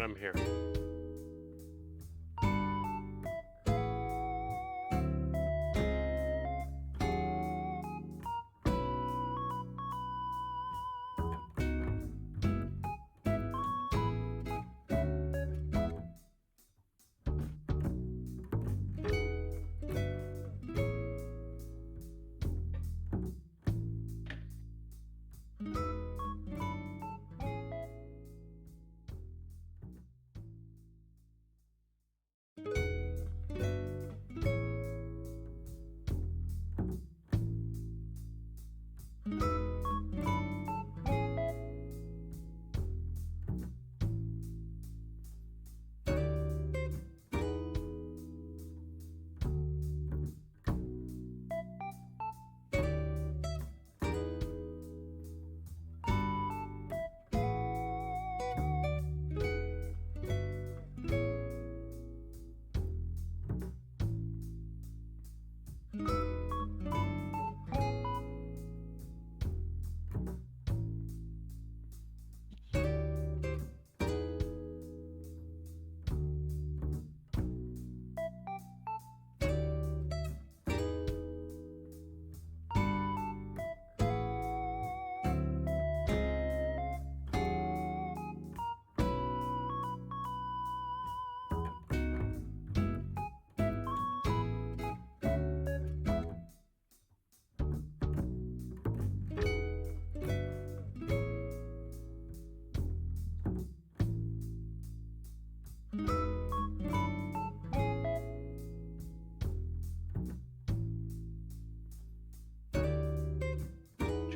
I'm here.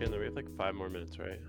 Chandler, we have like 5 more minutes, right?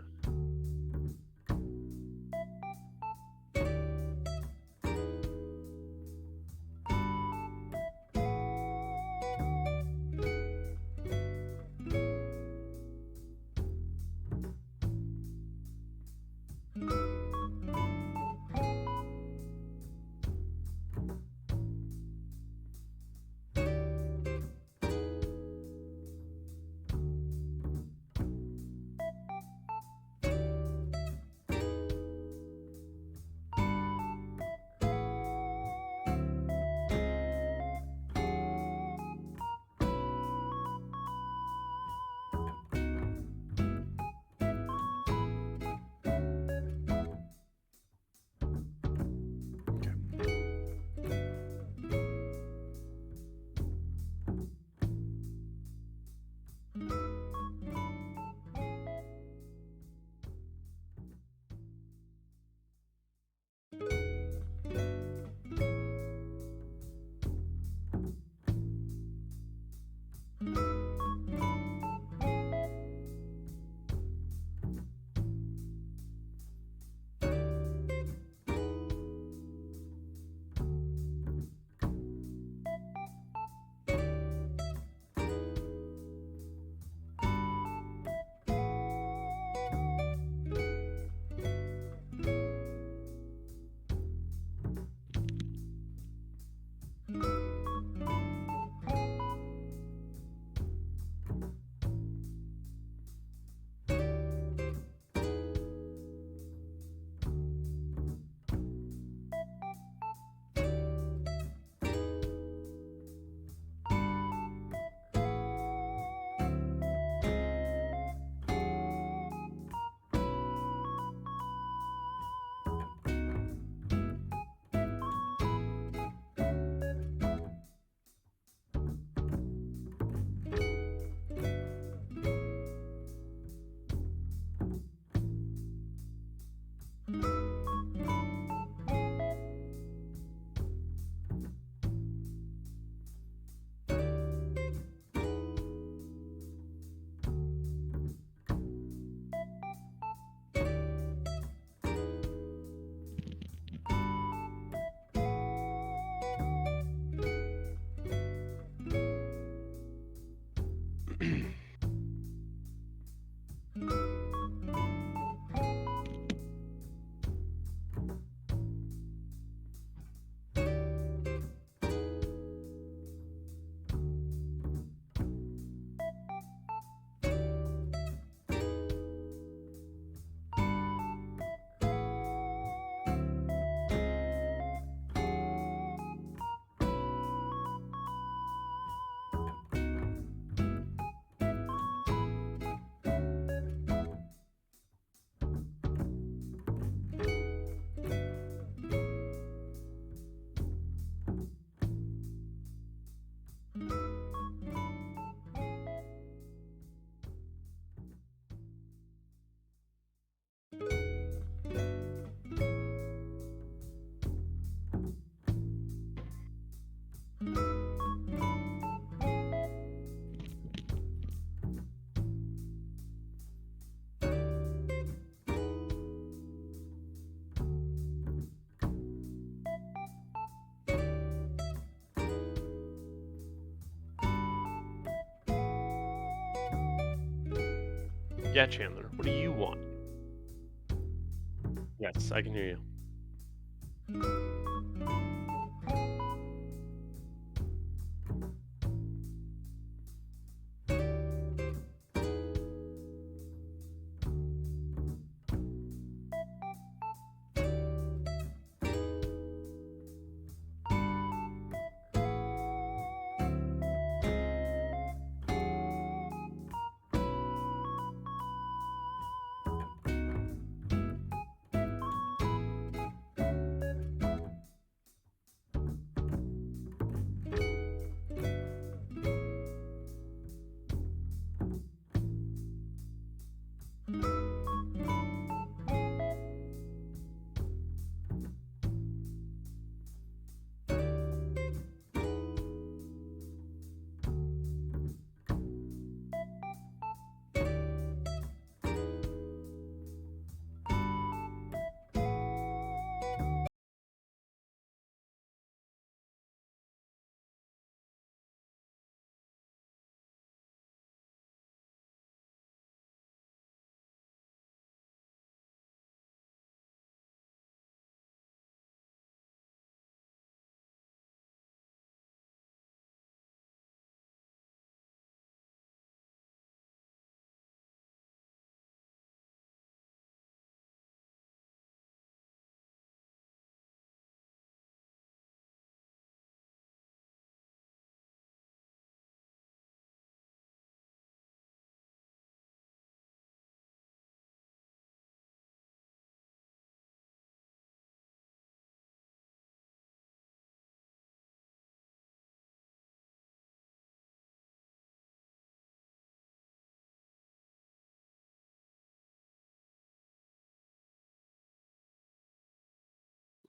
Yeah, Chandler, what do you want? Yes, I can hear you.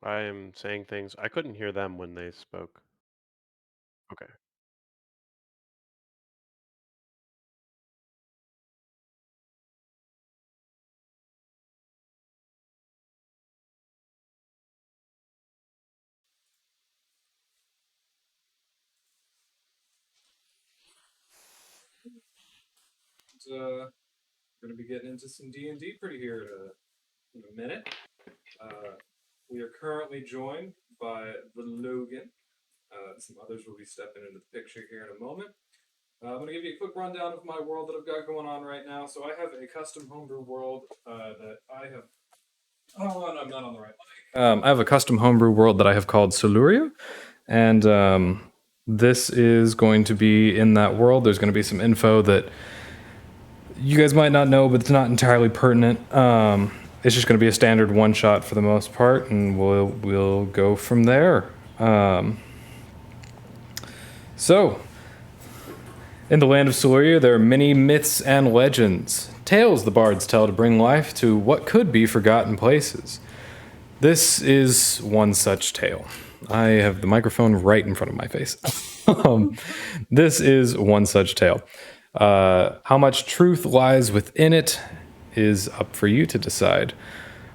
I am saying things. I couldn't hear them when they spoke. Okay. Going to be getting into some D&D pretty here in a minute. We are currently joined by the Logan. Some others will be stepping into the picture here in a moment. I'm going to give you a quick rundown of my world that I've got going on right now. So I have a custom homebrew world that I have. Oh, no, I'm not on the right mic. I have a custom homebrew world that I have called Soluria, and this is going to be in that world. There's going to be some info that you guys might not know, but it's not entirely pertinent. It's just going to be a standard one shot for the most part, and we'll go from there. So, in the land of Soria, there are many myths and legends, tales the bards tell to bring life to what could be forgotten places. This is one such tale. I have the microphone right in front of my face. This is one such tale. How much truth lies within it is up for you to decide.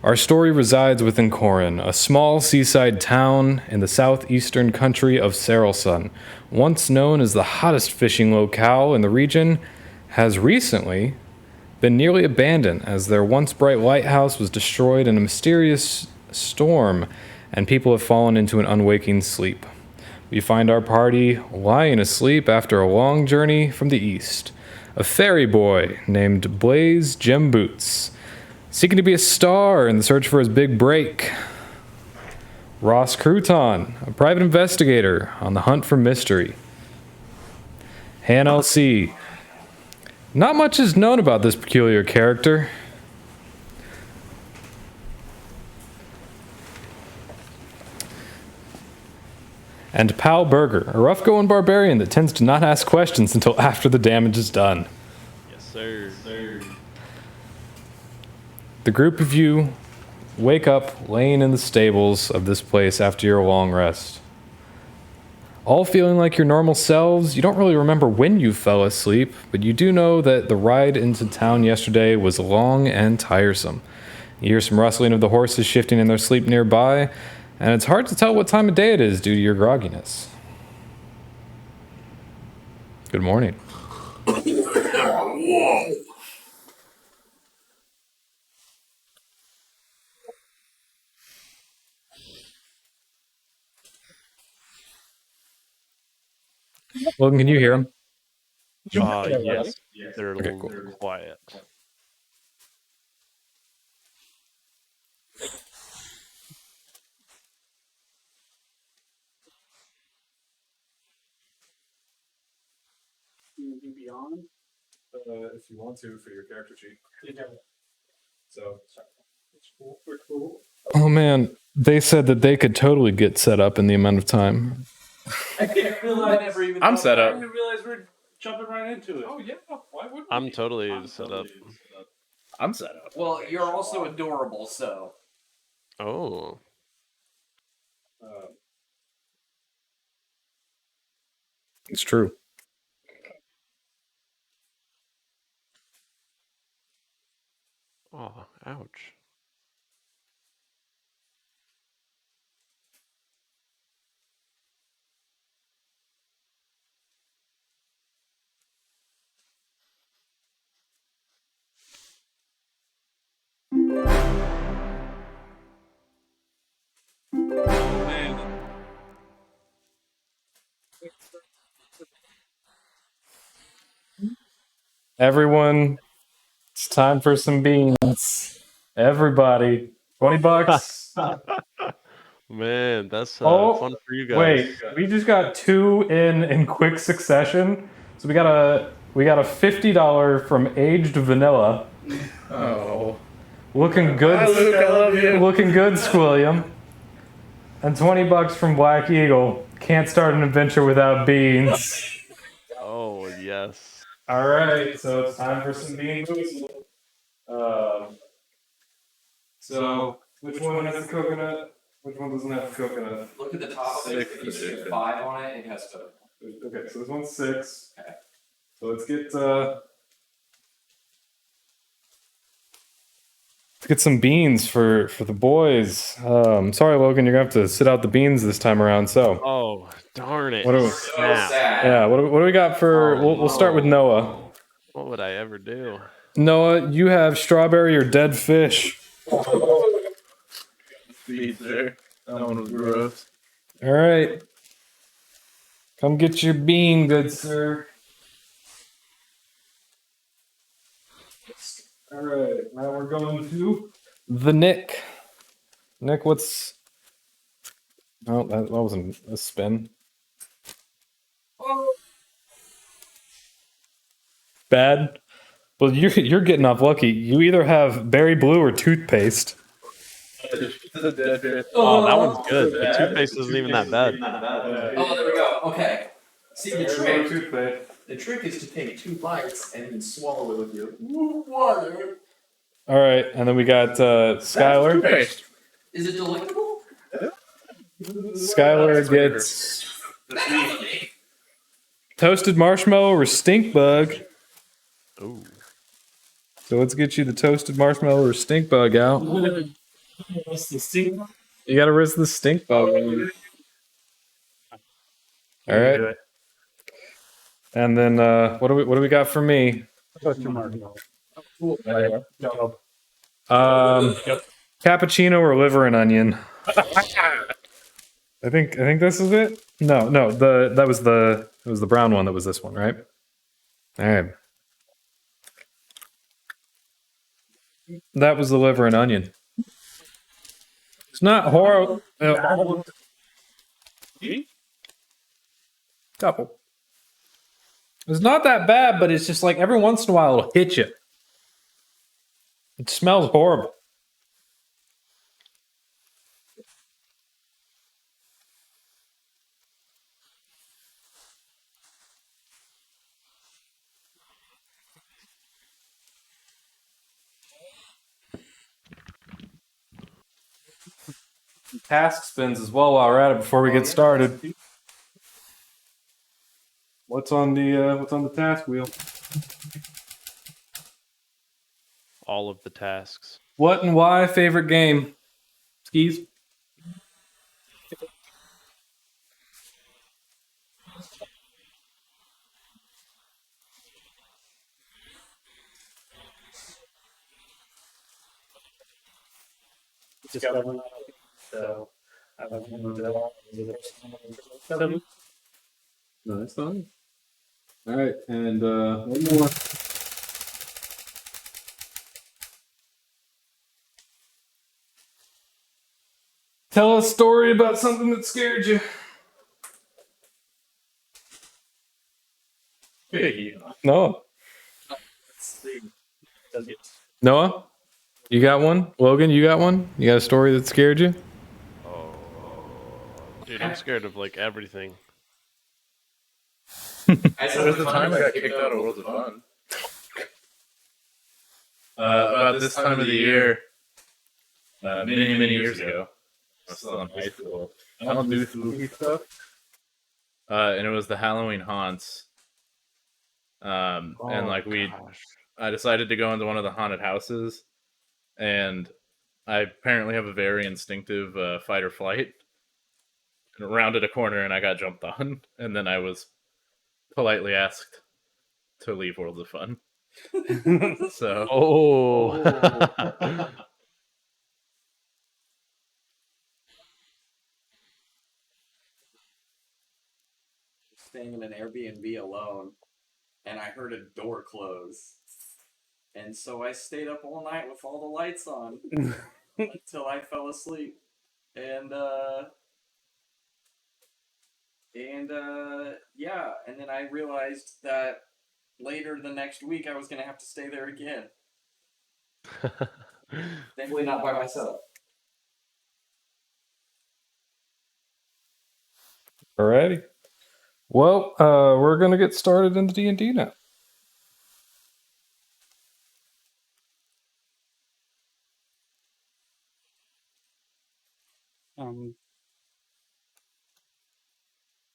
Our story resides within Corin, a small seaside town in the southeastern country of Sarelson. Once known as the hottest fishing locale in the region, has recently been nearly abandoned as their once bright lighthouse was destroyed in a mysterious storm, and people have fallen into an unwaking sleep. We find our party lying asleep after a long journey from the east. A ferry boy named Blaze Gem Boots, seeking to be a star in the search for his big break. Ross Crouton, a private investigator on the hunt for mystery. Han LC. Not much is known about this peculiar character. And Pal Burger, a rough-going barbarian that tends to not ask questions until after the damage is done. Yes, sir. The group of you wake up laying in the stables of this place after your long rest. All feeling like your normal selves. You don't really remember when you fell asleep, but you do know that the ride into town yesterday was long and tiresome. You hear some rustling of the horses shifting in their sleep nearby, and it's hard to tell what time of day it is due to your grogginess. Good morning. Logan, can you hear him? Yes, they're Okay, cool. quiet. If you want to for your character sheet. So. Oh man, they said that they could totally get set up in the amount of time. I'm set up. I didn't realize we're jumping right into it. Oh yeah, why would I'm totally set up. I'm set up. Well, you're also adorable, so. Oh, It's true. oh, ouch. Everyone, it's time for some beans. Everybody, $20. Man, that's Oh, fun for you guys. wait, we just got two in quick succession. So we got a $50 from Aged Vanilla. Oh. Looking good. Hi, Luke, I love you. Looking good, Squilliam. And $20 from Black Eagle. Can't start an adventure without beans. Oh, yes. All right, so it's time for some bean boozled. So which one has the coconut? Which one doesn't have the coconut? Look at the top of it. If you see a 5 on it, it has to. Okay, so this one's 6. Okay. So let's get some beans for the boys. Sorry, Logan, you're gonna have to sit out the beans this time around. So Oh, darn it. What do we- So Snap. sad. yeah, what do we got for? Oh, We'll start with Noah. What would I ever do? Noah, you have strawberry or dead fish. Beans there. That one was gross. All right, come get your bean, good sir. All right, now we're going to the Nick. Nick, what's? Oh, that wasn't a spin. Bad. Well, you're getting off lucky. You either have berry blue or toothpaste. Oh, that one's good. The toothpaste isn't even that bad. Oh, there we go. Okay. See, Toothpaste. the trick is to take 2 bites and then swallow it with your water. All right, and then we got Skylar. Paste. Is it delectable? Skylar gets toasted marshmallow or stink bug. Ooh. So let's get you the toasted marshmallow or stink bug out. You gotta risk the stink bug. All right. And then what do we got for me? Cappuccino or liver and onion. I think this is it. No, that was the brown one. That was this one, right? All right. That was the liver and onion. It's not horrible. Couple. It's not that bad, but it's just like every once in a while it'll hit you. It smells horrible. Task spins as well while we're at it before we get started. What's on the task wheel? All of the tasks. What and why favorite game? Skis? Nice one. All right, and one more. Tell a story about something that scared you. Noah. Noah, you got one? Logan, you got one? You got a story that scared you? Oh, dude, I'm scared of like everything. There was the time I got kicked out of Worlds of Fun. About this time of the year, many years ago, I was still in high school. I don't do spooky stuff. And it was the Halloween haunts. And like Gosh. I decided to go into one of the haunted houses, and I apparently have a very instinctive fight or flight. And rounded a corner and I got jumped on, and then I was politely asked to leave Worlds of Fun. So Oh. Staying in an Airbnb alone, and I heard a door close. And so I stayed up all night with all the lights on until I fell asleep. Yeah, and then I realized that later the next week I was gonna have to stay there again. Thankfully not by myself. Alrighty. Well, we're gonna get started into D&D now.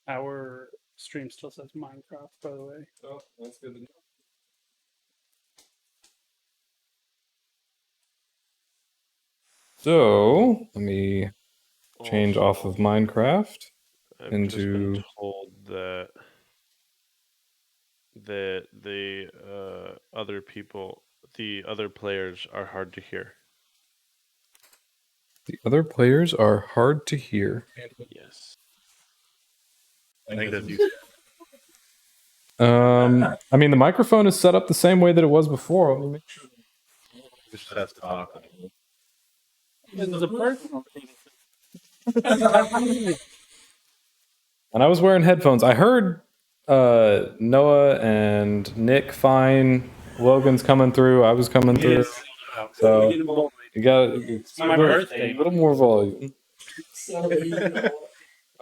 Our stream still says Minecraft, by the way. Oh, that's good to know. So let me change off of Minecraft I've into. just been told that the other people, the other players, are hard to hear. The other players are hard to hear. Yes. I think that's you. I mean, the microphone is set up the same way that it was before. Let me make sure. Just has to talk. This is a person. And I was wearing headphones. I heard Noah and Nick fine. Logan's coming through. I was coming through. So you got It's my birthday. a little more volume.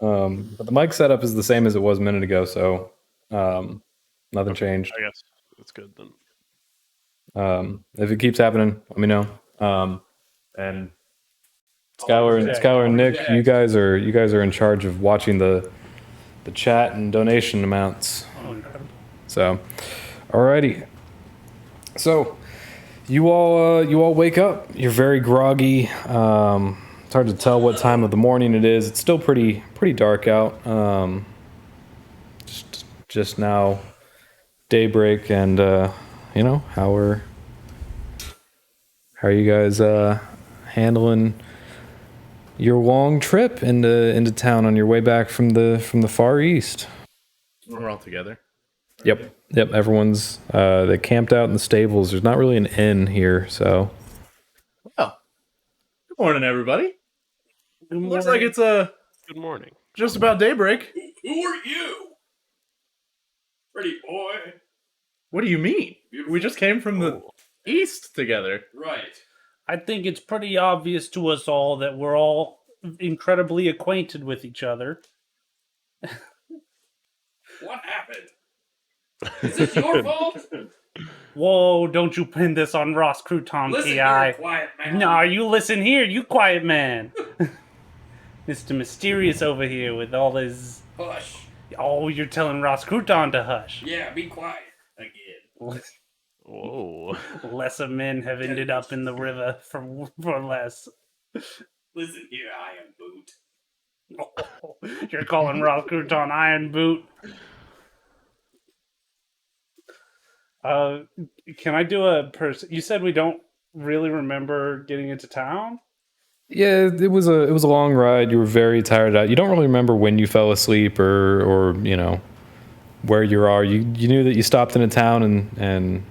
But the mic setup is the same as it was a minute ago, so nothing changed. I guess that's good then. If it keeps happening, let me know. And Skylar and Nick, you guys are in charge of watching the chat and donation amounts. So, alrighty. So, you all wake up. You're very groggy. It's hard to tell what time of the morning it is. It's still pretty dark out. Just now, daybreak, and how are you guys handling your long trip into town on your way back from the Far East? We're all together. Yep. Everyone's they camped out in the stables. There's not really an inn here, so. Well, good morning, everybody. Looks like it's Good morning. just about daybreak. Who are you? Pretty boy. What do you mean? We just came from the east together. Right. I think it's pretty obvious to us all that we're all incredibly acquainted with each other. What happened? Is this your fault? Whoa, don't you pin this on Ross Crouton, Listen PI. here, quiet man. No, you listen here, you quiet man. Mr. Mysterious over here with all his... Hush. Oh, you're telling Ross Crouton to hush. Yeah, be quiet again. Whoa. Lesser men have ended up in the river for less. Listen here, Iron Boot. Oh, you're calling Ross Crouton Iron Boot? Can I do a person? You said we don't really remember getting into town. Yeah, it was a long ride. You were very tired out. You don't really remember when you fell asleep or where you are. You knew that you stopped in a town and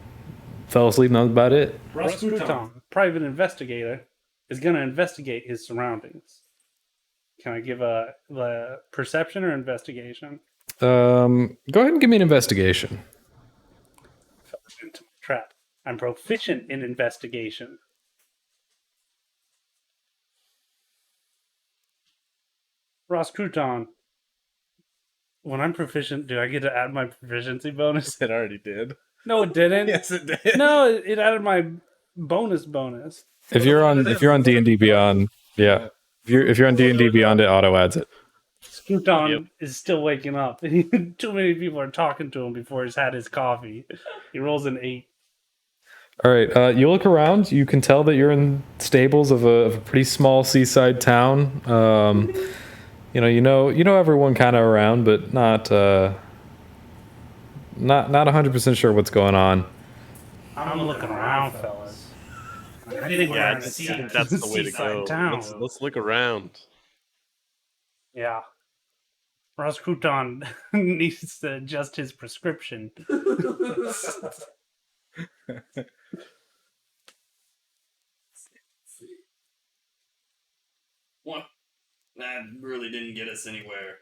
fell asleep, and that was about it. Rasputin, private investigator, is going to investigate his surroundings. Can I give the perception or investigation? Go ahead and give me an investigation. Fell into my trap. I'm proficient in investigation. Rasputin, when I'm proficient, do I get to add my proficiency bonus? It already did. No, it didn't. Yes, it did. No, it added my bonus. If you're on D&D Beyond, yeah. If you're on D&D Beyond, it auto adds it. Scruton is still waking up. Too many people are talking to him before he's had his coffee. He rolls an 8. All right, you look around. You can tell that you're in stables of a pretty small seaside town. You know everyone kind of around, but not 100% sure what's going on. I'm looking around, fellas. I think we're in a That's the way to go. seaside town. Let's look around. Yeah. Rasputin needs to adjust his prescription. What? That really didn't get us anywhere.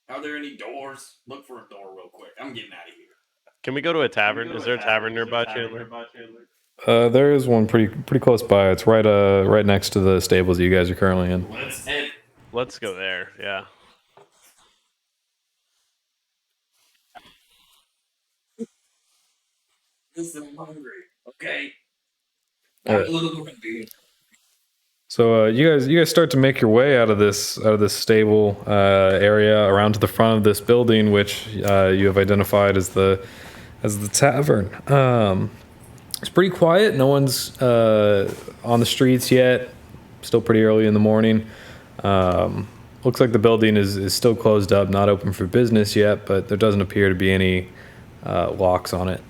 Are there any doors? Look for a door real quick. I'm getting out of here. Can we go to a tavern? Is there a tavern nearby, Chandler? There is one pretty close by. It's right next to the stables that you guys are currently in. Let's head. Let's go there. Yeah. Listen, I'm hungry. Okay. All right. So you guys start to make your way out of this stable area around to the front of this building, which you have identified as the tavern. It's pretty quiet. No one's on the streets yet. Still pretty early in the morning. Looks like the building is still closed up, not open for business yet, but there doesn't appear to be any locks on it.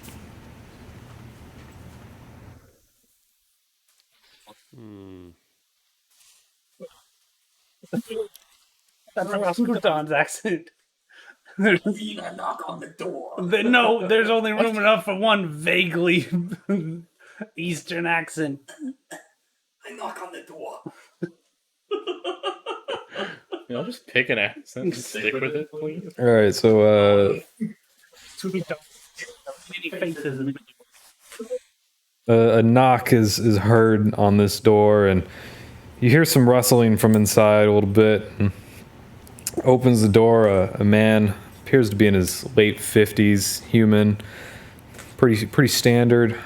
That's Rasputin's accent. We need to knock on the door. No, there's only room enough for one vaguely Eastern accent. I knock on the door. I'll just pick an accent and stick with it, please. All right, so a knock is heard on this door, and you hear some rustling from inside a little bit. And opens the door. A man appears to be in his late 50s, human, pretty standard.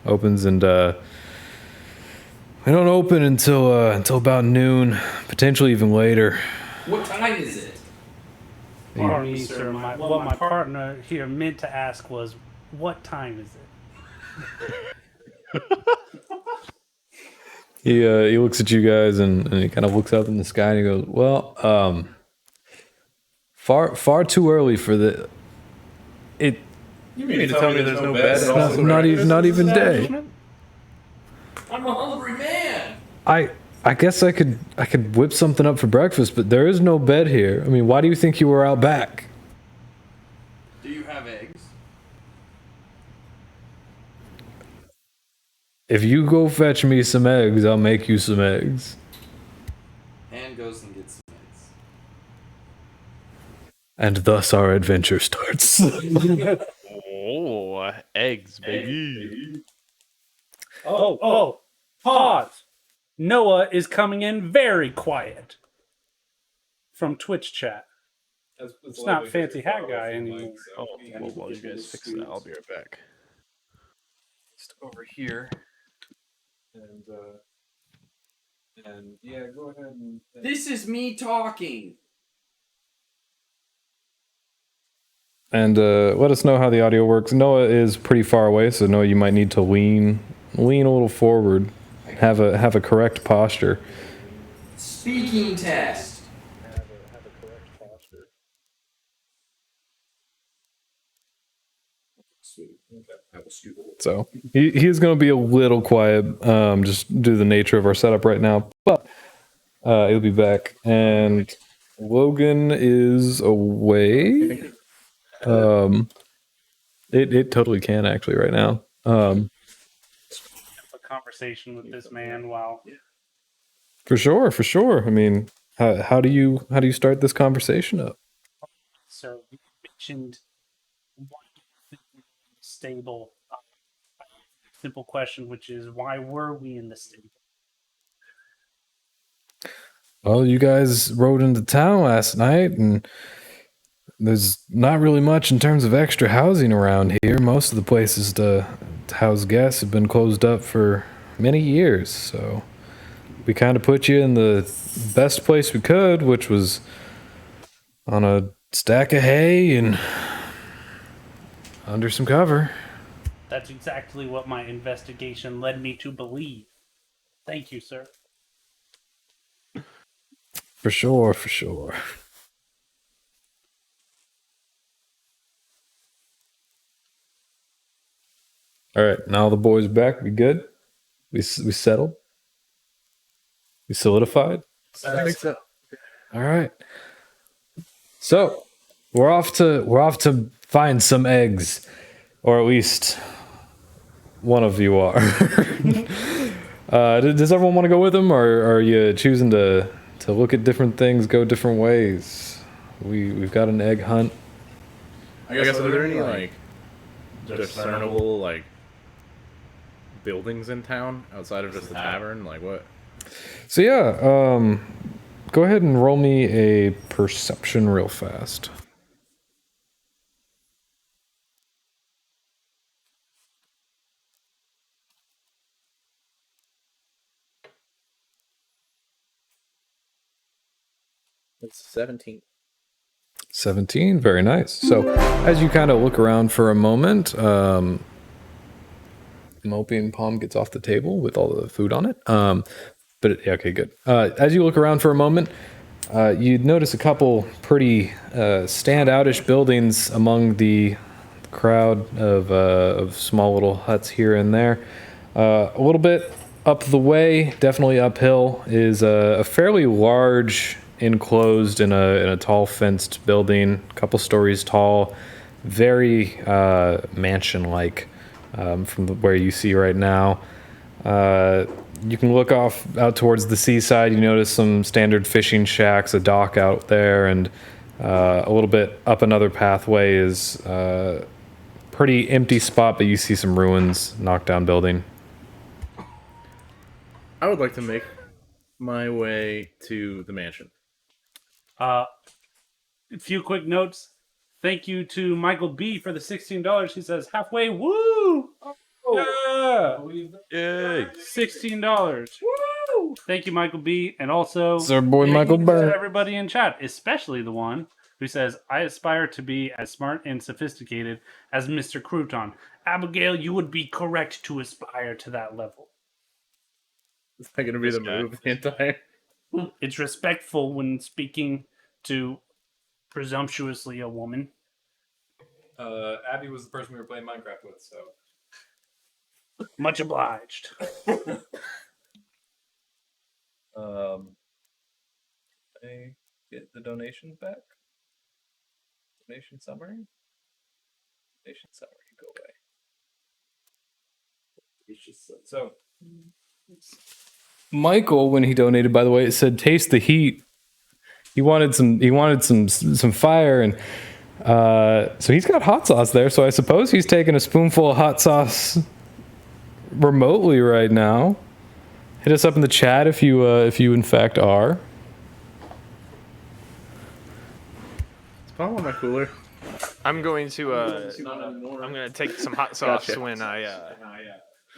Opens and we don't open until about noon, potentially even later. What time is it? Pardon me, sir. What my partner here meant to ask was, what time is it? He looks at you guys and he kind of looks up in the sky and he goes, "Well, far too early for the it. You mean to tell me there's no bed? Not even day. I'm a hungry man. I guess I could whip something up for breakfast, but there is no bed here. I mean, why do you think you were out back? Do you have eggs? If you go fetch me some eggs, I'll make you some eggs." And goes and gets some eggs. And thus our adventure starts. Oh, eggs, baby. Oh, pause. Noah is coming in very quiet. From Twitch chat. It's not Fancy Hat Guy anymore. Oh, well, while you guys fix that, I'll be right back. Just over here. And yeah, go ahead and... This is me talking. And let us know how the audio works. Noah is pretty far away, so Noah, you might need to lean a little forward, have a correct posture. Speaking test. Have a correct posture. So he is going to be a little quiet, just due to the nature of our setup right now. But he'll be back, and Logan is away. It totally can actually right now. A conversation with this man while For sure. I mean, how do you start this conversation up? so you mentioned why do you think we were in the stable? Simple question, which is why were we in the stable? Well, you guys rode into town last night, and there's not really much in terms of extra housing around here. Most of the places to house guests have been closed up for many years, so we kind of put you in the best place we could, which was on a stack of hay and under some cover. That's exactly what my investigation led me to believe. Thank you, sir. For sure. All right, now the boys are back. We good? We settled. We solidified. I think so. All right. So we're off to find some eggs, or at least one of you are. Does everyone want to go with them, or are you choosing to look at different things, go different ways? We've got an egg hunt. I guess are there any like discernible like buildings in town outside of just the tavern? Like what? So yeah, go ahead and roll me a perception real fast. It's 17. 17, very nice. So as you kind of look around for a moment, Mopey and Palm gets off the table with all the food on it. Okay, good. As you look around for a moment, you notice a couple pretty standoutish buildings among the crowd of small little huts here and there. A little bit up the way, definitely uphill, is a fairly large enclosed in a tall fenced building, a couple stories tall, very mansion-like from where you see right now. You can look out towards the seaside. You notice some standard fishing shacks, a dock out there, and a little bit up another pathway is a pretty empty spot, but you see some ruins, knocked down building. I would like to make my way to the mansion. A few quick notes. Thank you to Michael B for the $16. He says halfway. Woo! Yeah! Yay! $16. Woo! Thank you, Michael B. And also, It's our boy thank Michael you Byrne. to everybody in chat, especially the one who says, I aspire to be as smart and sophisticated as Mr. Crouton. Abigail, you would be correct to aspire to that level. Is that going to be This the guy. move the entire? It's respectful when speaking to presumptuously a woman. Abby was the person we were playing Minecraft with, so. Much obliged. I get the donation back? Donation summary? Donation summary, go away. So, Michael, when he donated, by the way, it said taste the heat. He wanted some fire, and so he's got hot sauce there. So I suppose he's taking a spoonful of hot sauce remotely right now. Hit us up in the chat if you in fact are. It's probably on my cooler. I'm going to take some hot sauce Gotcha. when I.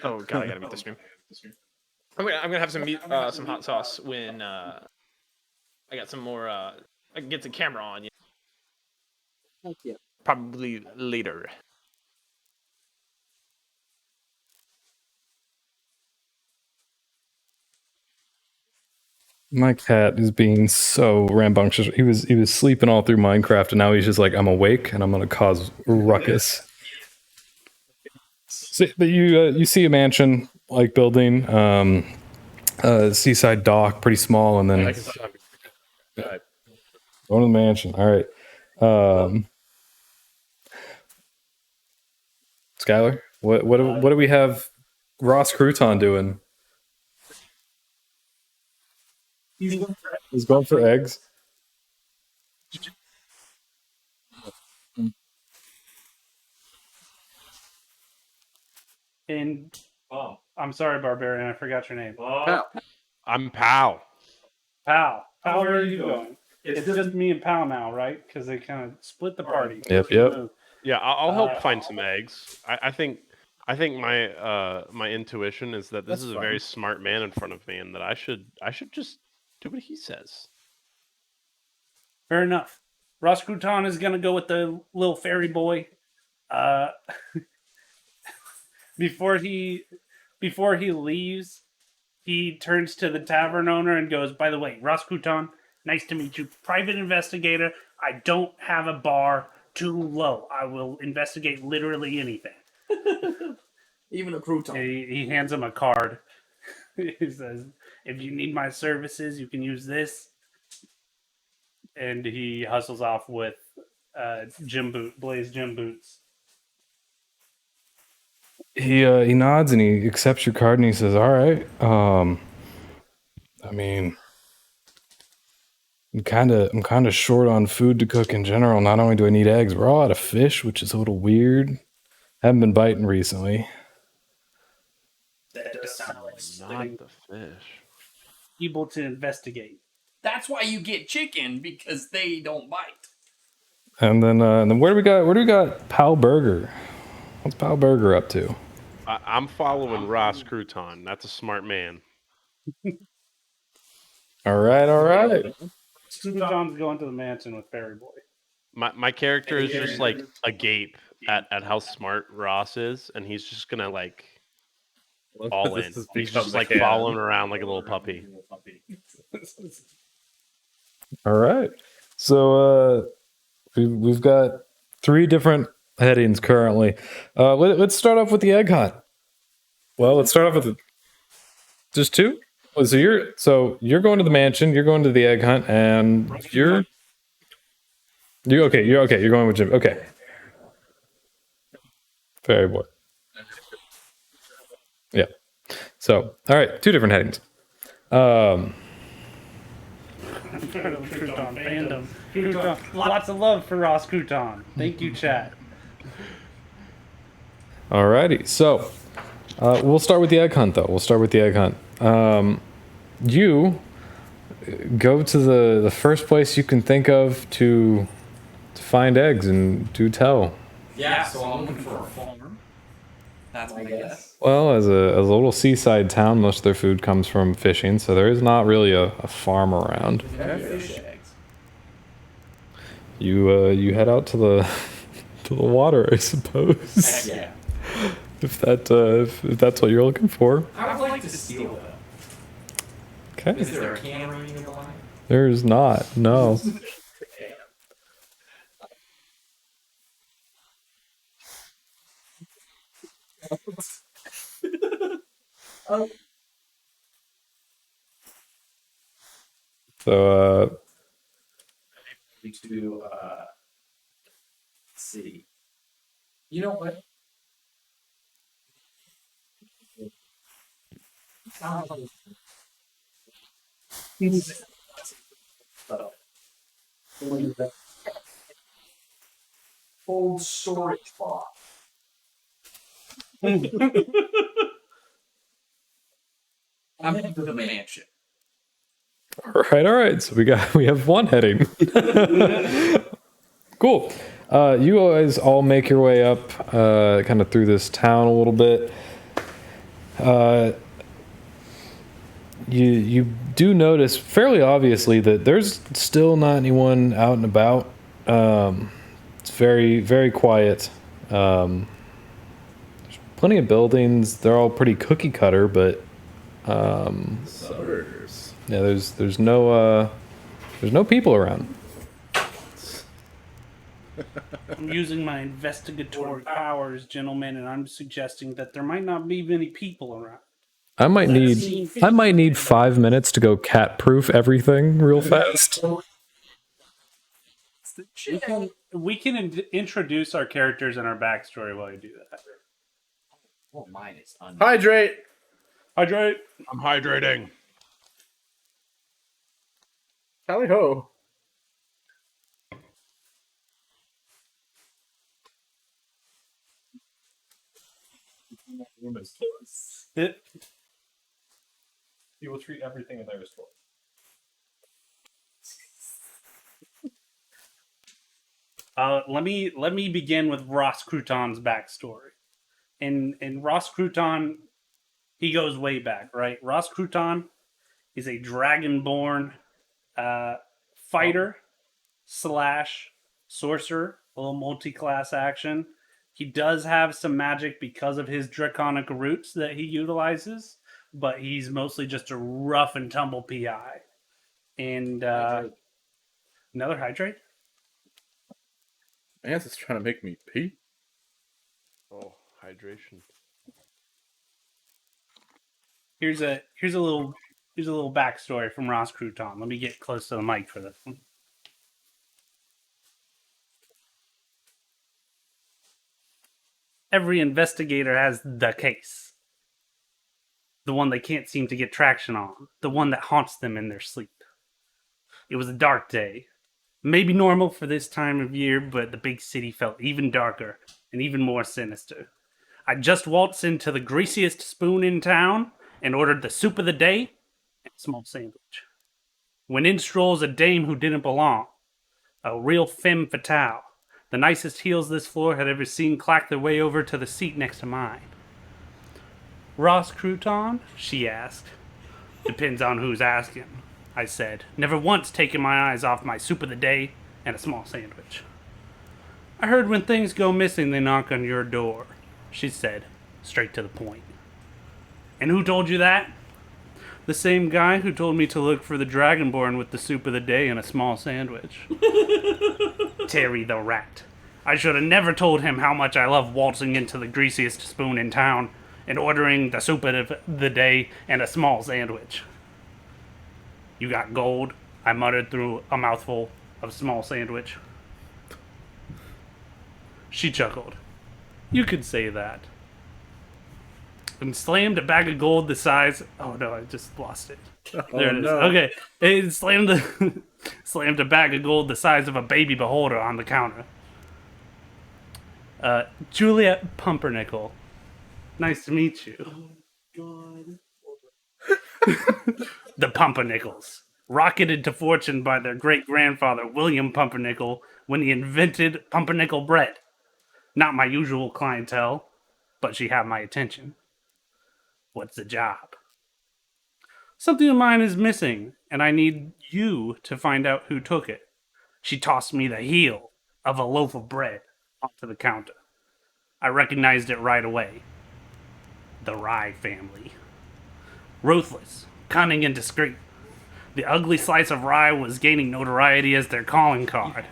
Oh god, I gotta mute the stream. I'm gonna have some hot sauce when I got some more. I can get the camera on. Thank you. Probably later. My cat is being so rambunctious. He was sleeping all through Minecraft, and now he's just like, I'm awake and I'm gonna cause ruckus. So, but you see a mansion like building, seaside dock, pretty small, and then going to the mansion. All right. Skylar, what do we have Ross Crouton doing? He's going for eggs. And I'm sorry, Barbarian, I forgot your name. I'm Pal. Pal. Pal, where are you going? It's just me and Pal now, right? Because they kind of split the party. Yep. Yeah, I'll help find some eggs. I think my intuition is that this is a very smart man in front of me, and that I should just do what he says. Fair enough. Ross Crouton is gonna go with the little fairy boy. Before he leaves, he turns to the tavern owner and goes, "By the way, Ross Crouton, nice to meet you. Private investigator. I don't have a bar too low. I will investigate literally anything." Even a crouton. He hands him a card. He says, "If you need my services, you can use this." And he hustles off with Blaze gym boots. He nods and he accepts your card and he says, "All right. I mean, I'm kind of short on food to cook in general. Not only do I need eggs, we're all out of fish, which is a little weird. Haven't been biting recently." That does sound like Not something the fish. able to investigate. That's why you get chicken, because they don't bite. And then where do we got Pal Burger? What's Pal Burger up to? I'm following Ross Crouton. That's a smart man. All right. Crouton's going to the mansion with Fairy Boy. My character is just like agape at how smart Ross is, and he's just gonna like all in. He's just like following around like a little puppy. All right. So we've got 3 different headings currently. Let's start off with the egg hunt. Well, let's start off with just 2. Well, so you're going to the mansion. You're going to the egg hunt, and you're okay. You're going with Jim. Okay. Fairy Boy. Yeah. So, all right, 2 different headings. Crouton fandom. Crouton. Lots of love for Ross Crouton. Thank you, chat. Alrighty, so we'll start with the egg hunt, though. You go to the first place you can think of to find eggs, and do tell. Yeah, so I'm looking for a farm. That's my guess. Well, as a little seaside town, most of their food comes from fishing, so there is not really a farm around. Fish eggs. You head out to the to the water, I suppose. Heck yeah. If that's what you're looking for. I would like to steal them. Okay. Is there a camera nearby? There's not. No. So To see. You know what? Old storage box. I'm heading to the mansion. all right. So we have 1 heading. Cool. You guys all make your way up, kind of through this town a little bit. You do notice fairly obviously that there's still not anyone out and about. It's very, very quiet. There's plenty of buildings. They're all pretty cookie cutter, but Suburbs. yeah, there's no people around. I'm using my investigatory powers, gentlemen, and I'm suggesting that there might not be many people around. I might need 5 minutes to go cat-proof everything real fast. We can introduce our characters and our backstory while you do that. Well, mine is Hydrate. Hydrate. I'm hydrating. Tally ho. You will treat everything in there as toys. Let me begin with Ross Crouton's backstory. In Ross Crouton, he goes way back, right? Ross Crouton is a dragonborn fighter slash sorcerer, a little multi-class action. He does have some magic because of his draconic roots that he utilizes, but he's mostly just a rough and tumble PI. And another hydrate. Man's is trying to make me pee. Oh, hydration. Here's a little backstory from Ross Crouton. Let me get close to the mic for this one. Every investigator has the case. The one they can't seem to get traction on. The one that haunts them in their sleep. It was a dark day. Maybe normal for this time of year, but the big city felt even darker and even more sinister. I just waltzed into the greasiest spoon in town and ordered the soup of the day and a small sandwich. When in strolls a dame who didn't belong. A real femme fatale. The nicest heels this floor had ever seen clack their way over to the seat next to mine. Ross Crouton? She asked. Depends on who's asking, I said, never once taking my eyes off my soup of the day and a small sandwich. I heard when things go missing, they knock on your door, she said, straight to the point. And who told you that? The same guy who told me to look for the Dragonborn with the soup of the day and a small sandwich. Terry the rat. I should have never told him how much I love waltzing into the greasiest spoon in town and ordering the soup of the day and a small sandwich. You got gold? I muttered through a mouthful of small sandwich. She chuckled. You could say that. And slammed a bag of gold the size... Oh no, I just lost it. There it is. No. Okay. It slammed a bag of gold the size of a baby beholder on the counter. Juliet Pumpernickel. Nice to meet you. God. The Pumpernickels. Rocketed to fortune by their great-grandfather, William Pumpernickel, when he invented pumpernickel bread. Not my usual clientele, but she had my attention. What's the job? Something of mine is missing, and I need you to find out who took it. She tossed me the heel of a loaf of bread onto the counter. I recognized it right away. The Rye family. Ruthless, cunning, and discreet. The ugly slice of rye was gaining notoriety as their calling card.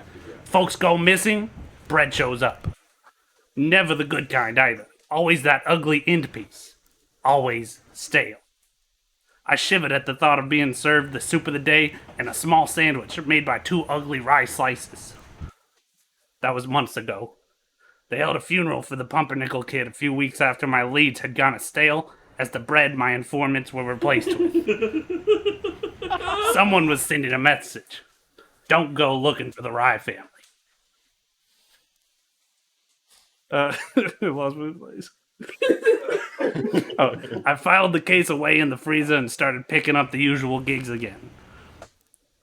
Folks go missing, bread shows up. Never the good kind either. Always that ugly end piece. Always stale. I shivered at the thought of being served the soup of the day and a small sandwich made by two ugly rye slices. That was months ago. They held a funeral for the pumpernickel kid a few weeks after my leads had gone stale as the bread my informants were replaced with. Someone was sending a message. Don't go looking for the Rye family. Lost my place. I filed the case away in the freezer and started picking up the usual gigs again.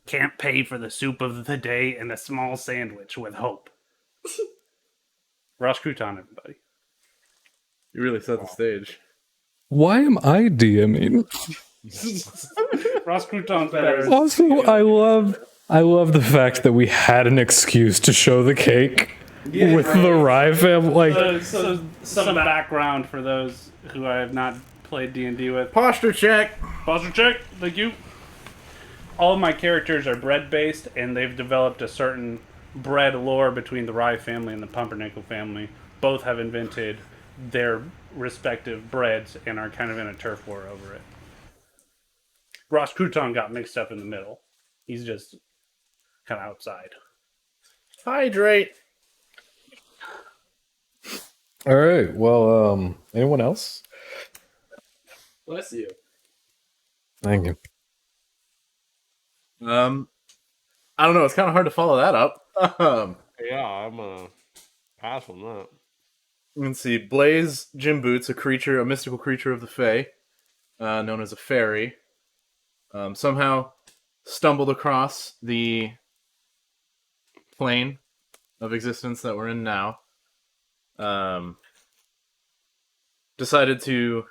Can't pay for the soup of the day and a small sandwich with hope. Ross Crouton, everybody. You really set the stage. Why am I DMing? Ross Crouton's better. Also, I love the fact that we had an excuse to show the cake with the Rye family. Like, So some background for those who I have not played D&D with. Posture check. Posture check. Thank you. All of my characters are bread-based, and they've developed a certain bread lore between the Rye family and the Pumpernickel family. Both have invented their respective breads and are kind of in a turf war over it. Ross Crouton got mixed up in the middle. He's just kind of outside. Hydrate. All right. Well, anyone else? Bless you. Thank you. I don't know. It's kind of hard to follow that up. Yeah, I'm gonna pass on that. Let's see. Blaze Jim Boots, a mystical creature of the Fae, known as a fairy, somehow stumbled across the plane of existence that we're in now. Decided to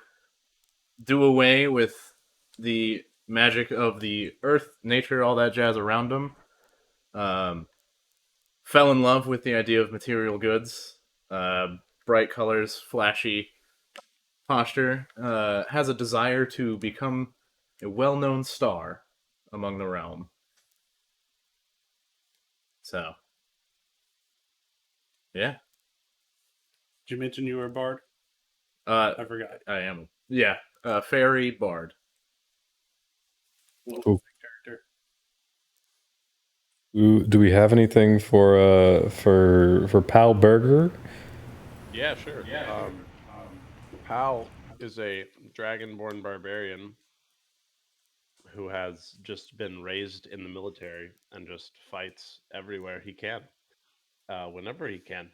do away with the magic of the earth, nature, all that jazz around him. Fell in love with the idea of material goods, bright colors, flashy posture. Has a desire to become a well-known star among the realm. So, yeah. Did you mention you were a bard? I forgot. I am. Yeah, fairy bard. Cool. Do we have anything for Pal Burger? Yeah, sure. Pal is a dragonborn barbarian who has just been raised in the military and just fights everywhere he can, whenever he can.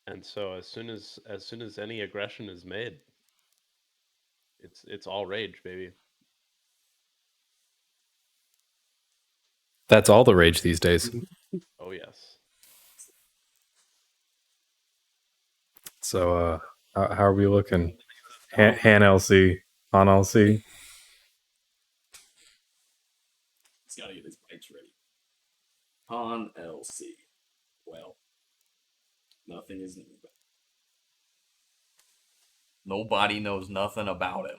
And so as soon as any aggression is made, it's all rage, baby. That's all the rage these days. Oh yes. So, how are we looking? Han LC, on LC. He's got to get his pipes ready. On LC. Well, nothing is new. Nobody knows nothing about him.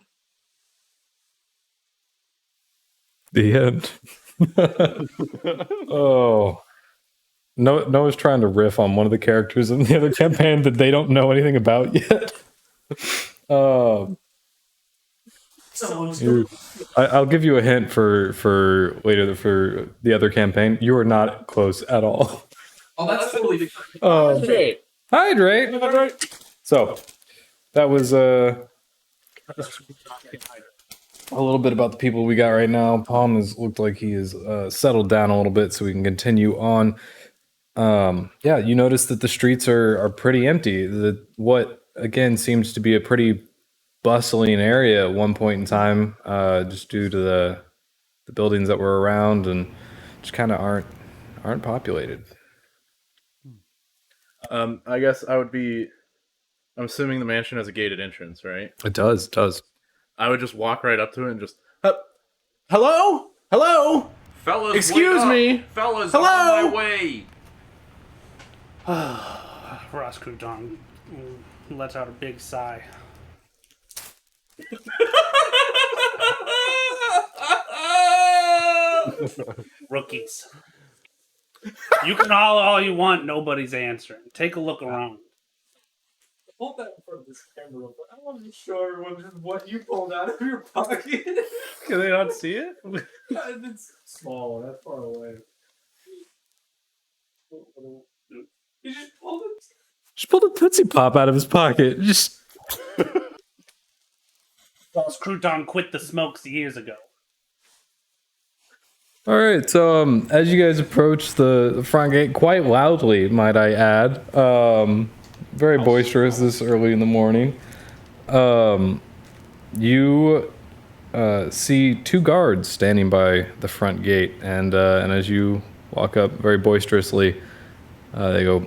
The end. Oh. Noah's trying to riff on one of the characters in the other campaign that they don't know anything about yet. I'll give you a hint for later for the other campaign. You are not close at all. Oh, that's totally Hydrate. Hydrate. So that was a little bit about the people we got right now. Palm has looked like he is settled down a little bit, so we can continue on. Yeah, you notice that the streets are pretty empty. What again seems to be a pretty bustling area at one point in time, just due to the buildings that were around and just kind of aren't populated. I guess I'm assuming the mansion has a gated entrance, right? It does. I would just walk right up to it and just, hello? Fellas, Excuse me. Fellas, Hello? on my way. Ross Crouton lets out a big sigh. Rookies. You can holler all you want, nobody's answering. Take a look around. Hold that in front of this camera, but I wasn't sure everyone just what you pulled out of your pocket. Can they not see it? It's small, that's far away. He just pulled it. Just pulled a Tootsie Pop out of his pocket. Just Ross Crouton quit the smokes years ago. all right. So, as you guys approach the front gate, quite loudly, might I add, very boisterous this early in the morning. You see two guards standing by the front gate, and as you walk up very boisterously, they go,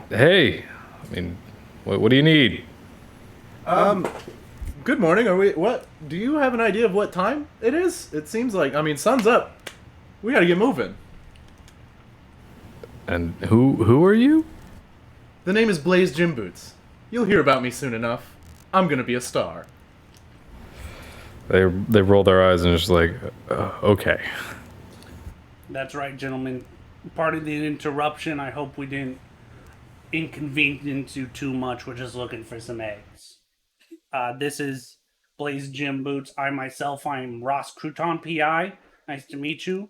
"Hey, I mean, what do you need?" Good morning. What? Do you have an idea of what time it is? It seems like, sun's up. We gotta get moving. And who are you? The name is Blaze Jim Boots. You'll hear about me soon enough. I'm gonna be a star. They roll their eyes and just like, okay. That's right, gentlemen. Pardon the interruption. I hope we didn't inconvenience you too much. We're just looking for some eggs. This is Blaze Jim Boots. I am Ross Crouton, PI. Nice to meet you.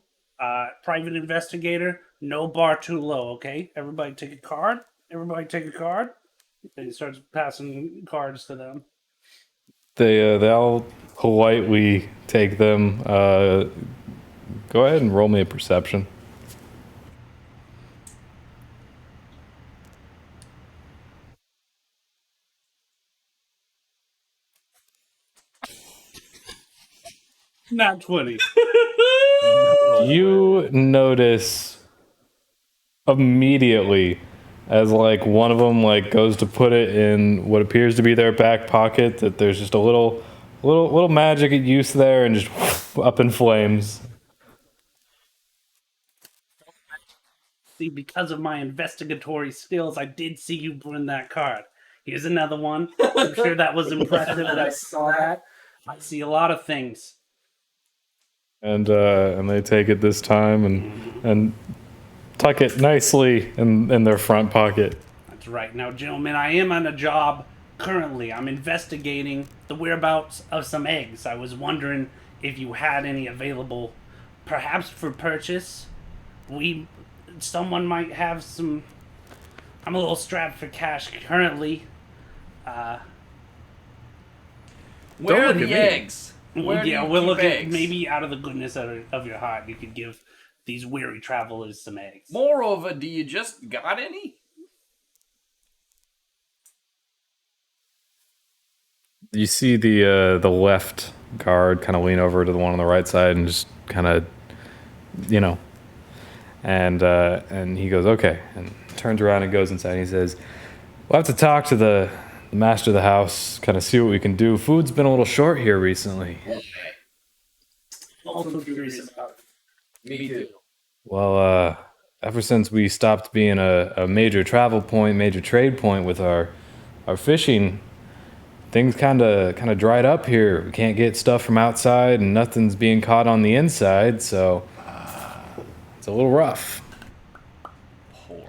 Private investigator. No bar too low, okay? Everybody take a card. Everybody take a card. And he starts passing cards to them. They all politely take them. Go ahead and roll me a perception. Not 20. You notice immediately as like one of them like goes to put it in what appears to be their back pocket that there's just a little magic at use there and just up in flames. See, because of my investigatory skills, I did see you bring that card. Here's another one. I'm sure that was impressive that I saw that. I see a lot of things. And they take it this time and tuck it nicely in their front pocket. That's right. Now, gentlemen, I am on a job currently. I'm investigating the whereabouts of some eggs. I was wondering if you had any available, perhaps for purchase. Someone might have some. I'm a little strapped for cash currently. Where are look at the me. eggs? Where do Yeah, you we'll keep look eggs? at maybe out of the goodness of your heart, you could give these weary travelers some eggs. Moreover, do you just got any? You see the left guard kind of lean over to the one on the right side and just kind of, and he goes, okay, and turns around and goes inside and he says, we'll have to talk to the master of the house, kind of see what we can do. Food's been a little short here recently. Also curious about Me too. Well, ever since we stopped being a major travel point, major trade point with our fishing, things kind of dried up here. We can't get stuff from outside, and nothing's being caught on the inside, so it's a little rough. Poor.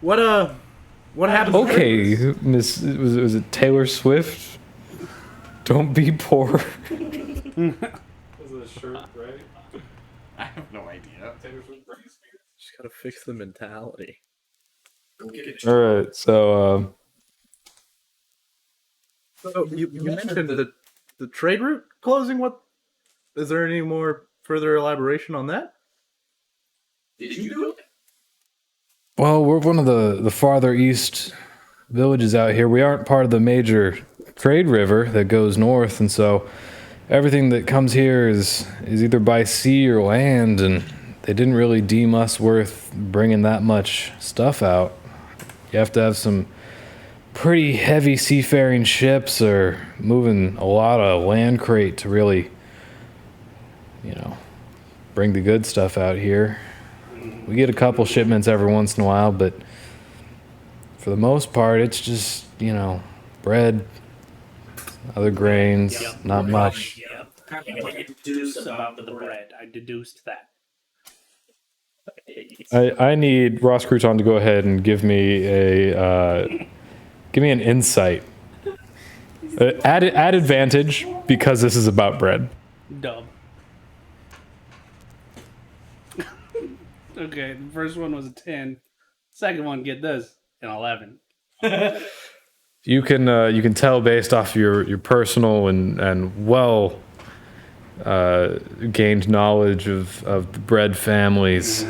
What happened? Okay, Miss, was it Taylor Swift? Don't be poor. Was it a shirt, right? I have no idea. Just gotta fix the mentality. All right, so So you mentioned the trade route closing. What is there any more further elaboration on that? Did you do it? well, we're one of the farther east villages out here. We aren't part of the major trade river that goes north, and so everything that comes here is either by sea or land, and they didn't really deem us worth bringing that much stuff out. You have to have some pretty heavy seafaring ships or moving a lot of land crate to really, bring the good stuff out here. We get a couple shipments every once in a while, but for the most part, it's just, bread, other grains, not much. Yep. I deduced about the bread. I deduced that. I need Ross Crouton to go ahead and give me an insight. Add advantage because this is about bread. Dub. Okay, the first one was a 10. Second one, get this, an 11. You can tell based off your personal and well gained knowledge of the bread families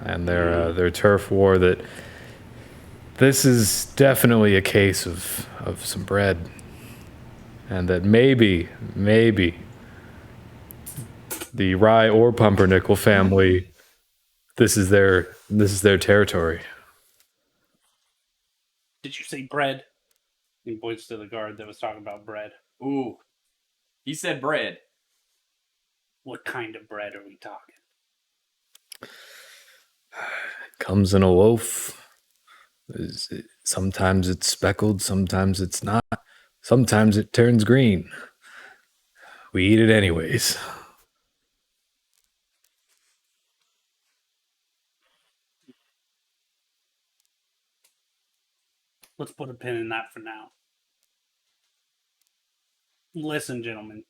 and their turf war that this is definitely a case of some bread, and that maybe the Rye or Pumpernickel family, this is their territory. Did you say bread? He points to the guard that was talking about bread. Ooh. He said bread. What kind of bread are we talking? Comes in a loaf. Sometimes it's speckled, sometimes it's not. Sometimes it turns green. We eat it anyways. Let's put a pin in that for now. Listen, gentlemen.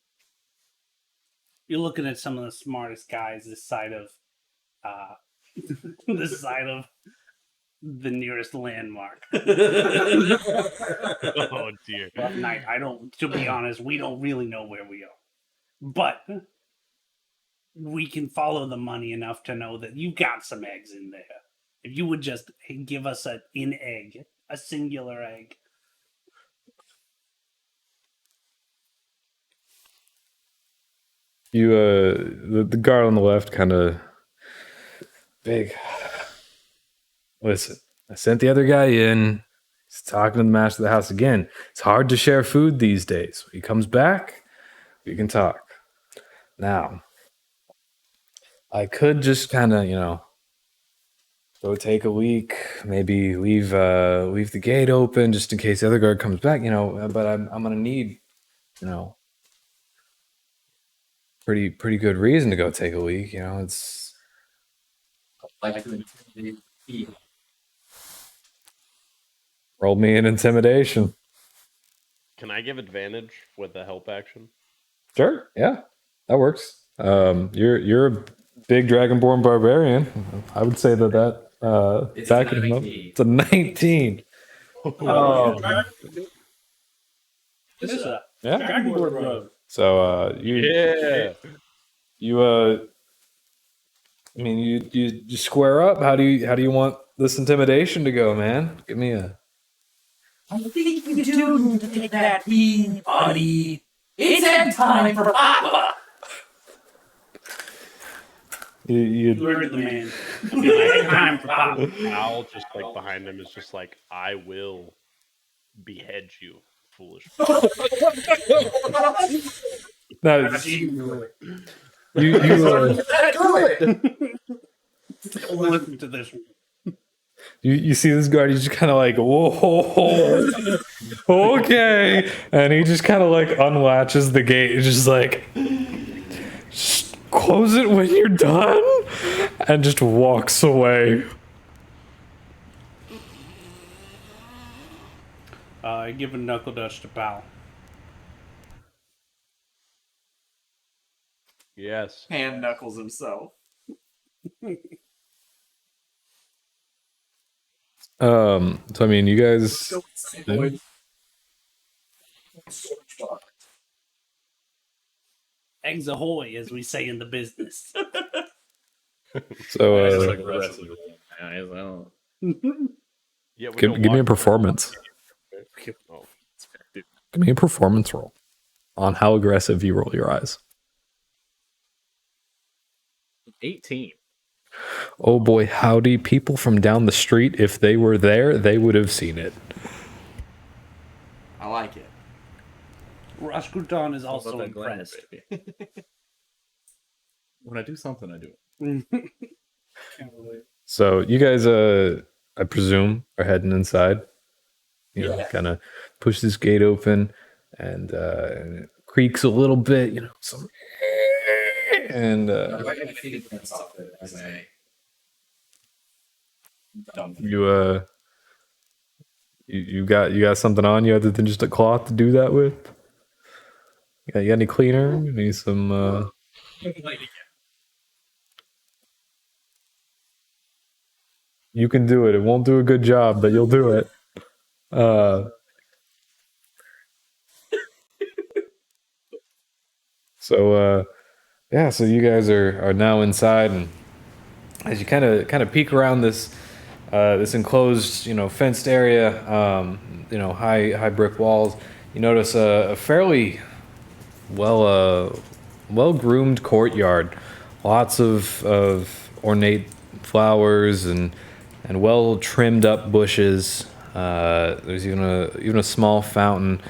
You're looking at some of the smartest guys this side of the nearest landmark. Oh dear. But night, to be honest, we don't really know where we are. But we can follow the money enough to know that you got some eggs in there. If you would just give us an egg, a singular egg. You, the guard on the left kind of big. Listen, I sent the other guy in. He's talking to the master of the house again. It's hard to share food these days. When he comes back, we can talk. Now, I could just kind of, go take a week, maybe leave the gate open just in case the other guard comes back, but I'm gonna need, pretty good reason to go take a week, it's Like to intimidate people. roll me an intimidation. Can I give advantage with the help action? Sure, yeah, that works. You're a big dragonborn barbarian. I would say that It's backing him up. 19. It's a 19. This is a Yeah. Dragonboard Road. So you you square up. How do you want this intimidation to go, man? Give me a. I think you do need to take that pee, buddy. It's end time for Papa. You Murder the man. It's time for Papa. Al, just like behind him, is just like, I will behead you, foolish. no, you Don't listen to this one. you see this guard, he's just kind of like, whoa, okay, and he just kind of like unlatches the gate, and just like, just close it when you're done, and just walks away. I give a knuckle dust to Pal. Yes. Hand knuckles himself. So I mean, you guys. Eggs ahoy, as we say in the business. So It's just like aggressive. I don't. Yeah, we give don't me a walk- performance. Oh, Give me a performance roll on how aggressive you roll your eyes. 18. Oh boy, howdy! People from down the street, if they were there, they would have seen it. I like it. Raskutan is All about also that glamour, impressed. baby. When I do something, I do it. So you guys, I presume, are heading inside. Kind of push this gate open, and it creaks a little bit. Some, and you got something on you other than just a cloth to do that with. You got any cleaner? You need some. You can do it. It won't do a good job, but you'll do it. So you guys are now inside, and as you kind of peek around this enclosed, fenced area, high brick walls, you notice a fairly well groomed courtyard, lots of ornate flowers and well trimmed up bushes. There's even a small fountain.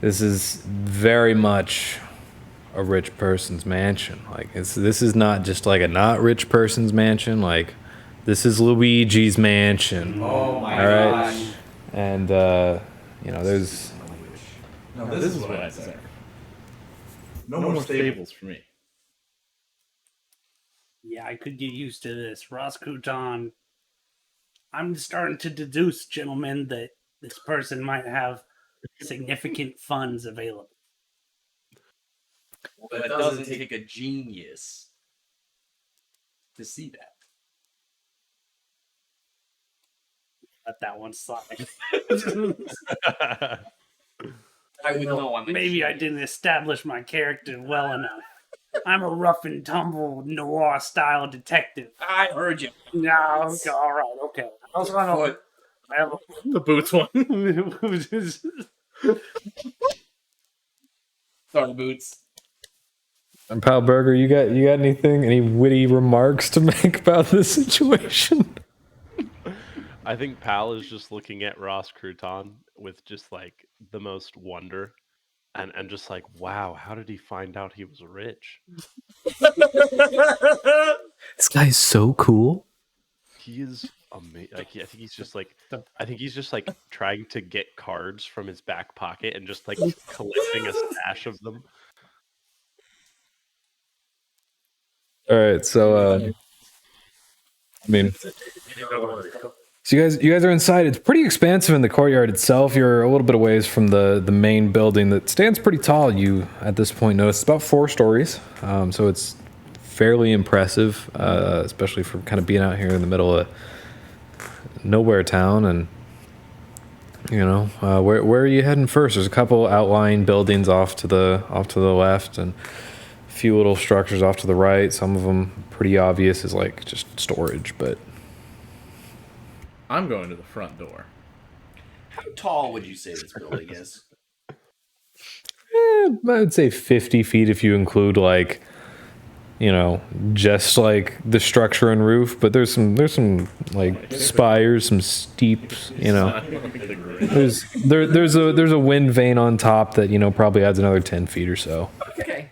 This is very much a rich person's mansion. Like this is not just like a not rich person's mansion. Like this is Luigi's mansion. Oh my All right. gosh. And there's No, this is what I say. No more stables for me. Yeah, I could get used to this. Raskutan, I'm starting to deduce, gentlemen, that this person might have significant funds available. But it doesn't take a genius to see that. Let that one slide. I would know on the Maybe I didn't establish my character well enough. I'm a rough and tumble noir style detective. I heard you. No, okay, all right, okay. I was gonna. Foot. I have The boots one. Sorry, Boots. And Pal Burger, you got anything? Any witty remarks to make about this situation? I think Pal is just looking at Ross Crouton with just like the most wonder and just like, wow, how did he find out he was rich? This guy is so cool. He is amazing. Like, I think he's just like trying to get cards from his back pocket and just like collecting a stash of them. All right, so I mean, so you guys are inside. It's pretty expansive in the courtyard itself. You're a little bit away from the main building that stands pretty tall. You at this point notice it's about 4 stories, so it's fairly impressive, especially for kind of being out here in the middle of nowhere town. And you know, where are you heading first? There's a couple outlying buildings off to the left, and a few little structures off to the right. Some of them pretty obvious as like just storage, but I'm going to the front door. How tall would you say this building is? I would say 50 feet if you include like, you know, just like the structure and roof. But there's some like spires, some steeps. You know, there's a wind vane on top that, you know, probably adds another 10 feet or so. Okay.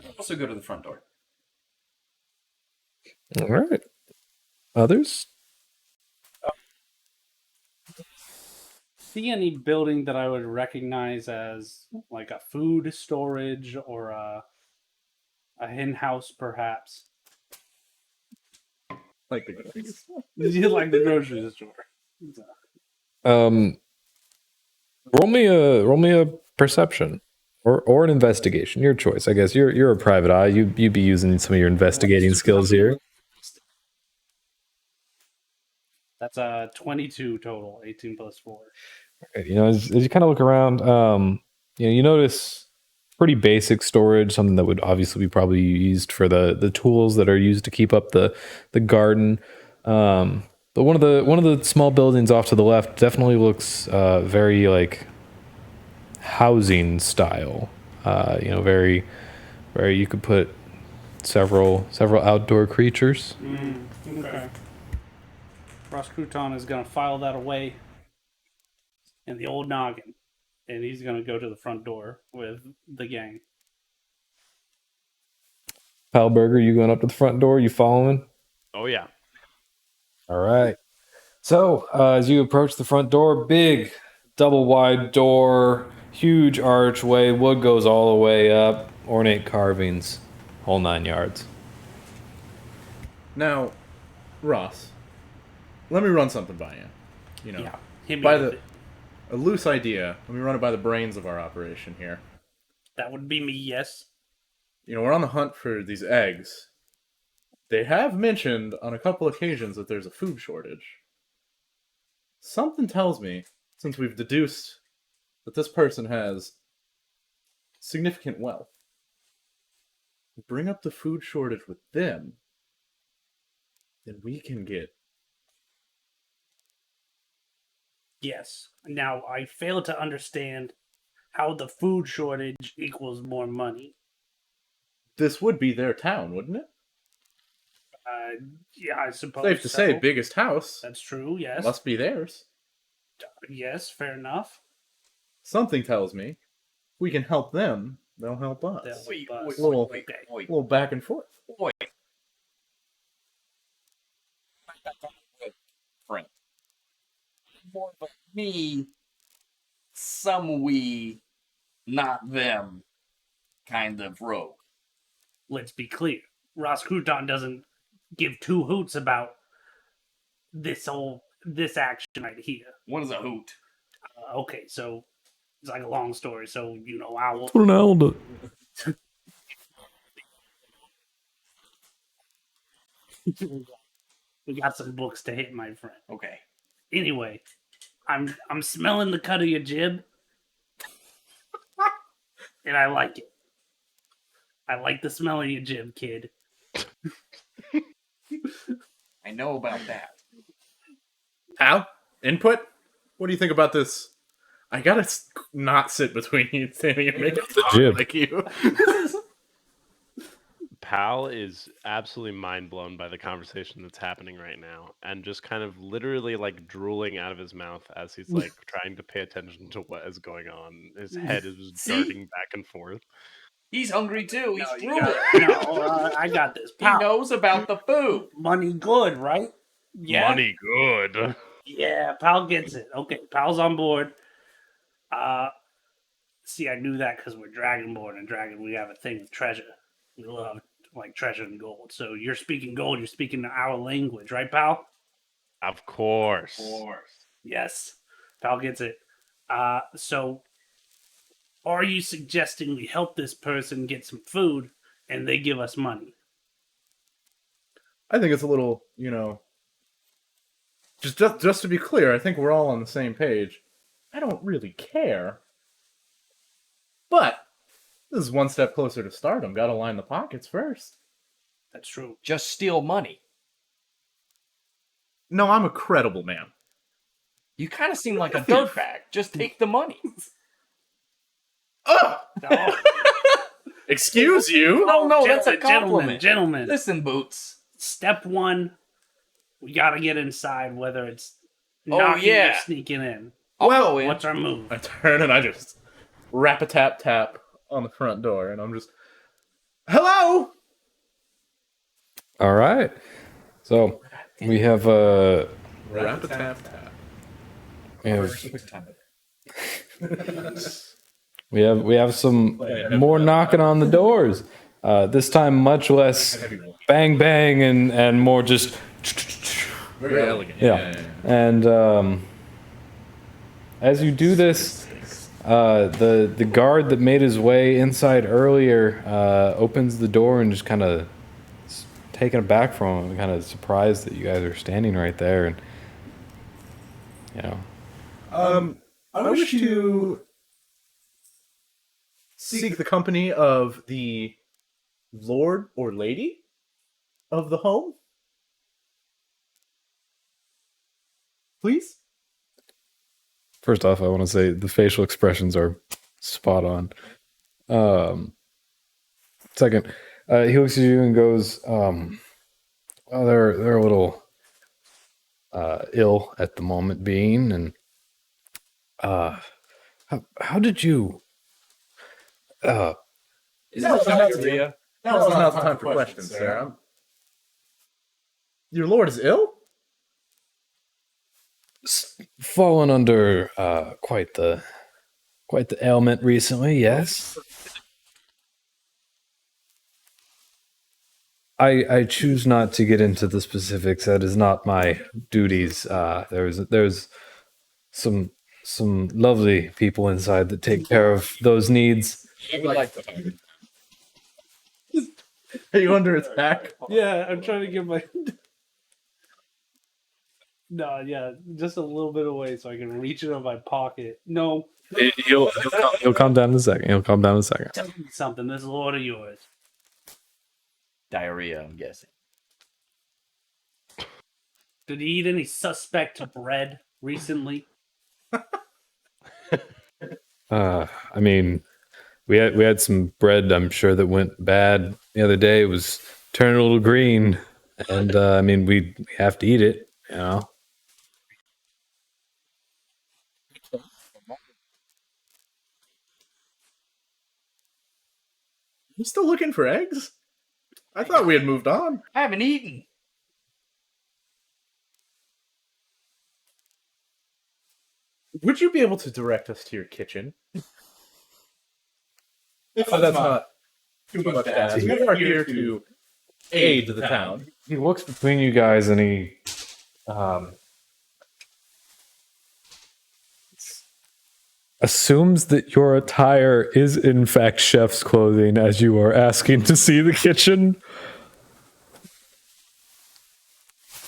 I'll also go to the front door. All right. Others? See any building that I would recognize as like a food storage or a hen house, perhaps? Like the grocery store. Like the grocery store. Roll me a perception or an investigation. Your choice. I guess you're a private eye. You'd be using some of your investigating skills here. That's a 22 total, 18 plus 4. You know, as you kind of look around, you know, you notice pretty basic storage, something that would obviously be probably used for the tools that are used to keep up the garden. But one of the small buildings off to the left definitely looks very like housing style. You know, very you could put several outdoor creatures. Okay. Ross Crouton is going to file that away in the old noggin, and he's going to go to the front door with the gang. Pal Burger, you going up to the front door? You following? Oh yeah. All right. So as you approach the front door, big double wide door, huge archway, wood goes all the way up, ornate carvings, whole 9 yards. Now, Ross, let me run something by you. You know, Yeah. Hit me by with it. a loose idea. Let me run it by the brains of our operation here. That would be me, yes. You know, we're on the hunt for these eggs. They have mentioned on a couple occasions that there's a food shortage. Something tells me, since we've deduced that this person has significant wealth, bring up the food shortage with them, then we can get... Yes. Now, I fail to understand how the food shortage equals more money. This would be their town, wouldn't it? Yeah, I suppose. Safe to say, biggest house. That's true, yes. Must be theirs. Yes, fair enough. Something tells me if we can help them, they'll help us. They'll help us. Little, Okay. little back and forth. Friend. More of a me, some we, not them kind of rogue. Let's be clear. Ross Crouton doesn't give 2 hoots about this action right here. What is a hoot? Okay, so it's like a long story. So, you know, I will. What an owl do. We got some books to hit, my friend. Okay. Anyway, I'm smelling the cut of your jib, and I like it. I like the smell of your jib, kid. I know about that. Pal, input? What do you think about this? I gotta not sit between you, Sammy, and make The jib. like you. Pal is absolutely mind blown by the conversation that's happening right now, and just kind of literally like drooling out of his mouth as he's like trying to pay attention to what is going on. His head is just darting back and forth. He's hungry too. He's No, drooling. I got this. He Pal, knows about the food. money good, right? Yeah. Money good. Yeah, Pal gets it. Okay, Pal's on board. See, I knew that because we're Dragonborn, and Dragon, we have a thing with treasure. We love like treasure and gold. So you're speaking gold, you're speaking our language, right, Pal? Of course. Yes, Pal gets it. So are you suggesting we help this person get some food and they give us money? I think it's a little, just to be clear, I think we're all on the same page. I don't really care. But this is one step closer to stardom. Gotta line the pockets first. That's true. Just steal money. No, I'm a credible man. You kind of seem like a dirtbag. Just take the money. Ugh! No, Excuse you? No, that's a compliment. Gentlemen. Listen, Boots. Step one, we gotta get inside, whether it's Oh, knocking or yeah. sneaking in. I'll go in. What's our move? I turn and I just rap-a-tap-tap on the front door, and I'm just, hello! All right. So we have Rap-a-tap-tap. we have some more knocking on the doors. This time much less bang bang and more just Very elegant. yeah. And as you do this, the guard that made his way inside earlier opens the door and just kind of taken aback from him, kind of surprised that you guys are standing right there, and I wish to seek the company of the lord or lady of the home. Please? First off, I want to say the facial expressions are spot on. Second, he looks at you and goes, "Oh, they're a little ill at the moment, being, and how did you?" Is that diarrhea? Now's not the time for questions, sir. Your lord is ill? Fallen under quite the ailment recently. Yes, I choose not to get into the specifics. That is not my duties. There's some lovely people inside that take care of those needs. Are you under attack? Yeah, I'm trying to get my. No, yeah, just a little bit away so I can reach it in my pocket. No, He'll calm down in a second. tell me something. This lord of yours. Diarrhea, I'm guessing. Did he eat any suspect bread recently? I mean, we had some bread. I'm sure that went bad the other day. It was turning a little green, and I mean, we have to eat it. You still looking for eggs? I thought we had moved on. I haven't eaten. Would you be able to direct us to your kitchen? If that's not too much to ask. We are here to aid the town. He looks between you guys and he assumes that your attire is in fact chef's clothing as you are asking to see the kitchen.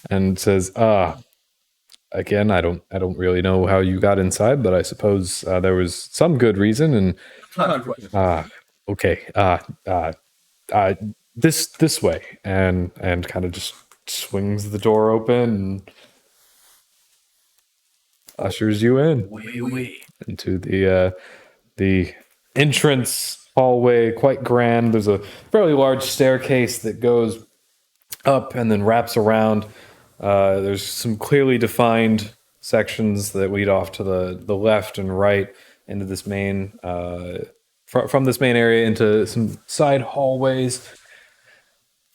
and says, again, I don't really know how you got inside, but I suppose there was some good reason. And okay, uh, this way, and kind of just swings the door open and ushers you in into the entrance hallway, quite grand. There's a fairly large staircase that goes up and then wraps around. There's some clearly defined sections that lead off to the left and right into this main from this main area into some side hallways.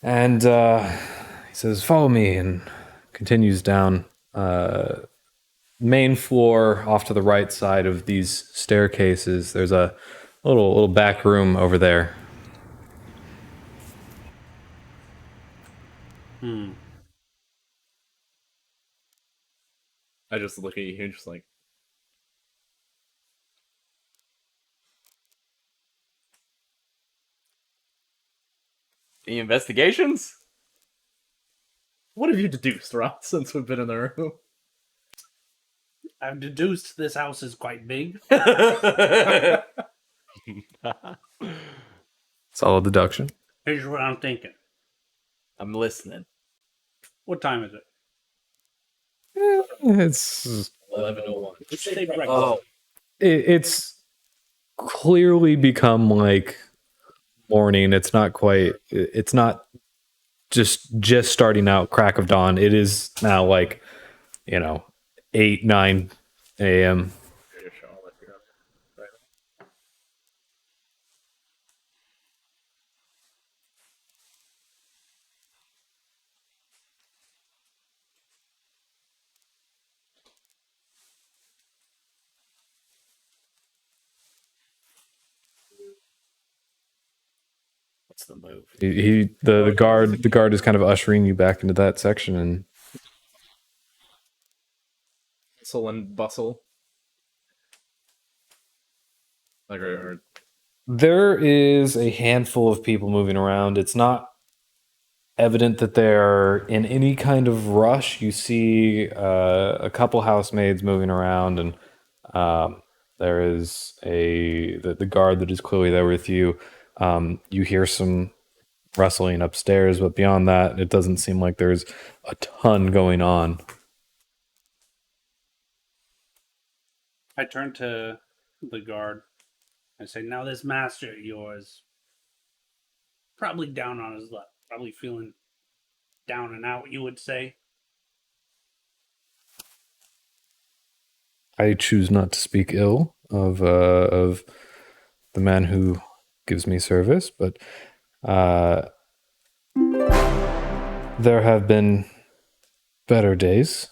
And he says, "Follow me," and continues down main floor off to the right side of these staircases. There's a little back room over there. I just look at you, just like, The investigations? what have you deduced, Ross, since we've been in the room? I've deduced this house is quite big. Solid deduction. Here's what I'm thinking. I'm listening. What time is it? It's 11:01. Let's say breakfast. Oh, it's clearly become like morning. It's not quite. It's not just starting out crack of dawn. It is now like 8-9 a.m. what's the move? The guard is kind of ushering you back into that section, and Hustle and bustle. Like, or there is a handful of people moving around. It's not evident that they're in any kind of rush. You see a couple housemaids moving around, and there is the guard that is clearly there with you. You hear some rustling upstairs, but beyond that, it doesn't seem like there's a ton going on. I turn to the guard. I say, now this master of yours, probably down on his luck, probably feeling down and out, you would say. I choose not to speak ill of the man who gives me service, but there have been better days.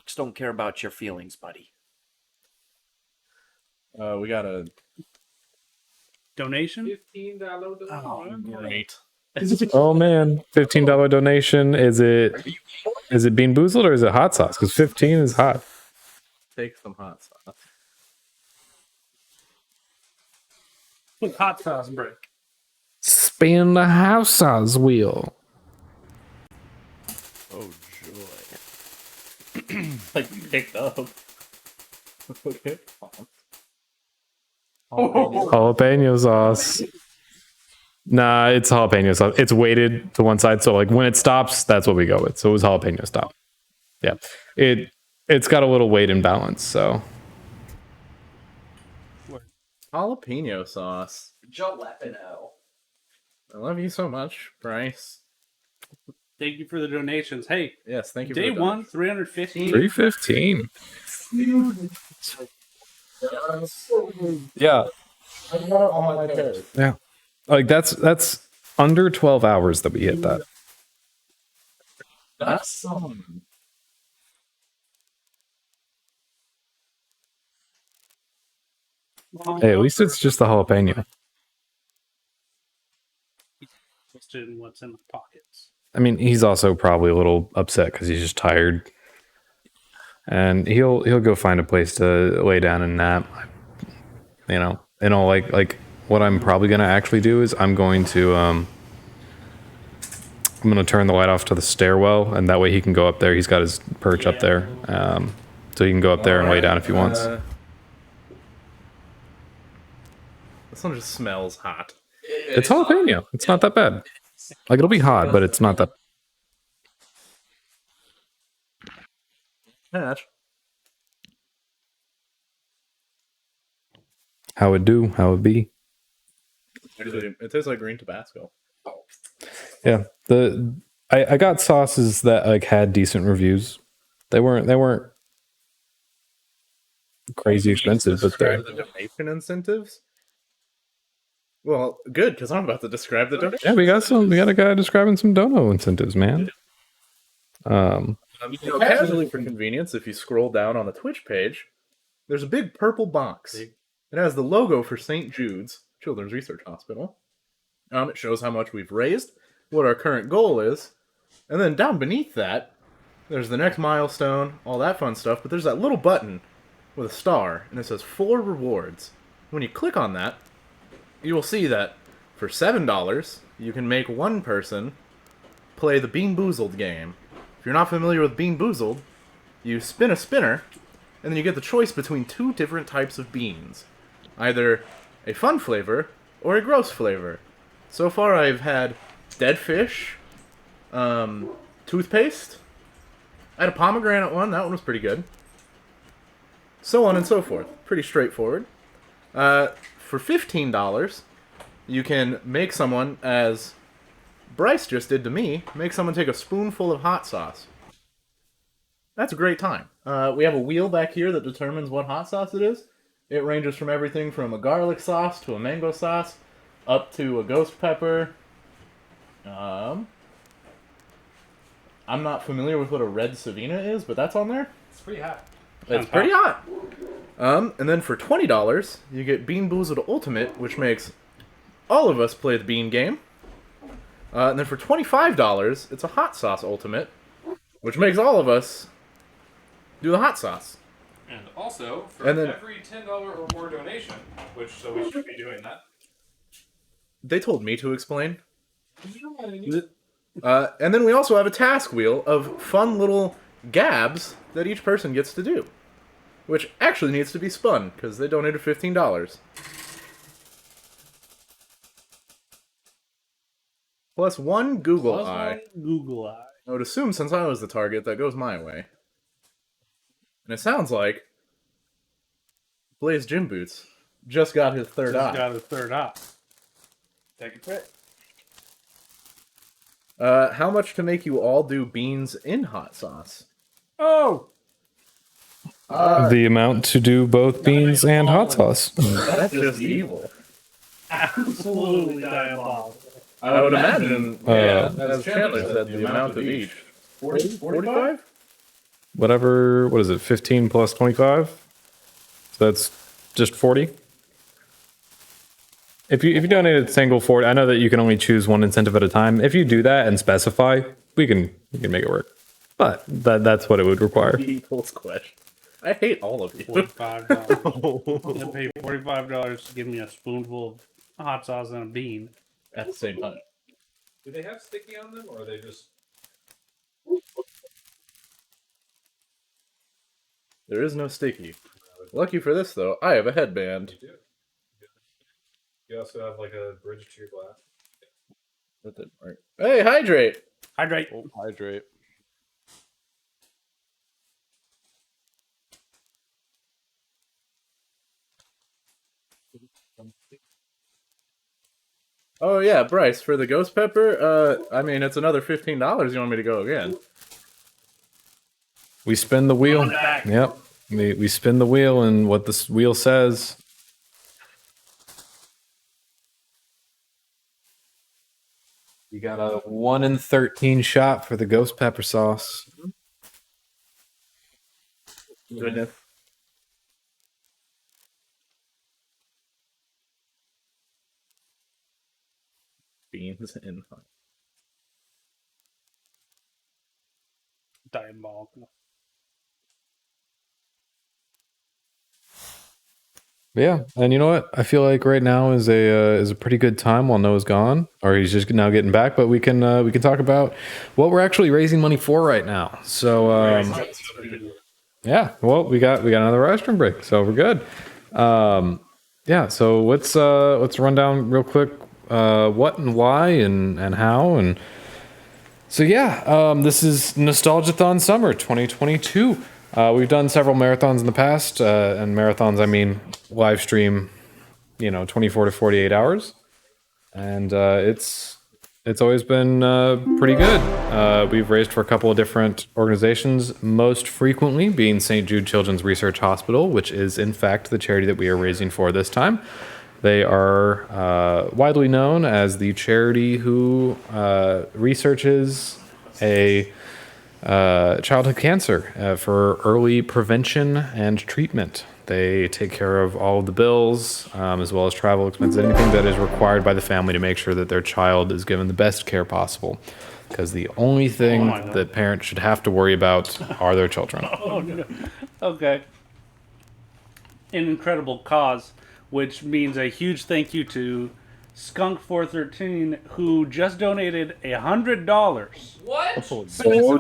Just don't care about your feelings, buddy. we got a Donation? $15 Oh, great. Oh man, $15 donation. Is it Bean Boozled or is it hot sauce? Because 15 is hot. Take some hot sauce. With hot sauce break. Spin the hot sauce wheel. Oh joy! Like, picked up. Okay. Jalapeno sauce. Nah, it's jalapeno sauce. It's weighted to one side, so like when it stops, that's what we go with. So it was jalapeno stop. Yeah, it's got a little weight imbalance. So Jalapeno sauce. Jalapeno. I love you so much, Bryce. Thank you for the donations. Hey, Yes, thank you. day for the one, 315. 315. Yeah, yeah. Like that's under 12 hours that we hit that. That's Hey, at least it's just the jalapeno. Interested in what's in my pockets. I mean, he's also probably a little upset because he's just tired, and he'll go find a place to lay down and nap. Like what I'm probably gonna actually do is I'm going to I'm gonna turn the light off to the stairwell, and that way he can go up there. He's got his perch up there, so he can go up there and lay down if he wants. This one just smells hot. It's jalapeno. It's not that bad. Like, it'll be hot, but it's not that. Hatch. How it do? How it be? Actually, it tastes like green Tabasco. Yeah. I got sauces that like had decent reviews. They weren't crazy expensive, but they're Describe the donation incentives. Well, good, because I'm about to describe the donation. yeah. We got a guy describing some dono incentives, man. Casually for convenience, if you scroll down on the Twitch page, there's a big purple box. It has the logo for St. Jude's Children's Research Hospital. It shows how much we've raised, what our current goal is, and then down beneath that, there's the next milestone, all that fun stuff, but there's that little button with a star, and it says 4 rewards. When you click on that, you will see that for $7, you can make one person play the Bean Boozled game. If you're not familiar with Bean Boozled, you spin a spinner, and then you get the choice between 2 different types of beans. Either a fun flavor or a gross flavor. So far I've had dead fish, toothpaste, I had a pomegranate one, that one was pretty good. So on and so forth. Pretty straightforward. For $15, you can make someone, as Bryce just did to me, make someone take a spoonful of hot sauce. That's a great time. We have a wheel back here that determines what hot sauce it is. It ranges from everything from a garlic sauce to a mango sauce, up to a ghost pepper. I'm not familiar with what a red Savina is, but that's on there. It's pretty hot. It's pretty hot. And then for $20, you get Bean Boozled Ultimate, which makes all of us play the bean game. And then for $25, it's a Hot Sauce Ultimate, which makes all of us do the hot sauce. And also, for every $10 or more donation, so we should be doing that. They told me to explain. And then we also have a task wheel of fun little gabs that each person gets to do, which actually needs to be spun because they donated $15. Plus one Google Eye. Google Eye. I would assume since I was the target, that goes my way. And it sounds like Blaze Gym Boots just got his third eye. Got his third eye. Take a pick. How much to make you all do beans in hot sauce? Oh! The amount to do both beans and hot sauce. That's just evil. Absolutely diabolical. I would imagine, as Chandler said, the amount of each. 40? 45? Whatever, what is it, 15 plus 25? So that's just 40? If you donate a single 40, I know that you can only choose one incentive at a time. If you do that and specify, we can make it work. But that's what it would require. People's question. I hate all of you. $45. I pay $45 to give me a spoonful of hot sauce and a bean. At the same time. Do they have sticky on them, or are they just... There is no sticky. Lucky for this, though, I have a headband. You do. You also have like a bridge to your glass. That didn't work. Hey, hydrate! Hydrate. Oh, hydrate. Oh yeah, Bryce, for the ghost pepper, I mean, it's another $15. You want me to go again? We spin the wheel. Yep. We spin the wheel, and what this wheel says. You got a 1 in 13 shot for the ghost pepper sauce. Goodness. Beans in hot. Diabolical. Yeah, and you know what? I feel like right now is a pretty good time while Noah's gone, or he's just now getting back. But we can talk about what we're actually raising money for right now. So yeah, well we got another restroom break, so we're good. Yeah, so let's run down real quick what and why and how and so yeah, this is Nostalgiathon Summer 2022. We've done several marathons in the past, and marathons I mean live stream, 24 to 48 hours, and it's always been pretty good. We've raised for a couple of different organizations, most frequently being St. Jude Children's Research Hospital, which is in fact the charity that we are raising for this time. They are widely known as the charity who researches a childhood cancer for early prevention and treatment. They take care of all of the bills, as well as travel expenses, anything that is required by the family to make sure that their child is given the best care possible. Because the only thing that parents should have to worry about are their children. Oh no. Okay. An incredible cause, which means a huge thank you to Skunk413, who just donated $100. What? Oh,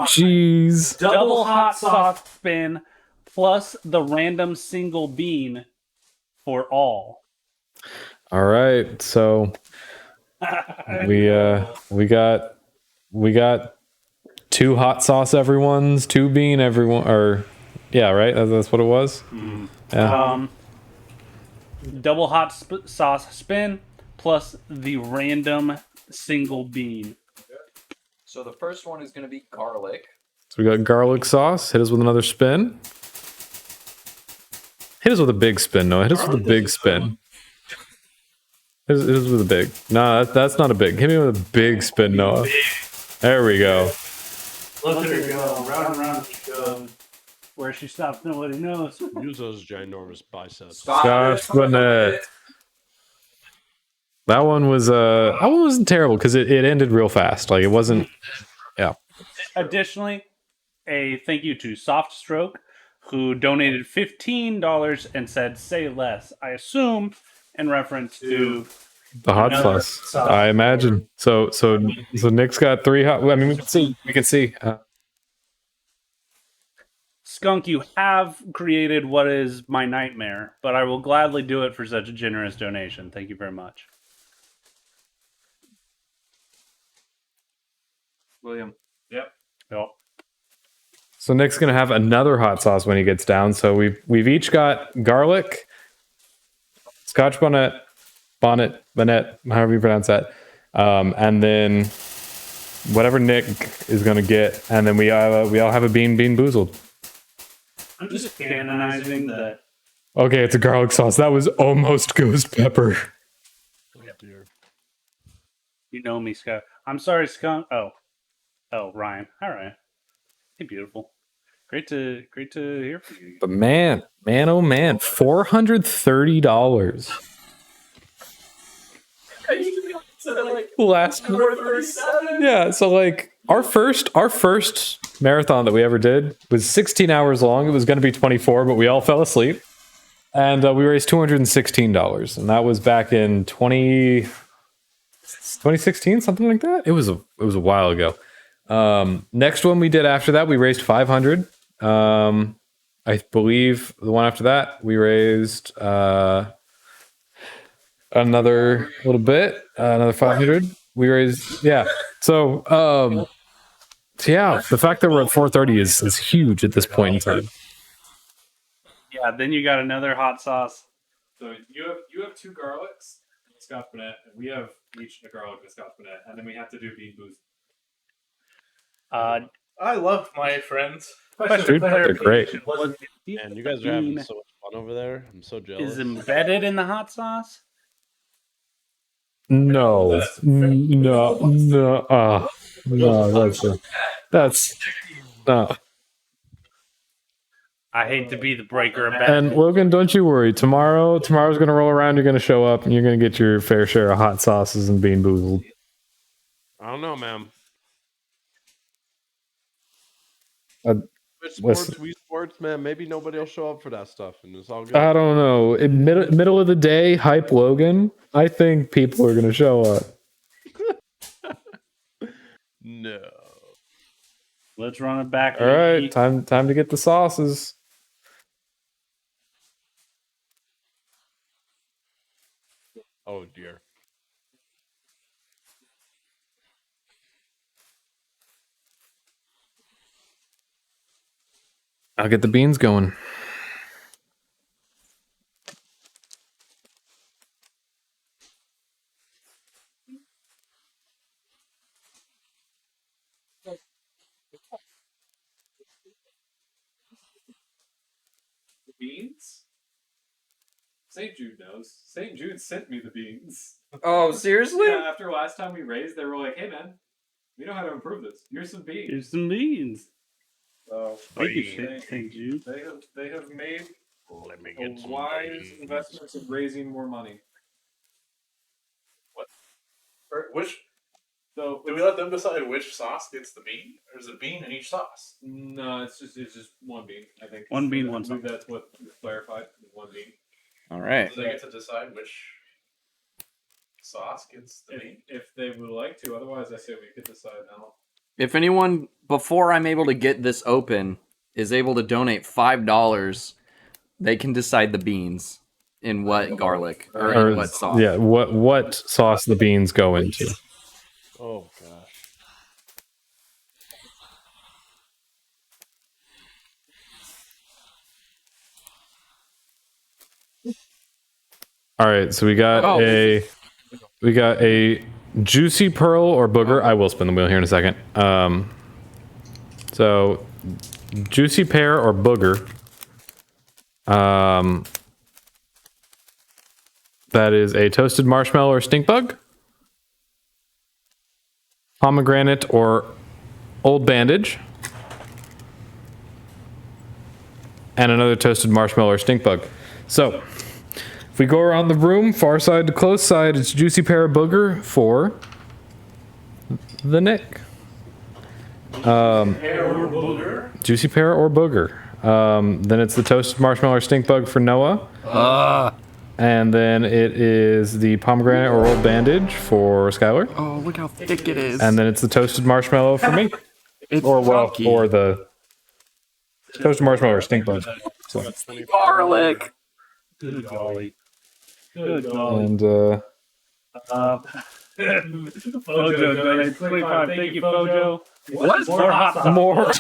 jeez. Double hot sauce spin plus the random single bean for all. All right, so we got two hot sauce everyone's, two bean everyone, or yeah, right? That's what it was. Yeah. Double hot sauce spin plus the random single bean. So the first one is going to be garlic. So we got garlic sauce. Hit us with another spin. Hit us with a big spin, Noah. Hit us with a big spin. Hit us with a big. Nah, that's not a big. Hit me with a big spin, Noah. There we go. Look at her go. Round and round she goes. Where she stops, nobody knows. Use those ginormous biceps. Scotch bonnet. That one wasn't terrible because it ended real fast. Like it wasn't. Yeah. Additionally, a thank you to Soft Stroke, who donated $15 and said "say less." I assume in reference to The hot sauce, I imagine. So Nick's got three hot. I mean, we can see. Skunk. You have created what is my nightmare, but I will gladly do it for such a generous donation. Thank you very much, William. Yep. Yep. So Nick's gonna have another hot sauce when he gets down. So we've each got garlic, Scotch bonnet, however you pronounce that, and then whatever Nick is gonna get, and then we all have a bean boozled. I'm just canonizing that. Okay, it's a garlic sauce. That was almost ghost pepper. Oh dear. You know me, Skunk. I'm sorry, Skunk. Oh, Ryan. All right. Hey, beautiful. Great to hear from you. But man, oh man, $430. Last yeah, so like our first marathon that we ever did was 16 hours long. It was going to be 24, but we all fell asleep, and we raised $216, and that was back in 2016, something like that. It was a while ago. Next one we did after that, we raised 500. I believe the one after that we raised another little bit, another 500. We raised, yeah. So yeah, the fact that we're at 430 is huge at this point in time. Yeah. Then you got another hot sauce. So you have two garlics and a Scotch bonnet, and we have each a garlic and a Scotch bonnet, and then we have to do bean boost. I love my friends. Dude, they're great. And you guys are having so much fun over there. I'm so jealous. Is embedded in the hot sauce. No, that's no. I hate to be the breaker of bad. And Logan, don't you worry. Tomorrow's gonna roll around. You're gonna show up, and you're gonna get your fair share of hot sauces and bean boozled. I don't know, man. Switch Listen. sports, Wii Sports, man. Maybe nobody will show up for that stuff, and it's all good. I don't know. In middle of the day, hype Logan. I think people are gonna show up. No. Let's run it back. All right, time to get the sauces. Oh dear. I'll get the beans going. The beans? St. Jude knows. St. Jude sent me the beans. Oh, seriously? Yeah, after last time we raised, they were like, "Hey, man, we know how to improve this. Here's some beans." Here's some beans. So Thank you, thank you. they have made Let me a get some wise beans. investment in raising more money. Which So do we let them decide which sauce gets the bean, or is it bean in each sauce? no, it's just one bean. I think One bean, I one believe that's what was clarified. One bean. All right. Do they get to decide which sauce gets the bean? If they would like to, otherwise I say we could decide now. If anyone, before I'm able to get this open, is able to donate $5, they can decide the beans in what garlic or in what sauce. Yeah, what sauce the beans go into. Oh gosh. All right, so we got a juicy pearl or booger. I will spin the wheel here in a second. So juicy pear or booger. That is a toasted marshmallow or stink bug. Pomegranate or old bandage. And another toasted marshmallow or stink bug. So if we go around the room, far side to close side, it's juicy pear or booger for the Nick. Juicy pear or booger. Then it's the toasted marshmallow or stink bug for Noah. And then it is the pomegranate or old bandage for Skylar. Oh, look how thick it is. And then it's the toasted marshmallow for me. It's Or funky. or the toasted marshmallow or stink bug. So, garlic. Good golly. Good golly. and Fojo donates 25. Thank you, Fojo. What? More hot sauce. more.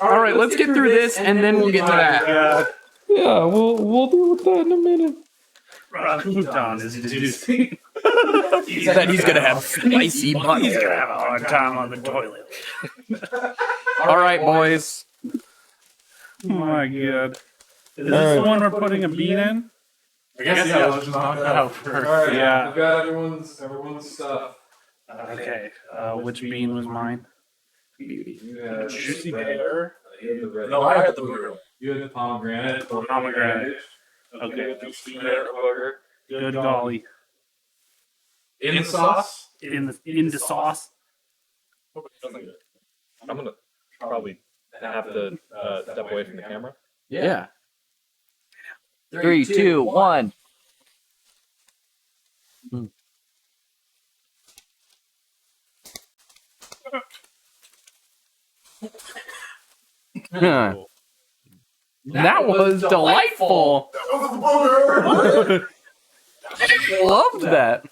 All right, let's get through this and then we'll get to that. Yeah, we'll deal with that in a minute. Rasputin is deducing. He said he's gonna have spicy buns. He's gonna have a hard time on the toilet. All right, boys. Oh my god. Is this the one we're putting a bean in? I guess yeah. Let's just knock that out first. All right, Yeah. we've got everyone's stuff. Okay. Which bean was mine? You had Juicy pear. No, I had the booger. You had the pomegranate. Pomegranate. Okay. Good golly. In the sauce? In the sauce. I'm gonna probably have to step away from the camera. Yeah. 3, 2, 1. That was delightful. I loved that.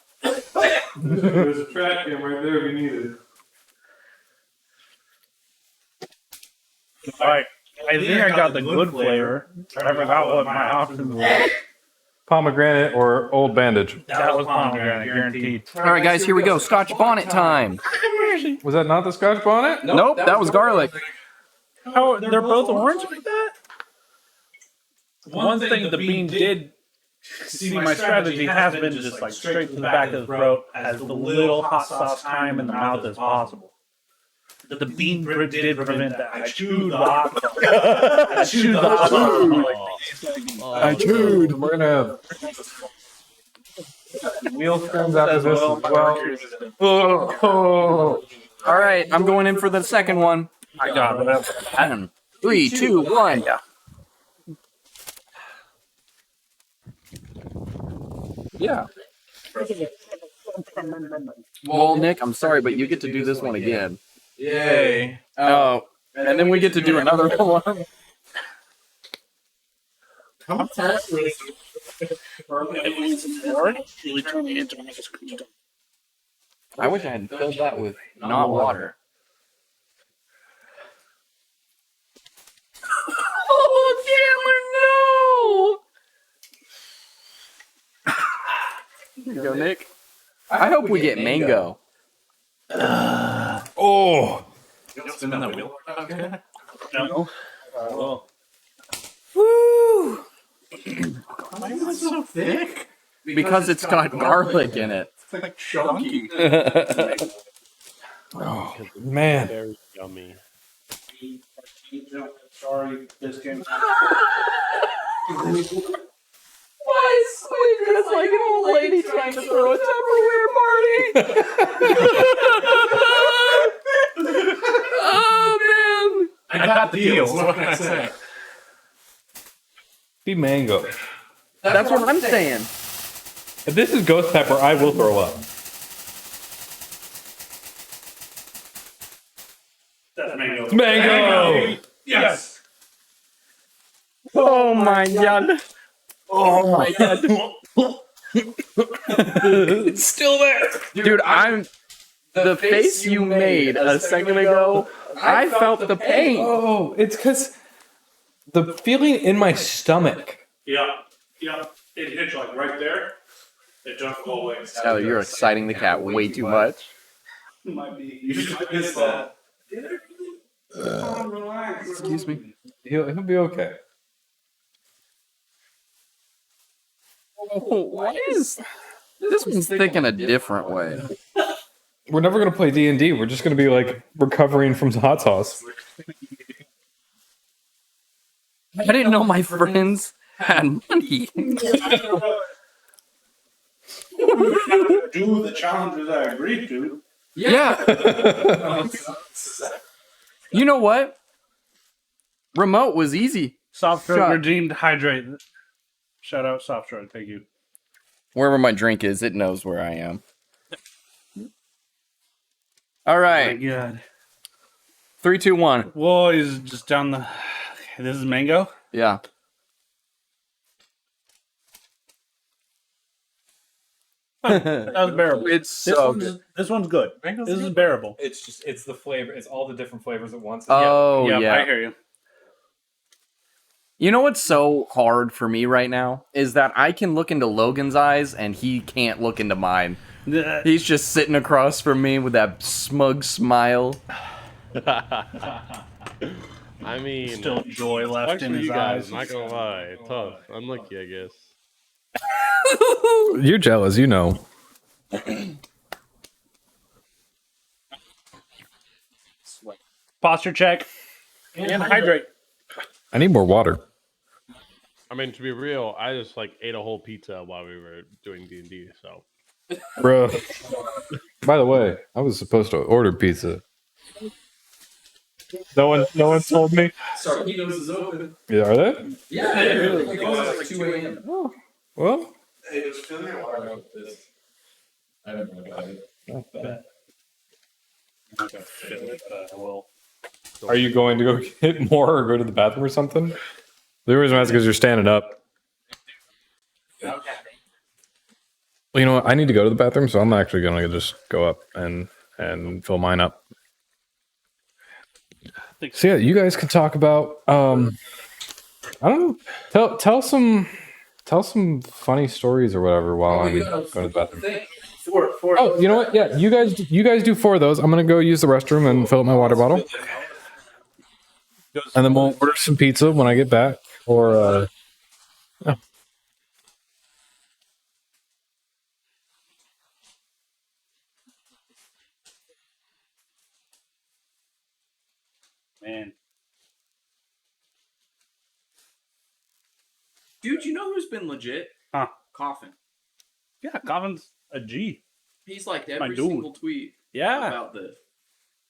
There's a track cam right there if you need it. Alright. I think I got the good flavor. I forgot what my options were. Pomegranate or old bandage. That was pomegranate, guaranteed. All right, guys, here we go. Scotch bonnet time. Was that not the Scotch bonnet? Nope, that was garlic. Oh, they're both orange like that? One thing the bean did see, my strategy has been just like straight to the back of the throat, as the little hot sauce time in the mouth as possible. The bean did prevent that. I chewed the hot sauce. I chewed the hot sauce. I chewed. We're gonna have meal screams after this as well. Oh. All right, I'm going in for the second one. I got it. 3, 2, 1. Yeah. Well, Nick, I'm sorry, but you get to do this one again. Yay. Oh, and then we get to do another one. I wish I had filled that with not water. Oh, Chandler, no! Here you go, Nick. I hope we get mango. Oh, Spinning that wheel. No. Well, Woo! Why is it so thick? Because it's got garlic in it. It's like chunky. oh, man. Very yummy. sorry, this game. Why is Squid dressed like an old lady trying to throw a Tupperware party? Oh, man. I got the deals. What can I say? Be mango. That's what I'm saying. If this is ghost pepper, I will throw up. That's mango. Mango! Yes. Oh, my God. Oh, my God. It's still there. Dude, the face you made a second ago, I felt the pain. Oh, it's because the feeling in my stomach. Yeah. It hit like right there. It don't go away. Tyler, you're exciting the cat way too much. Might be. You should miss that. Excuse me. He'll be okay. Oh, why is this one's thick in a different way? We're never gonna play D&D. We're just gonna be like recovering from hot sauce. I didn't know my friends had money. Do the challenges I agreed to. Yeah. You know what? Remote was easy. Soft Shot. drink redeemed. Hydrate. Shout out soft drink. Thank you. Wherever my drink is, it knows where I am. All right. God. 3, 2, 1. Whoa, he's just down the. Okay, this is mango. Yeah. That was bearable. It's so good. This one's good. Mango's This is good. bearable. It's the flavor. It's all the different flavors at once. Oh, yeah, yeah. I hear you. You know what's so hard for me right now is that I can look into Logan's eyes and he can't look into mine. He's just sitting across from me with that smug smile. I mean, Still joy left sucks in for his you guys. eyes. Not gonna lie, tough. Unlucky, I guess. You're jealous, you know. Posture check and hydrate. I need more water. I mean, to be real, I just like ate a whole pizza while we were doing D&D. So Bruh. By the way, I was supposed to order pizza. No one told me. Sarkinos is open. Yeah, are they? Yeah, it goes like 2 a.m. Well, Hey, it was filling my water up with this. I don't know about it. not bad. I'm not gonna fit it, but I will. Are you going to go get more or go to the bathroom or something? The reason I'm asking is you're standing up. Well, you know what? I need to go to the bathroom, so I'm actually going to just go up and fill mine up. So yeah, you guys can talk about I don't know. Tell some funny stories or whatever while I'm going to the bathroom. Oh, you know what? Yeah, you guys do 4 of those. I'm gonna go use the restroom and fill up my water bottle, and then we'll order some pizza when I get back. Or yeah. Man. Dude, you know who's been legit? Huh. Coffin. Yeah, Coffin's a G. He's liked My every dude. single tweet Yeah. about this.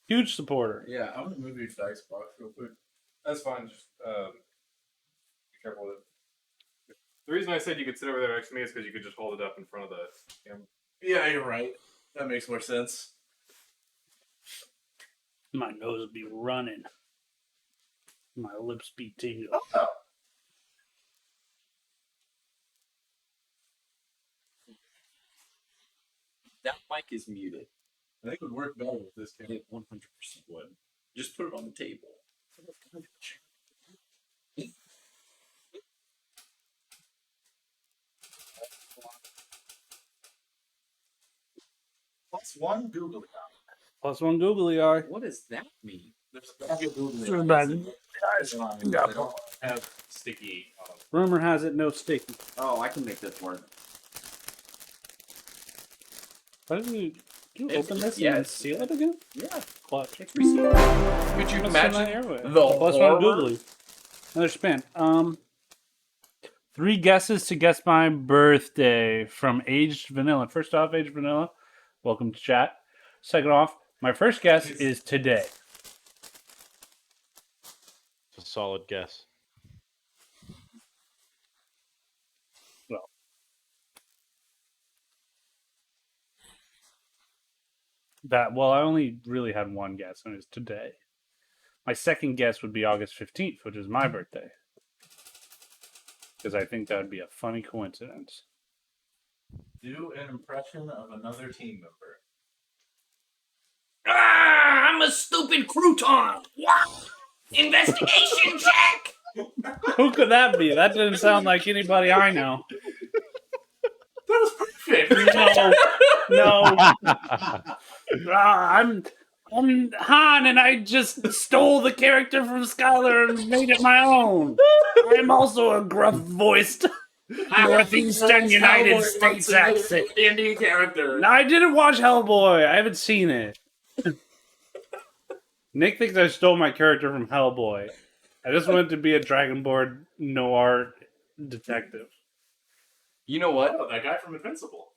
Huge supporter. Yeah, I'm gonna move your dice box real quick. That's fine. Just be careful with it. The reason I said you could sit over there next to me is because you could just hold it up in front of the camera. Yeah, you're right. That makes more sense. My nose would be running. My lips be tingling. That mic is muted. I think it would work better with this camera. It 100% would. Just put it on the table. +1 Google Plus one googly eye. What does that mean? There's a bag of Google There's a bag. They don't have sticky on them. Rumor has it, no sticky. Oh, I can make this work. Why didn't you It's- open this yeah, and it's- seal it again? Yeah. Clutch. It's received. Could you imagine The the plus one horror? googly. Another spin. 3 guesses to guess my birthday from Aged Vanilla. First off, Aged Vanilla, welcome to chat. Second off, my first guess is today. It's a solid guess. I only really had one guess, and it's today. My second guess would be August 15th, which is my birthday. Because I think that would be a funny coincidence. Do an impression of another team member. Ah, I'm a stupid crouton. Yeah. Investigation check. Who could that be? That didn't sound like anybody I know. That was perfect. No. I'm Han, and I just stole the character from Skylar and made it my own. I'm also a gruff-voiced Northeastern United States accent. Indian character. No, I didn't watch Hellboy. I haven't seen it. Nick thinks I stole my character from Hellboy. I just wanted to be a Dragonborn noir detective. You know what? Oh, that guy from Invincible.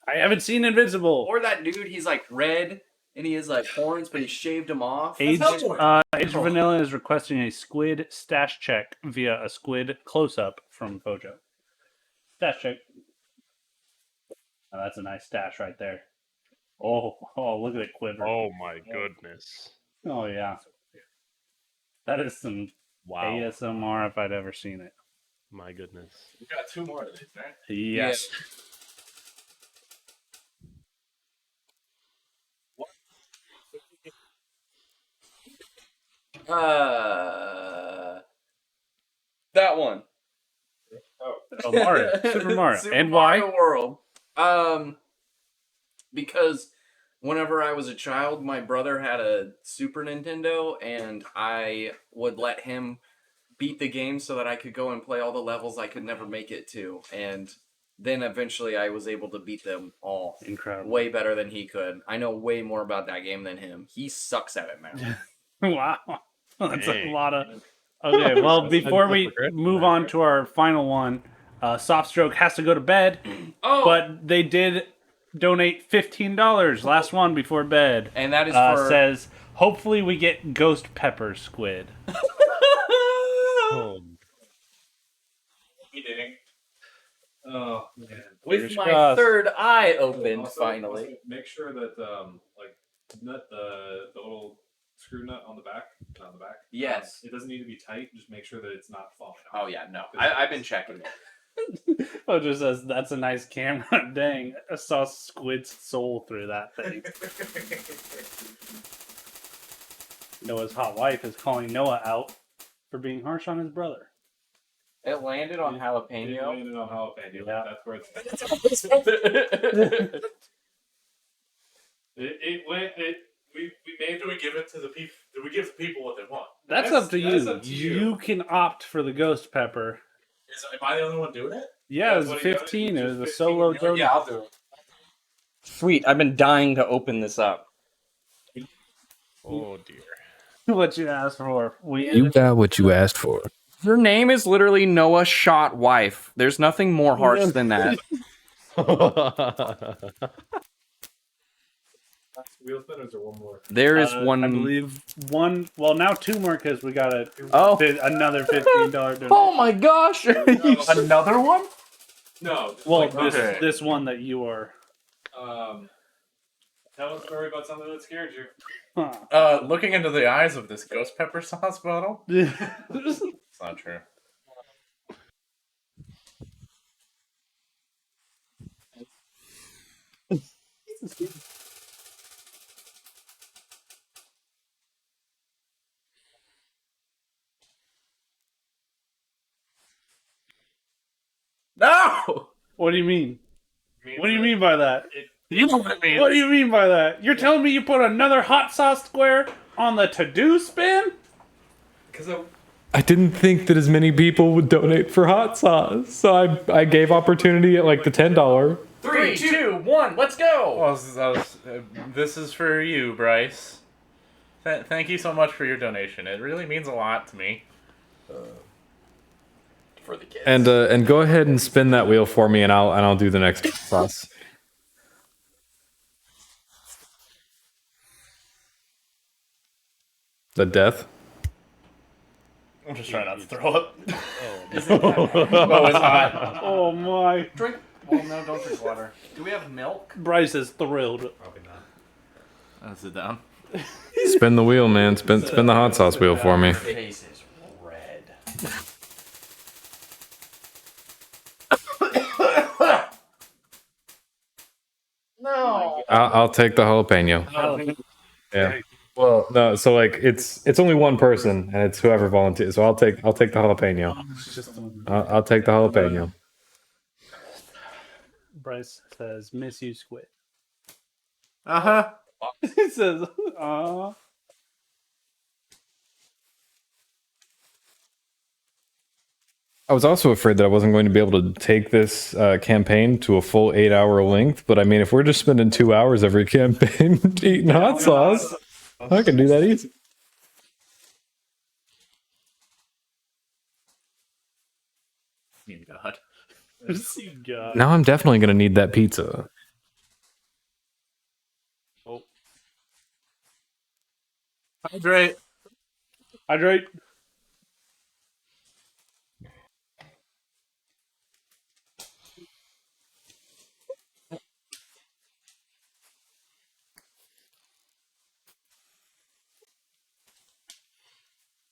I haven't seen Invincible. Or that dude, he's like red and he has like horns, but he shaved them off. Age Hellboy. Vanilla is requesting a squid stash check via a squid close-up from Pojo. Stash check. Oh, that's a nice stash right there. Oh, look at it quiver. Oh my goodness. Oh, yeah. That is some Wow. ASMR if I'd ever seen it. My goodness. We got 2 more of these, right? Yes. That one. Oh, Mario. Super Mario. Super And why? Mario World. Because whenever I was a child, my brother had a Super Nintendo, and I would let him beat the game so that I could go and play all the levels I could never make it to. And then eventually I was able to beat them all. Incredible. Way better than he could. I know way more about that game than him. He sucks at it now. Wow. That's a Dang. lot of... Okay, well, before we move on to our final one, Soft Stroke has to go to bed, Oh! but they did donate $15 last one before bed. And that is for... Says, hopefully we get Ghost Pepper Squid. Oh, Eating. Oh, man. With Fingers my crossed. third eye opened, Also, finally. make sure that like nut the little screw nut on the back. Yes. It doesn't need to be tight. Just make sure that it's not falling out. Oh, yeah, no. I've been checking it. Pojo says, that's a nice camera. Dang, I saw Squid's soul through that thing. Noah's hot wife is calling Noah out for being harsh on his brother. It landed on It jalapeno. landed on jalapeno. Yeah. That's where it's. it went. We made. Do we give it to the people? Do we give the people what they want? That's up to you. That's up to You can opt for the Ghost Pepper. Am I the only one doing it? Yeah, it was That's what he got. 15. It was a 15. solo donation. Yeah, I'll do it. Sweet, I've been dying to open this up. oh dear. What you asked for. You got what you asked for. Her name is literally Noah Shot Wife. There's nothing more harsh than that. wheel spinners or one more? There is one. I believe one. Well, now two more because we got another $15 donation. Oh my gosh! Another one? No. Well, like, this one that you are. Tell a story about something that scared you. Looking into the eyes of this ghost pepper sauce bottle. It's not true. No! What do you mean? What do you mean by that? You know what I mean. What do you mean by that? You're telling me you put another hot sauce square on the to-do spin? Because I didn't think that as many people would donate for hot sauce, so I gave opportunity at like the $10. 3, 2, 1, let's go! Well, this is for you, Bryce. Thank you so much for your donation. It really means a lot to me. For the kids. And go ahead and spin that wheel for me, and I'll do the next sauce. The death. I'm just trying not to throw up. Is it Oh, it's hot. Oh my. drink? Well, no, don't drink water. Do we have milk? Bryce is thrilled. probably not. I'll sit down. Spin the wheel, man. Spin the hot sauce wheel for me. Your face is red. No. I'll take the jalapeno. Yeah. Well, no. So like, it's only one person, and it's whoever volunteers. So I'll take the jalapeno. I'll take the jalapeno. Bryce says, "Miss you, Squid." Uh-huh. He says, "Ah." I was also afraid that I wasn't going to be able to take this campaign to a full 8-hour length. But I mean, if we're just spending 2 hours every campaign eating hot sauce, I can do that easy. God. God. Now I'm definitely going to need that pizza. Hydrate. Hydrate.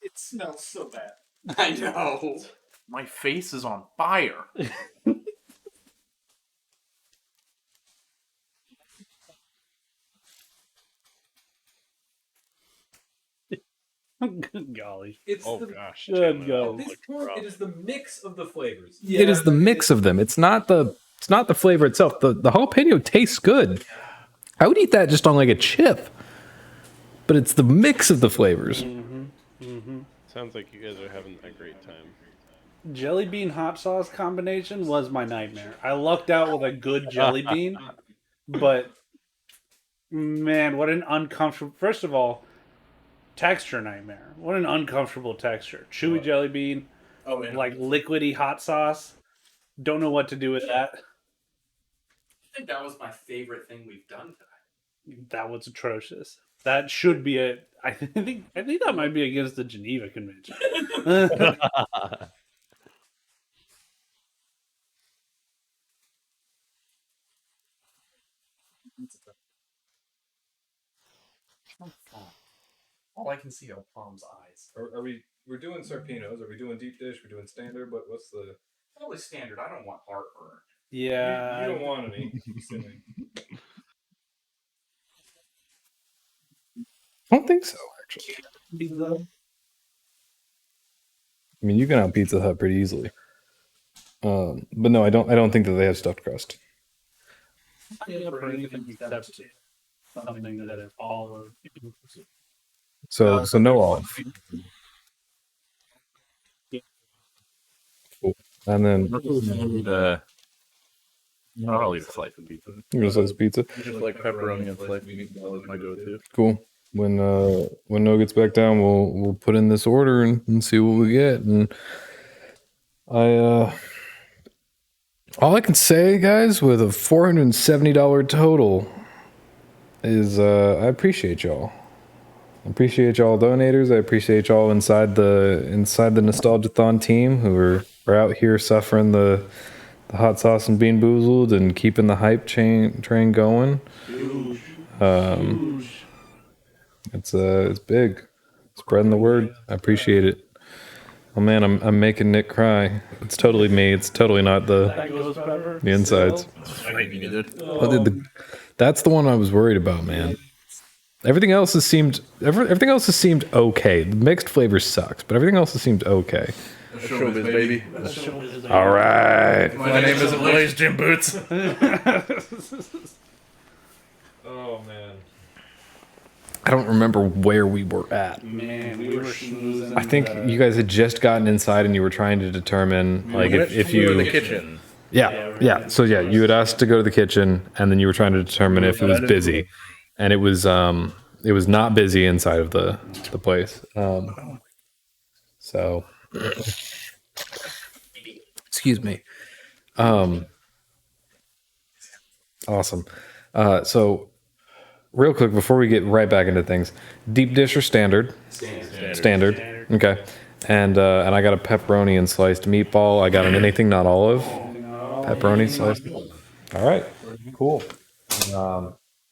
It smells so bad. I know. My face is on fire. Good golly. It's Oh the, gosh. Good Chandler, go. at this point, it is the mix of the flavors. It is the mix of them. It's not the flavor itself. The jalapeno tastes good. I would eat that just on like a chip. But it's the mix of the flavors. Sounds like you guys are having a great time. Jelly bean hot sauce combination was my nightmare. I lucked out with a good jelly bean, but man, what an uncomfortable. First of all, texture nightmare. What an uncomfortable texture. Chewy jelly bean, like liquidy hot sauce. Don't know what to do with that. I think that was my favorite thing we've done today. That was atrocious. That should be a. I think that might be against the Geneva Convention. All I can see are Palm's eyes. We're doing Sarpinos? Are we doing deep dish? We're doing standard? But what's the? Probably standard. I don't want heartburn. Yeah. You don't want any. Silly. I don't think so, actually. I mean, you can have Pizza Hut pretty easily. But no, I don't think that they have stuffed crust. For anything except something that is all. So no olive. Cool. And then I'll eat a slice of pizza. you're gonna slice pizza. Just like pepperoni and sliced meat is my go-to. Cool. When Noah gets back down, we'll put in this order and see what we get. And all I can say, guys, with a $470 total, is I appreciate y'all. I appreciate y'all donators. I appreciate y'all inside the Nostalgiathon team who are out here suffering the hot sauce and bean boozled and keeping the hype train going. It's big. Spreading the word. I appreciate it. Oh man, I'm making Nick cry. It's totally me. It's totally not the insides. That's the one I was worried about, man. Everything else has seemed okay. The mixed flavor sucks, but everything else has seemed okay. Showbiz, baby. All right. My name isn't Blaze Jim Boots. Oh man. I don't remember where we were at. Man, we were schmoozing. I think you guys had just gotten inside and you were trying to determine like if you in the kitchen. Yeah. So yeah, you had asked to go to the kitchen and then you were trying to determine if it was busy. And it was not busy inside of the place. So excuse me. Awesome. So real quick before we get right back into things, deep dish or standard? Standard. Okay. And I got a pepperoni and sliced meatball. I got an anything not olive. Pepperoni sliced. All right. Cool.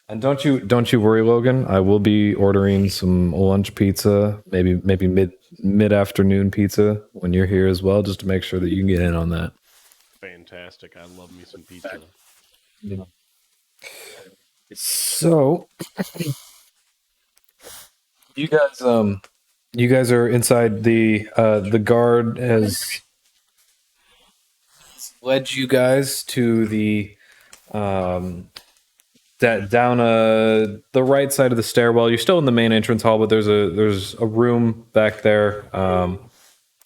And don't you worry, Logan. I will be ordering some lunch pizza, maybe mid afternoon pizza when you're here as well, just to make sure that you can get in on that. Fantastic. I love me some pizza. So, you guys are inside the guard has led you guys to the down the right side of the stairwell. You're still in the main entrance hall, but there's a room back there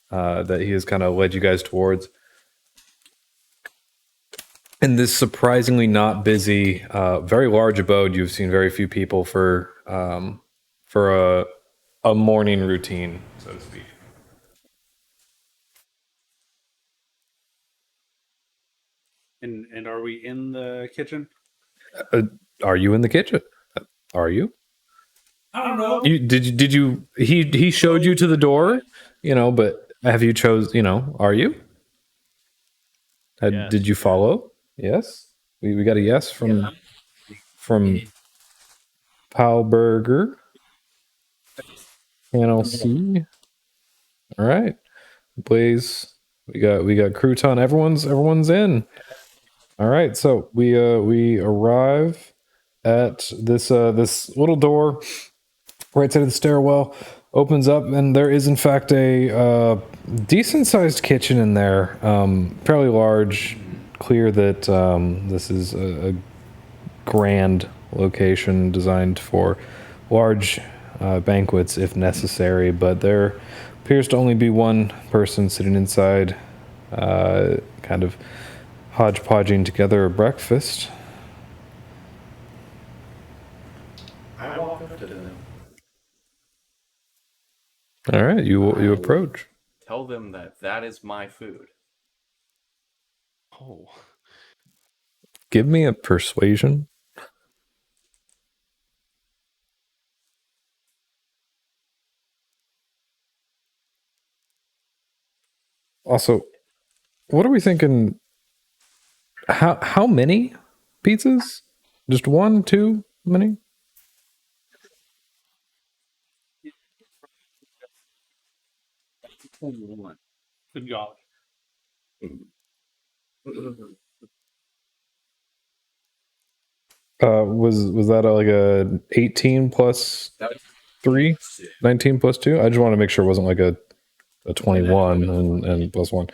that he has kind of led you guys towards. In this surprisingly not busy, very large abode, you've seen very few people for a morning routine, so to speak. And are we in the kitchen? Are you in the kitchen? Are you? I don't know. Did you? He showed you to the door, but have you chose? Are you? Yes. Did you follow? Yes. We got a yes from Palberger. Channel C. All right, Blaze. We got crouton. Everyone's in. All right, so we arrive at this little door right side of the stairwell. Opens up, and there is in fact a decent sized kitchen in there, fairly large. Clear that this is a grand location designed for large banquets if necessary, but there appears to only be one person sitting inside, kind of hodgepodging together a breakfast. I walk up to them. All right, you approach. Tell them that is my food. Oh. Give me a persuasion. Also, what are we thinking? How many pizzas? Just one, two, many? Good golly. Was that like a 18 plus 3? 19 plus 2? I just want to make sure it wasn't like a 21 and plus 1.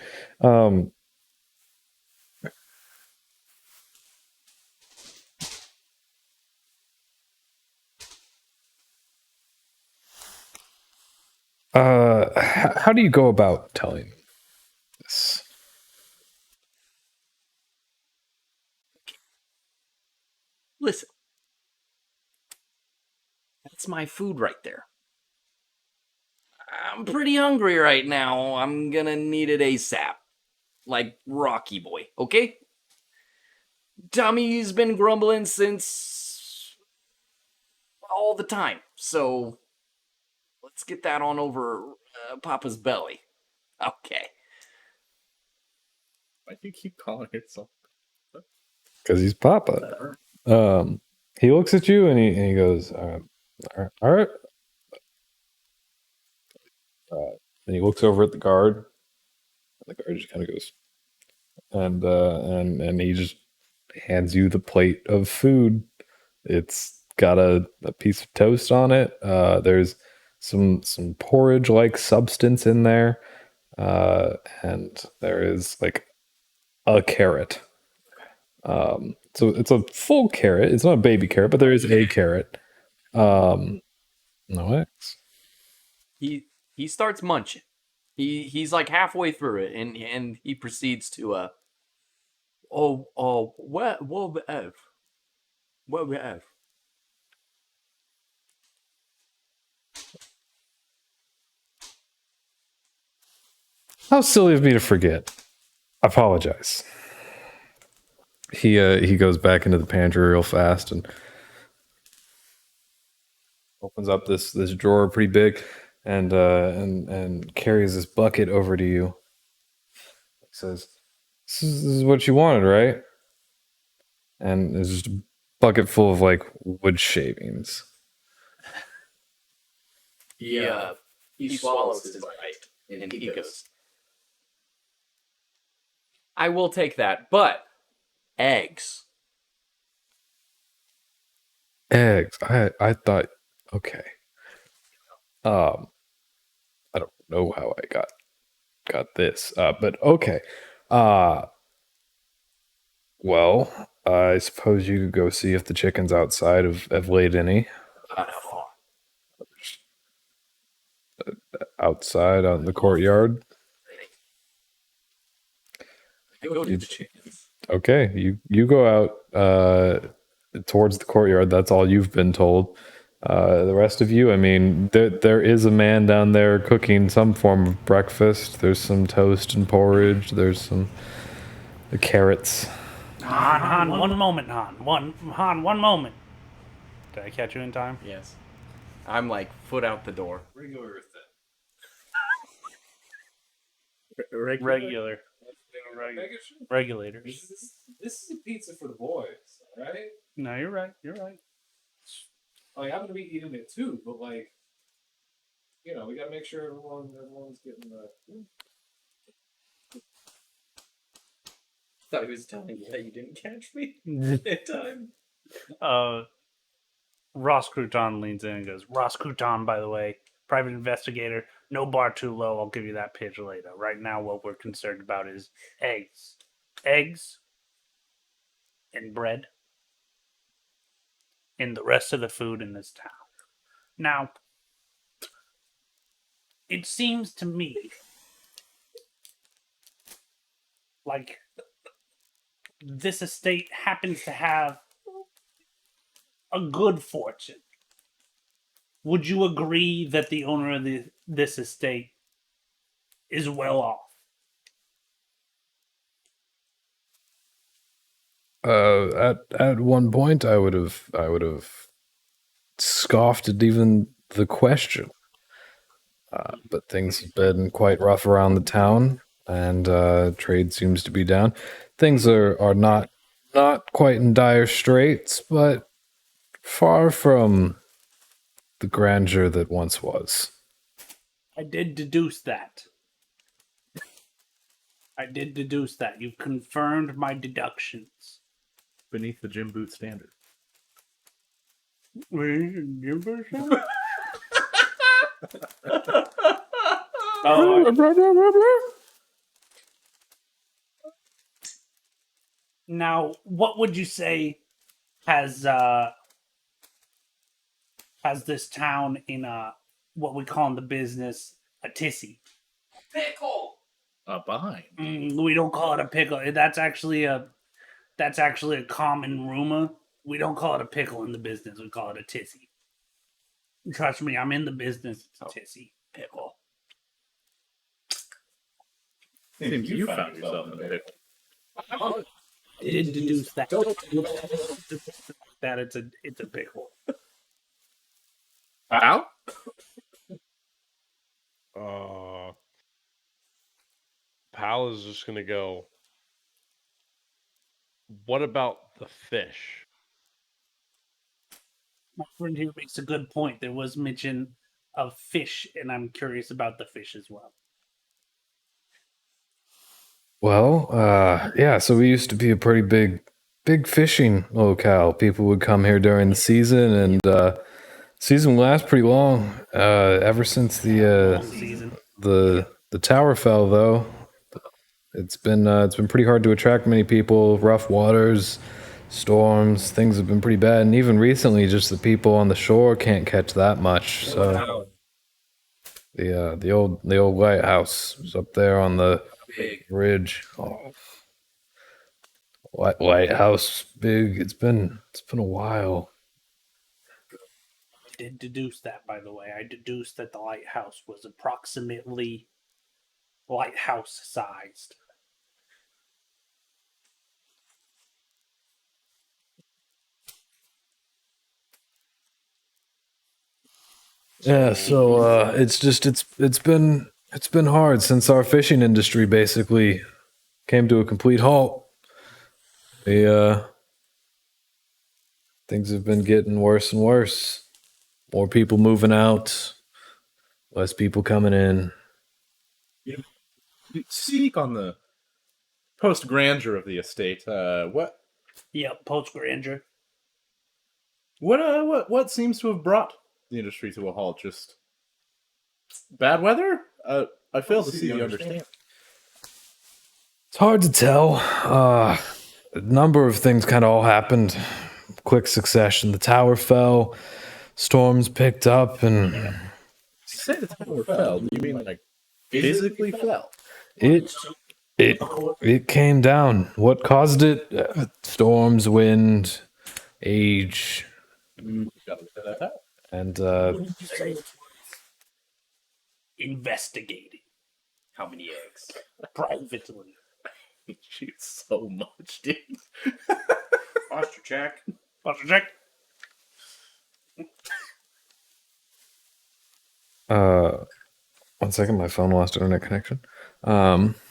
How do you go about telling this? Listen. That's my food right there. I'm pretty hungry right now. I'm gonna need it ASAP. Like Rocky Boy, okay? Tommy's been grumbling since all the time. So let's get that on over Papa's belly. Okay. Why do you keep calling yourself? Because he's Papa. He looks at you and he goes, all right. And he looks over at the guard. And the guard just kind of goes, and he just hands you the plate of food. It's got a piece of toast on it. There's some porridge like substance in there, and there is like a carrot. So it's a full carrot. It's not a baby carrot, but there is a carrot. No eggs. He starts munching. He's like halfway through it, and he proceeds to what we have. How silly of me to forget. I apologize. He goes back into the pantry real fast and opens up this drawer pretty big and carries this bucket over to you. He says, this is what you wanted, right? And there's just a bucket full of like wood shavings. He swallows his bite, and he goes, I will take that, but eggs. Eggs. I thought, okay. I don't know how I got this, but okay. Well, I suppose you could go see if the chickens outside have laid any. Outside out in the courtyard. Go to the chickens. Okay, you go out towards the courtyard. That's all you've been told. The rest of you, I mean, there is a man down there cooking some form of breakfast. There's some toast and porridge. There's some carrots. Han, one moment, one moment. Did I catch you in time? Yes. I'm like foot out the door. Regular Earth Regular. Regulators. This is a pizza for the boys, all right? No, you're right. You're right. Like, I'm gonna be eating it too, but like, you know, we gotta make sure everyone's getting the. Thought he was telling you that you didn't catch me in time. Ross Crouton leans in and goes, Ross Crouton, by the way, private investigator, no bar too low. I'll give you that pitch later. Right now, what we're concerned about is eggs. Eggs and bread and the rest of the food in this town. Now, it seems to me like this estate happens to have a good fortune. Would you agree that the owner of this estate is well off? At one point, I would have scoffed at even the question. But things have been quite rough around the town, and trade seems to be down. Things are not quite in dire straits, but far from the grandeur that once was. I did deduce that. You've confirmed my deductions. Beneath the gym boot standard. Now, what would you say has this town in what we call in the business a tissy? Pickle. Behind. We don't call it a pickle. That's actually a common rumor. We don't call it a pickle in the business. We call it a tissy. Trust me, I'm in the business. It's a tissy. Pickle. Seems you found yourself in a pickle. I did deduce that. That it's a pickle. Pal? Pal is just gonna go. What about the fish? My friend here makes a good point. There was mention of fish, and I'm curious about the fish as well. Well, yeah, so we used to be a pretty big fishing locale. People would come here during the season, and season lasts pretty long. Ever since Long season. the tower fell, though, it's been pretty hard to attract many people. Rough waters, storms, things have been pretty bad, and even recently, just the people on the shore can't catch that much. So the old lighthouse is up there on the ridge. Oh, lighthouse big. It's been a while. I did deduce that, by the way. I deduced that the lighthouse was approximately lighthouse sized. Yeah, so it's been hard since our fishing industry basically came to a complete halt. The things have been getting worse and worse. More people moving out, less people coming in. Speak on the post grandeur of the estate. Yep, post grandeur. What seems to have brought the industry to a halt? Just bad weather? I fail to see the understanding. It's hard to tell. A number of things kind of all happened quick succession. The tower fell, storms picked up, and You say the tower fell. Do you mean like physically fell? it it it came down. What caused it? Storms, wind, age, Gotta say that out. and Investigating How many eggs? privately. Shoot so much, dude. Posture check. Posture check. one second, my phone lost internet connection.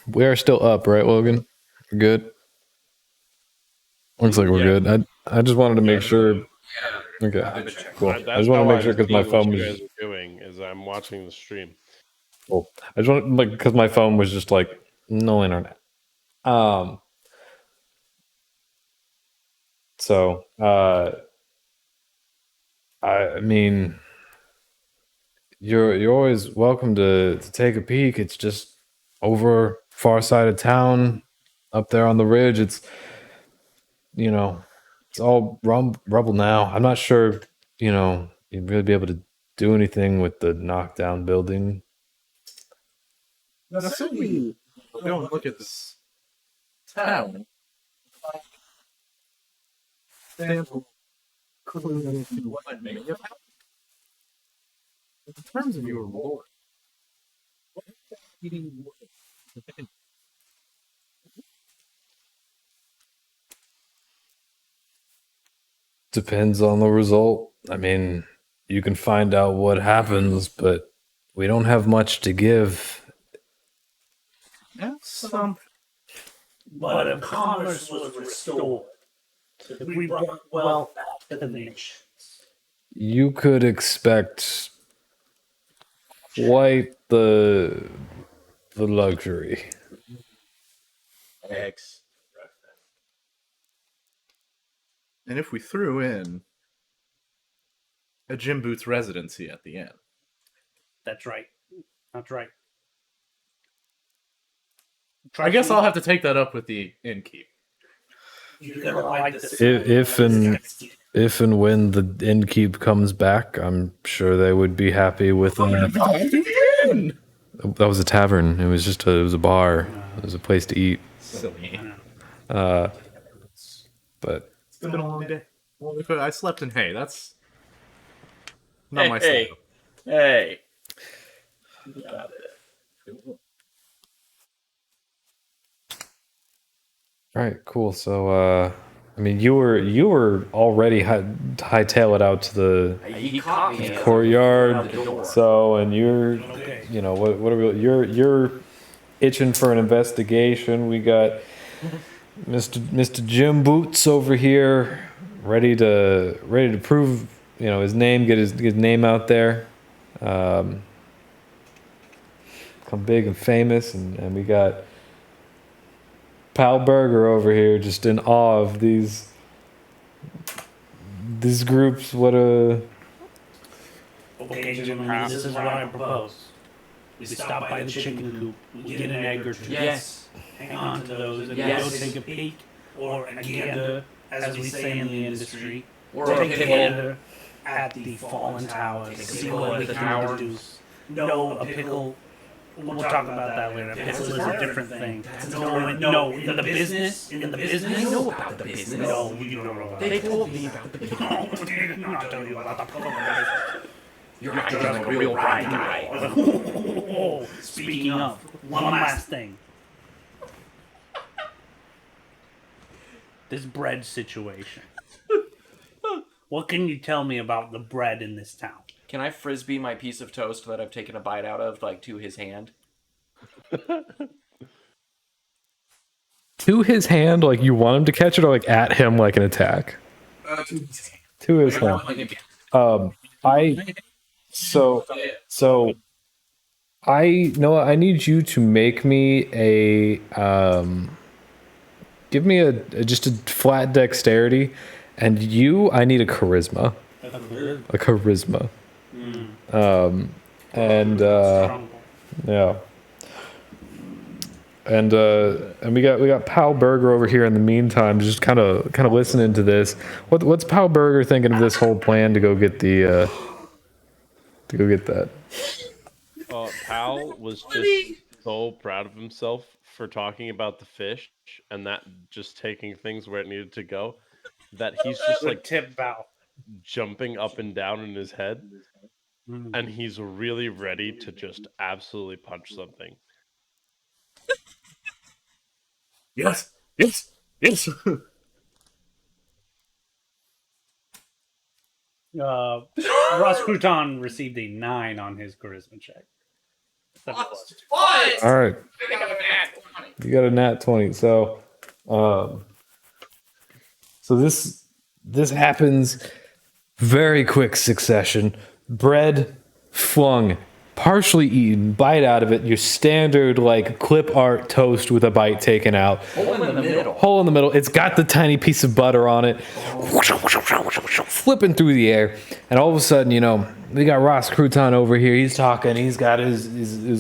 We are still up, right, Logan? We're good. Looks like we're good. I just wanted to make sure. Okay, cool. I That's just want how to make I'm sure because my seeing what phone you was guys are doing is I'm watching the stream. cool. I just want like because my phone was just like no internet. So I mean, you're always welcome to take a peek. It's just over far side of town, up there on the ridge. It's it's all rubble now. I'm not sure you'd really be able to do anything with the knockdown building. Now, say we go and look at this town. Sample clue to what may have happened. In terms of your lore, what eating Depends on the result. I mean, you can find out what happens, but we don't have much to give. some But if commerce was restored, if we brought wealth back to the nation. You could expect quite the luxury. Eggs. And if we threw in a Jim Boots residency at the end, That's right. That's right. I guess I'll have to take that up with the innkeep. You're gonna like this. If and when the innkeep comes back, I'm sure they would be happy with that. That was a tavern. It was just it was a bar. It was a place to eat. Silly. But It's been a long day. Well, I slept in hay. That's not my style. Hey. all right, cool. So I mean, you were already hightail it out to the He caught me. courtyard. The door. So, and you're, Okay. you know, what are we? You're itching for an investigation. We got Mr. Jim Boots over here, ready to prove, you know, his name, get his name out there, become big and famous, and we got Pal Burger over here, just in awe of these groups. What a Okay, gentlemen, this is what I propose. We stop by the chicken coop, we get an egg or two. Yes. Hang on to those and Yes. go take a peek, or a gander, as we say in the industry. Or Take a a pickle. gander at the fallen towers, see what we can produce. No, a pickle. We'll talk about that later. A pickle is a different thing. No, in the business. I know about the business. No, you don't know about They that. told me about the pickle. I'm not telling you about the pickle. You're acting like a real bride guy. Oh, speaking of, one last thing. This bread situation. What can you tell me about the bread in this town? Can I frisbee my piece of toast that I've taken a bite out of, like, to his hand? to his hand, like you want him to catch it, or like at him, like an attack. To his hand. I need you to make me a give me a just a flat dexterity, and I need a charisma. A charisma. Yeah. And we got Pal Burger over here in the meantime, just kind of listening to this. What's Pal Burger thinking of this whole plan to go get that? Pal was just so proud of himself for talking about the fish and that just taking things where it needed to go, that he's just like tip bow. jumping up and down in his head, and he's really ready to just absolutely punch something. Yes. Ross Crouton received a 9 on his charisma check. What? All right, I got a nat 20. you got a nat 20. So this happens very quick succession. Bread flung, partially eaten, bite out of it. Your standard like clip art toast with a bite taken out. Hole in the middle. Hole in the middle. It's got the tiny piece of butter on it, flipping through the air, and all of a sudden, you know, we got Ross Crouton over here. He's talking. He's got his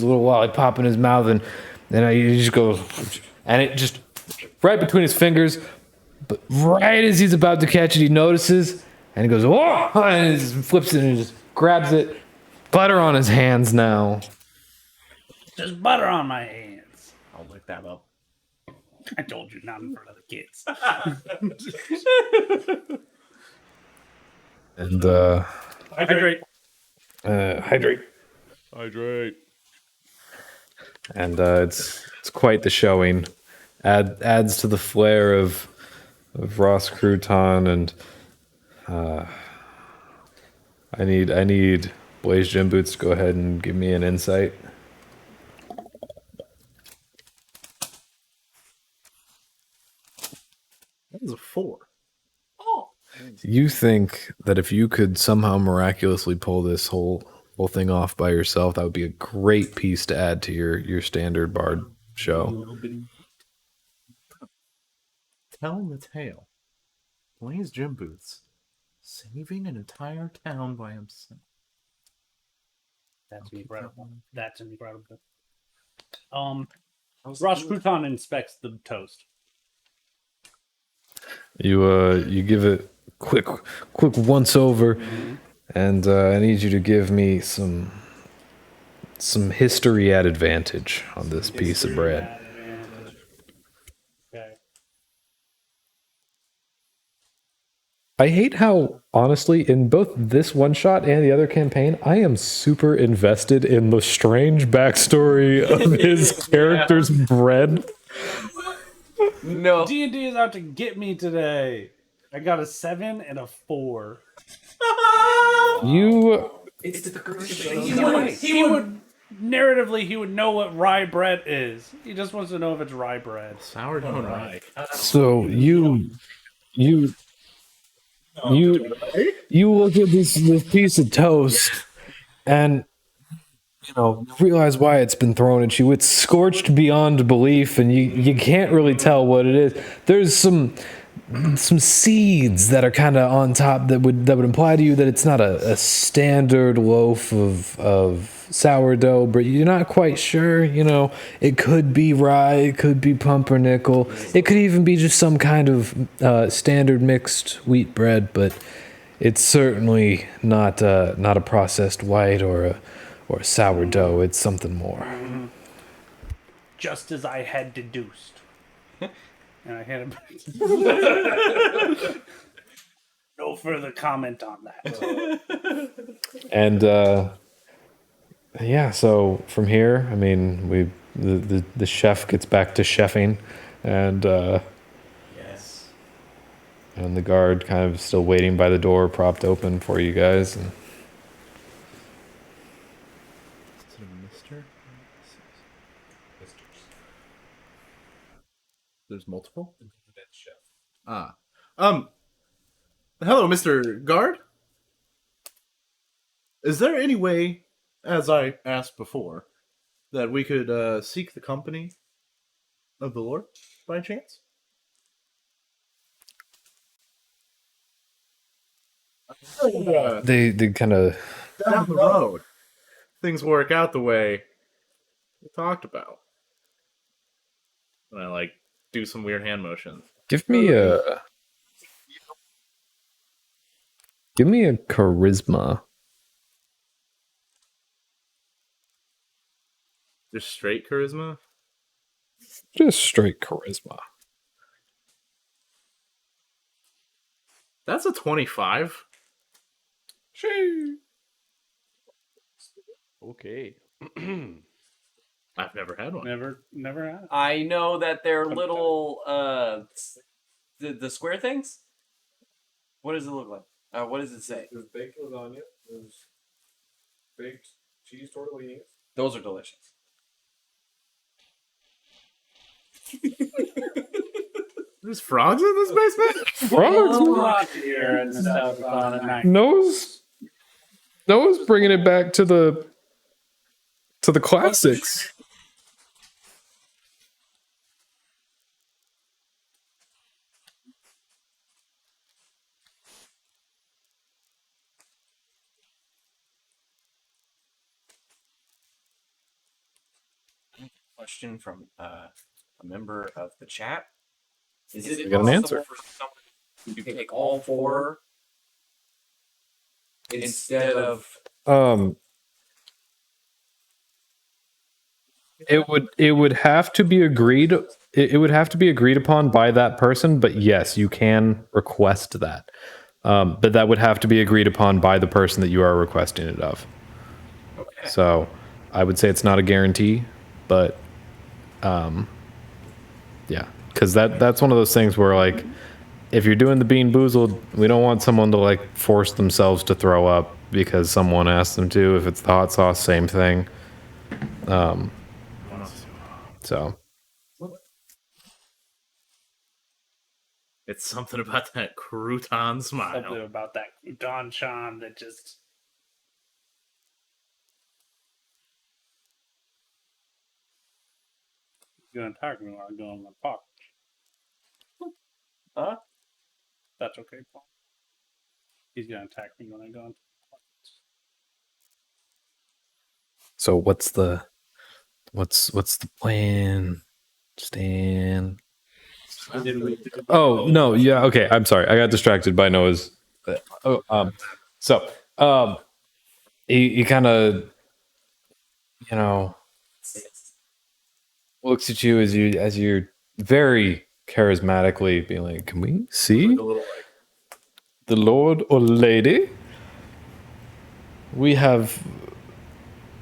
little lollipop in his mouth, and then he just goes, and it just right between his fingers. But right as he's about to catch it, he notices, and he goes, "Oh!" and he just flips it and just grabs it. Butter on his hands now. There's butter on my hands. I'll lick that up. I told you, not in front of the kids. And Hydrate. hydrate. Hydrate. And it's quite the showing. Adds to the flair of Ross Crouton, and I need Blaze Gym Boots to go ahead and give me an insight. That was a 4. You think that if you could somehow miraculously pull this whole thing off by yourself, that would be a great piece to add to your standard bard show. Tell the tale. Blaze Gym Boots saving an entire town by himself. That's incredible. That's incredible. Ross Crouton inspects the toast. You give it quick once over, and I need you to give me some history at advantage on this piece of bread. Okay. I hate how, honestly, in both this one shot and the other campaign, I am super invested in the strange backstory of his character's bread. No. D&D is out to get me today. I got a 7 and a 4. You It's the He would narratively he would know what rye bread is. He just wants to know if it's rye bread. Sourdough and rye. so you you you look at this piece of toast and realize why it's been thrown at you. It's scorched beyond belief, and you can't really tell what it is. There's some seeds that are kind of on top that would imply to you that it's not a standard loaf of sourdough, but you're not quite sure. It could be rye, it could be pumpernickel, it could even be just some kind of standard mixed wheat bread, but it's certainly not a processed white or a sourdough. It's something more. Just as I had deduced. And I had a no further comment on that. And yeah, so from here, I mean, the chef gets back to chefing, and Yes. and the guard kind of still waiting by the door, propped open for you guys. And Is it a mister? There's multiple? Ah. Hello, Mr. Guard? Is there any way, as I asked before, that we could seek the company of the Lord by chance? they kind of Down the road, things work out the way we talked about. And I do some weird hand motions. give me a charisma. Just straight charisma? Just straight charisma. That's a 25. Okay. I've never had one. Never had. I know that they're little the square things. What does it look like? What does it say? There's baked lasagna. There's baked cheese tortellinis. Those are delicious. There's frogs in this basement? Frogs? Here in Nostalgiathon at night. Noah's bringing it back to the classics. Question from a member of the chat. Is it got an answer. possible for someone to pick all four instead of? It would have to be agreed. It would have to be agreed upon by that person. But yes, you can request that. But that would have to be agreed upon by the person that you are requesting it of. Okay. So I would say it's not a guarantee, but yeah, because that's one of those things where if you're doing the Bean Boozled, we don't want someone to force themselves to throw up because someone asked them to. If it's the hot sauce, same thing. So It's something about that crouton smile. Something about that Don Sean that just. He's gonna attack me when I go in my pocket. Huh? That's okay, Paul. He's gonna attack me when I go into my pockets. So what's the plan, Stan? Oh no, yeah, okay. I'm sorry, I got distracted by Noah's. He kind of, looks at you as you're very charismatically being like, "Can we see the Lord or Lady? We have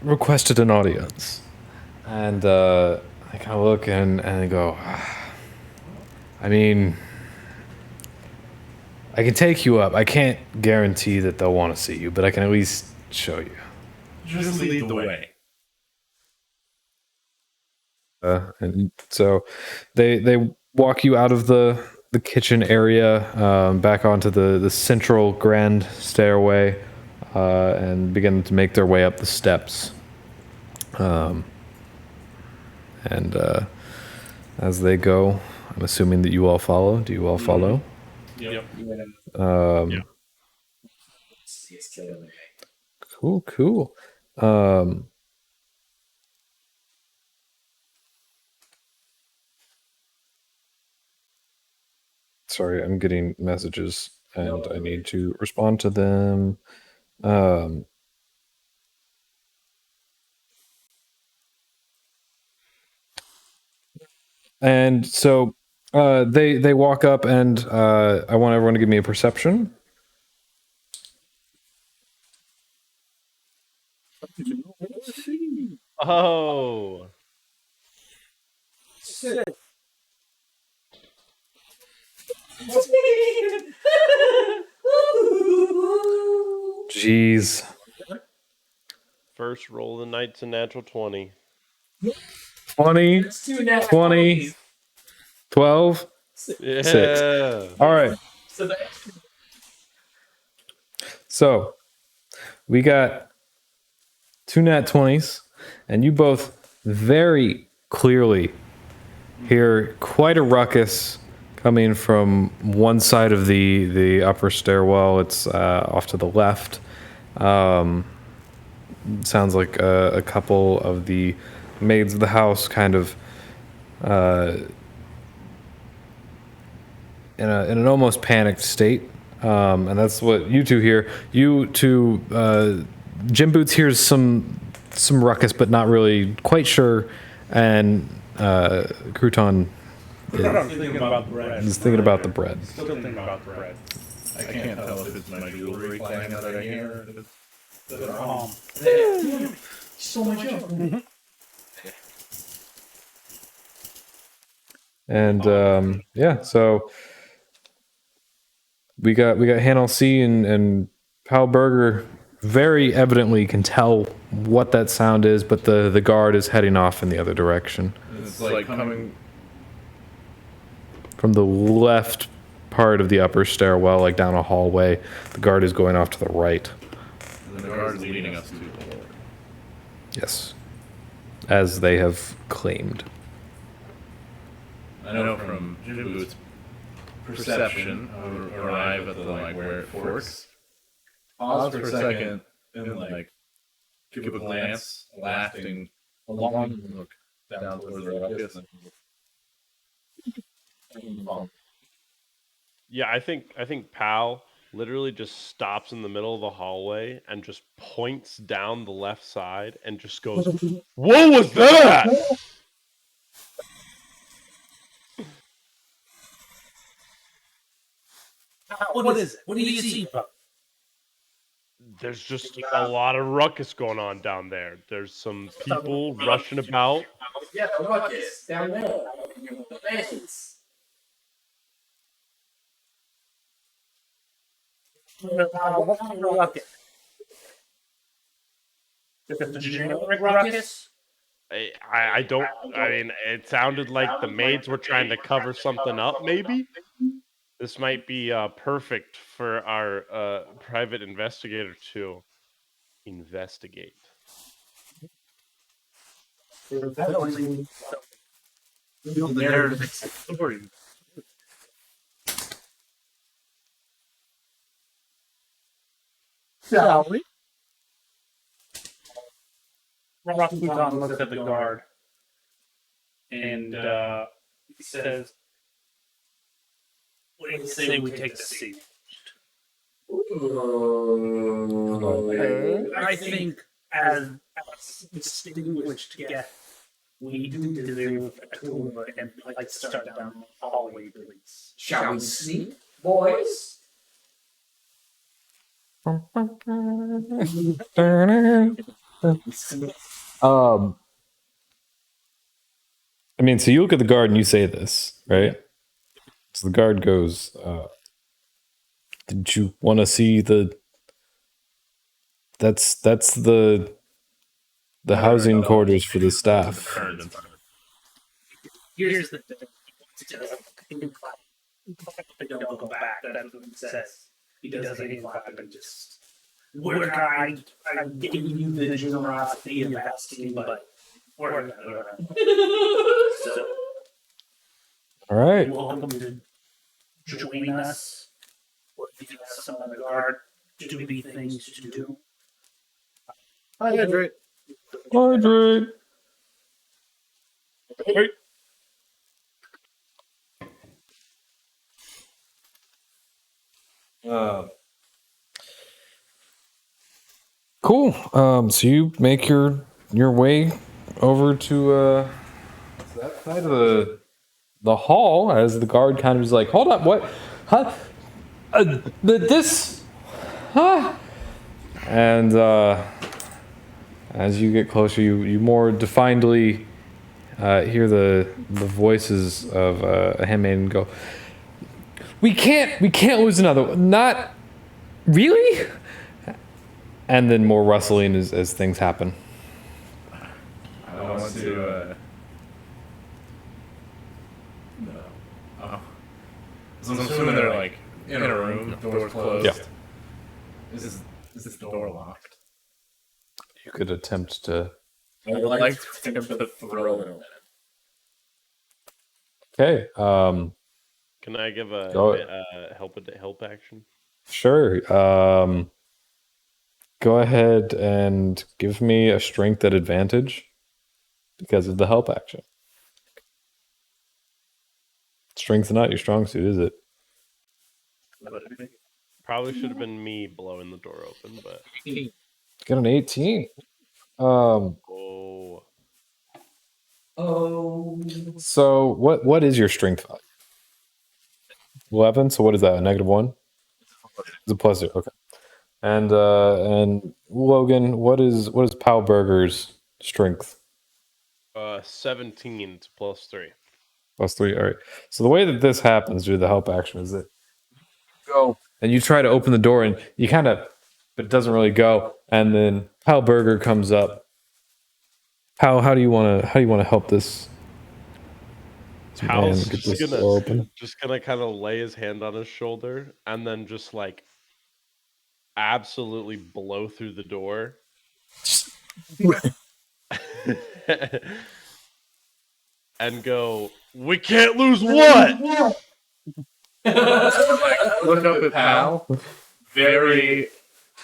requested an audience." And I kind of look and I go, I mean, I can take you up. I can't guarantee that they'll want to see you, but I can at least show you. Just lead the way. And so they walk you out of the kitchen area, back onto the central grand stairway, and begin to make their way up the steps. And as they go, I'm assuming that you all follow. Do you all follow? Yep. Cool. Sorry, I'm getting messages and I need to respond to them. And so they walk up, and I want everyone to give me a perception. Oh. Jeez. First roll of the night's a natural 20. 20, 20, 12, Yeah. 6. All right. So we got 2 nat 20s, and you both very clearly hear quite a ruckus coming from one side of the upper stairwell. It's off to the left. Sounds like a couple of the maids of the house kind of in an almost panicked state. And that's what you two hear. You two, Jim Boots hears some ruckus, but not really quite sure. And Crouton I'm thinking about the bread. is thinking about the bread. Still thinking about the bread. I can't tell if it's my jewelry flying out of my hair. So much of And yeah, so we got Hanel C and Pal Burger very evidently can tell what that sound is, but the guard is heading off in the other direction. It's like coming. From the left part of the upper stairwell, like down a hallway, the guard is going off to the right. And the guard's leading us to the Lord. Yes. As they have claimed. I know from Jim Boots' perception, arrive at the like where it forks. Pause for a second and like give a glance, lasting a long look down towards the ruckus. Yeah, I think Pal literally just stops in the middle of the hallway and just points down the left side and just goes, "What was that?" What is it? What do you see, Pup? There's just a lot of ruckus going on down there. There's some people rushing about. Yeah, the ruckus down there. The fans. What kind of ruckus? Just a generic ruckus? I don't. I mean, it sounded like the maids were trying to cover something up. Maybe this might be perfect for our private investigator to investigate. Shall we? Rasputin looks at the guard and he says, "What do you say we take the seat?" I think as distinguished guests, we do deserve a tour and like to start down the hallway, please. Shall we sleep, boys? I mean, so you look at the guard and you say this, right? So the guard goes, "Did you want to see the? That's the housing quarters for the staff." Here's the thing. Don't go back. That's what he says. He does a hand clap and just work. I'm giving you the generosity of asking, but work. So All right. you're welcome to join us. Or if you have some other guard duty things to do. Hydrate. Hydrate. Wait. Cool. So you make your way over to that side of the hall as the guard kind of is like, "Hold up, what? Huh? This? Huh?" And as you get closer, you more definedly hear the voices of a handmaiden go, we can't lose another one. Not really." And then more rustling as things happen. I want to. No. Oh. So I'm assuming they're like in a room, doors closed. Yeah. Is this door locked? You could attempt to. I would like to attempt to throw it open. Okay. Can I give a Go help action? Sure. Go ahead and give me a strength at advantage because of the help action. Strength's not your strong suit, is it? Probably should have been me blowing the door open, but Got an 18. oh, So what is your strength value? 11. So what is that? A -1? It's a +0. Okay. And Logan, what is Pal Burger's strength? 17 to +3. +3. All right. So the way that this happens due to the help action is that you go and you try to open the door and you kind of, but it doesn't really go. And then Pal Burger comes up. How do you want to help this man Hal's get just this gonna door open? kind of lay his hand on his shoulder and then just like absolutely blow through the door. And go, we can't lose what? Look up at Pal. Very,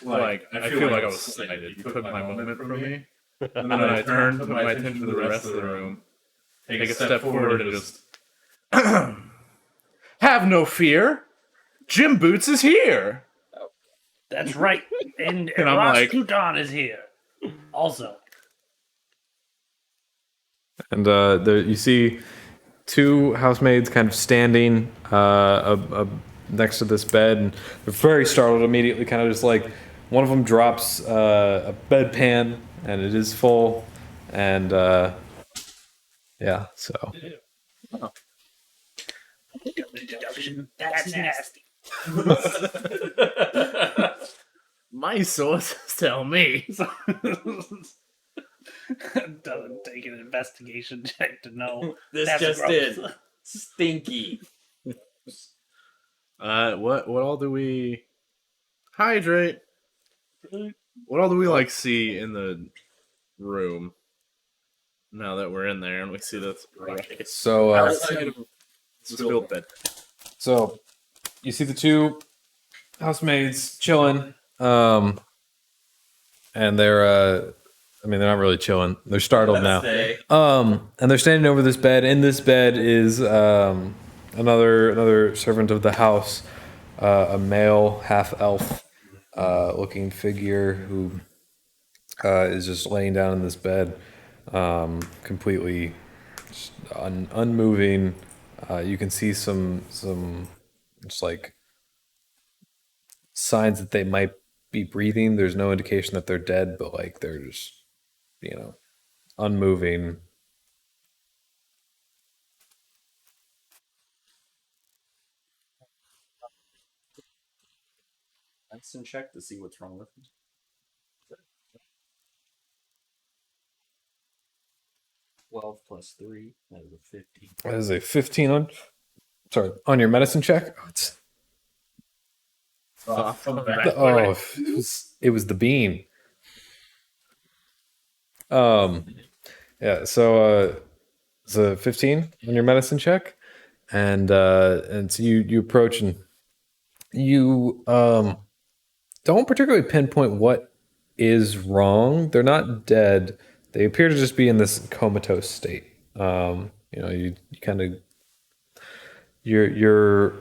like, I feel like I was slighted. You took my moment from me. And then I turned, put my attention to the rest of the room, take a step forward, and just. Have no fear. Jim Boots is here. That's right. And And I'm Ross like- Couton is here. Also. And there you see two housemaids kind of standing next to this bed, and they're very startled immediately. Kind of just like one of them drops a bedpan, and it is full, and yeah. So That's nasty. My sources tell me. Doesn't take an investigation check to know. This That's just gross. did. Stinky. What all do we hydrate? What all do we like see in the room now that we're in there and we see this ruckus? so Outside of spilled bed. so you see the two housemaids chilling, and they're I mean, they're not really chilling. They're startled now. And they're standing over this bed. In this bed is another servant of the house, a male half elf looking figure who is just laying down in this bed, completely just unmoving. You can see some just like signs that they might be breathing. There's no indication that they're dead, but like they're just, unmoving. medicine check to see what's wrong with him. Twelve plus 3, that is a 15. That is a 15 on your medicine check. Oh, it was the bean. Yeah. So it's a 15 on your medicine check, and so you approach and you don't particularly pinpoint what is wrong. They're not dead. They appear to just be in this comatose state. You kind of your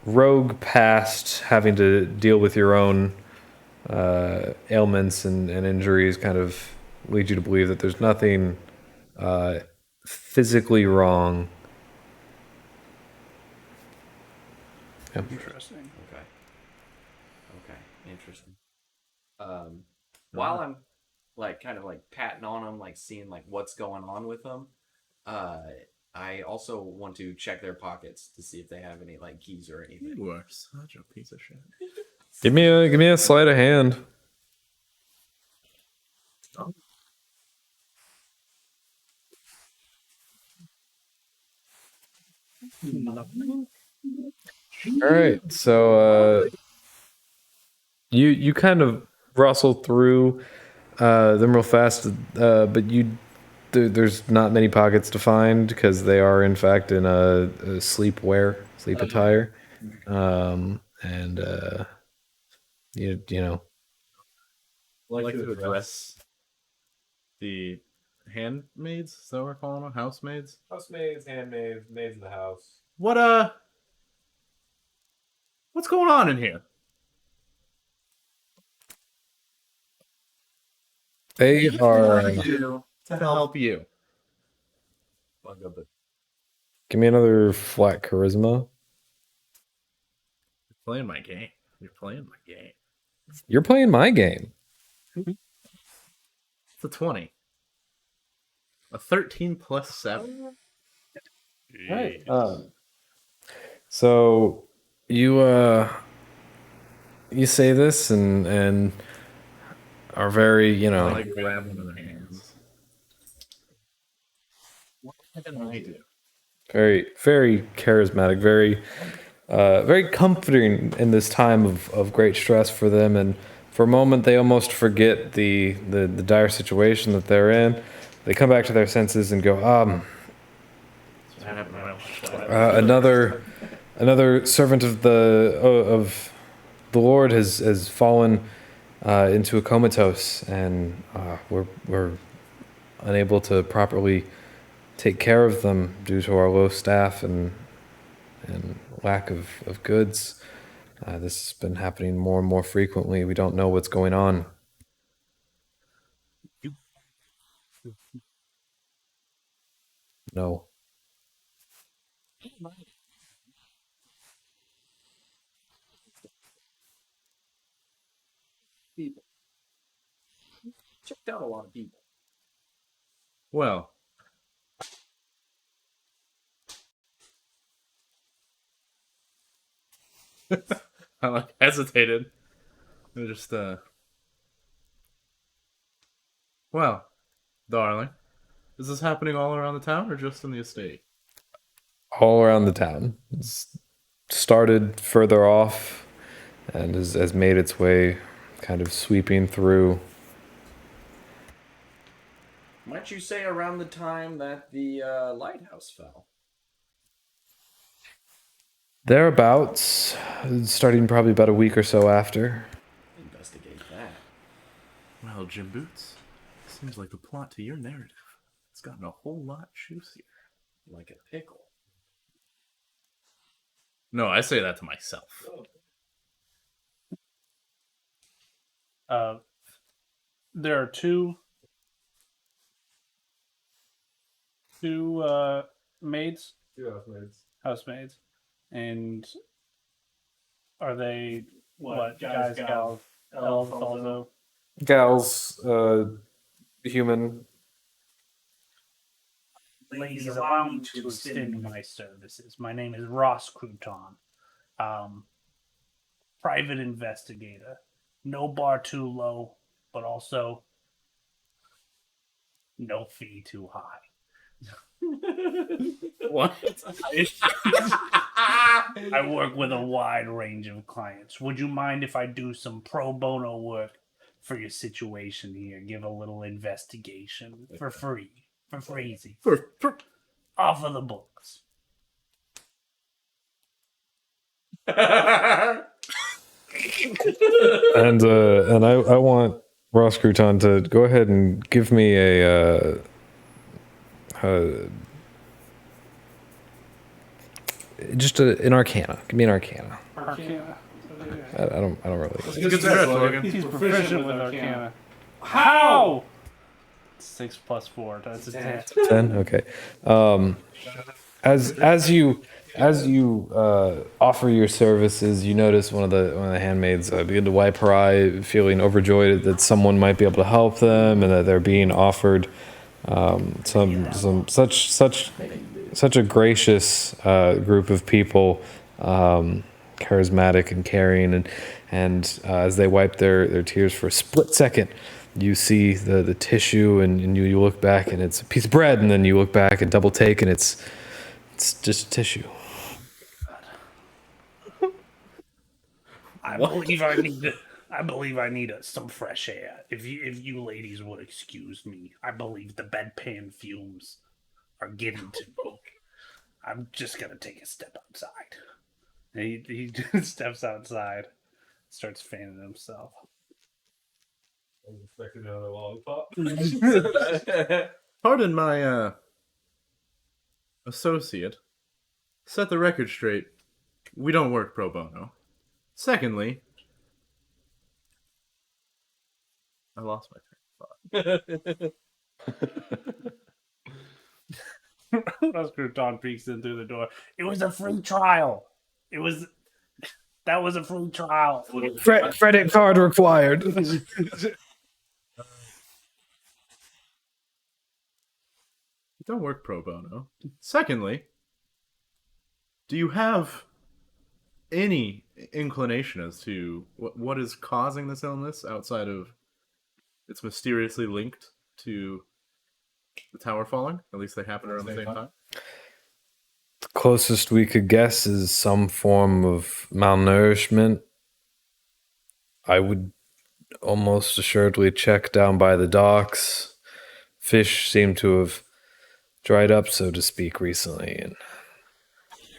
rogue past having to deal with your own ailments and injuries kind of lead you to believe that there's nothing physically wrong. Yeah. Interesting. Okay, interesting. While I'm kind of patting on him, seeing what's going on with them, I also want to check their pockets to see if they have any keys or anything. You are such a piece of shit. Give me a sleight of hand. All right, so you kind of rustle through them real fast, but there's not many pockets to find because they are in fact in a sleep attire, and you know. I'd like to address the handmaids. Is that what we're calling them? Housemaids. Housemaids, handmaids, maids of the house. What's going on in here? They are. To help you. Give me another flat charisma. You're playing my game. You're playing my game. You're playing my game. It's a 20. A 13 plus 7. Right. So you say this and are very, I grab one of their hands. What can I do? very, very charismatic, very very comforting in this time of great stress for them. And for a moment, they almost forget the dire situation that they're in. They come back to their senses and go, another servant of the Lord has fallen into a comatose, and we're unable to properly take care of them due to our low staff and lack of goods. This has been happening more and more frequently. We don't know what's going on. No. People. Checked out a lot of people. Well, I hesitated. I just well, darling, is this happening all around the town or just in the estate? All around the town. It's started further off and has made its way kind of sweeping through. Might you say around the time that the lighthouse fell? Thereabouts, starting probably about a week or so after. Investigate that. Well, Jim Boots, seems like the plot to your narrative has gotten a whole lot juicier. Like a pickle. No, I say that to myself. There are two maids, Two housemaids. housemaids, and are they what guys, gals, elves also? Gals, human. Ladies, allow me to extend my services. My name is Ross Crouton. private investigator. No bar too low, but also no fee too high. What? I work with a wide range of clients. Would you mind if I do some pro bono work for your situation here? Give a little investigation for free. For freezy. Off of the books. And I want Ross Crouton to go ahead and give me just an Arcana. Give me an Arcana. Arcana. I don't really. It's a good stretch, Logan. He's proficient with Arcana. How? 6 plus 4. That's a 10. 10. Okay. As you offer your services, you notice one of the handmaids begin to wipe her eye, feeling overjoyed that someone might be able to help them, and that they're being offered some such a gracious group of people, charismatic and caring, and as they wipe their tears for a split second, you see the tissue, and you look back, and it's a piece of bread, and then you look back and double take, and it's just tissue. I believe I need some fresh air. If you ladies would excuse me, I believe the bedpan fumes are getting to me. I'm just gonna take a step outside. And he steps outside, starts fanning himself. I was expecting another lollipop. Pardon my associate. Set the record straight. We don't work pro bono. Secondly, I lost my train of thought. Ross Crouton peeks in through the door. It was a free trial. That was a free trial. Credit card required. We don't work pro bono. Secondly, do you have any inclination as to what is causing this illness outside of it's mysteriously linked to the tower falling? At least they happen around the same time. The closest we could guess is some form of malnourishment. I would almost assuredly check down by the docks. Fish seem to have dried up, so to speak, recently. And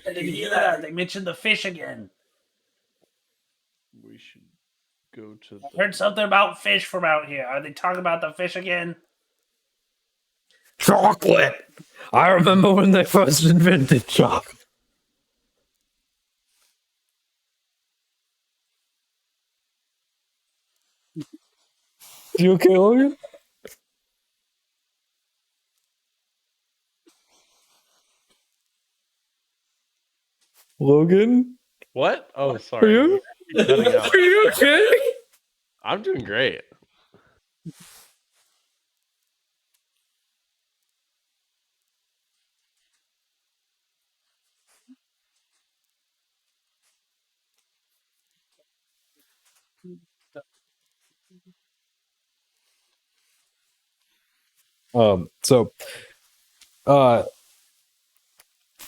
I didn't hear that. They mentioned the fish again. We should go to I heard something about fish from out here. Are they talking about the fish again? chocolate! I remember when they first invented chocolate. You okay, Logan? Logan? What? Oh, Are sorry. you? Cutting out. Are you okay? I'm doing great. So,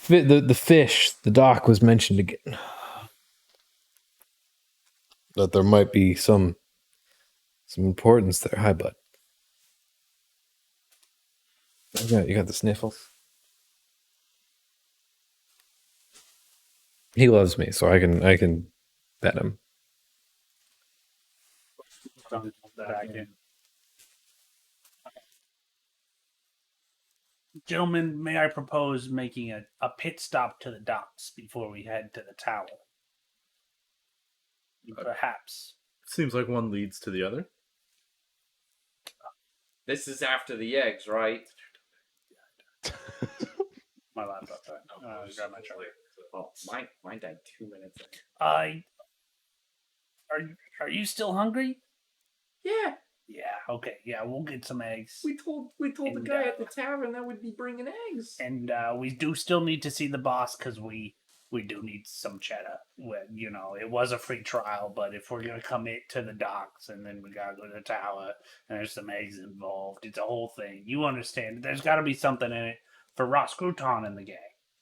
the fish, the doc was mentioned again. That there might be some importance there. Hi, bud. You got the sniffles. He loves me, so I can pet him. Gentlemen, may I propose making a pit stop to the docks before we head to the tower? Perhaps. Seems like one leads to the other. This is after the eggs, right? My laptop died. Grab my charger. Oh, mine died 2 minutes ago. Are you still hungry? Yeah, Yeah. Okay. Yeah, we'll get some eggs. we told the And, guy at the tavern that would be bringing eggs. And we do still need to see the boss because we we do need some cheddar. It was a free trial, but if we're gonna commit to the docks and then we gotta go to the tower and there's some eggs involved, it's a whole thing. You understand? There's got to be something in it for Ross Crouton and the gang.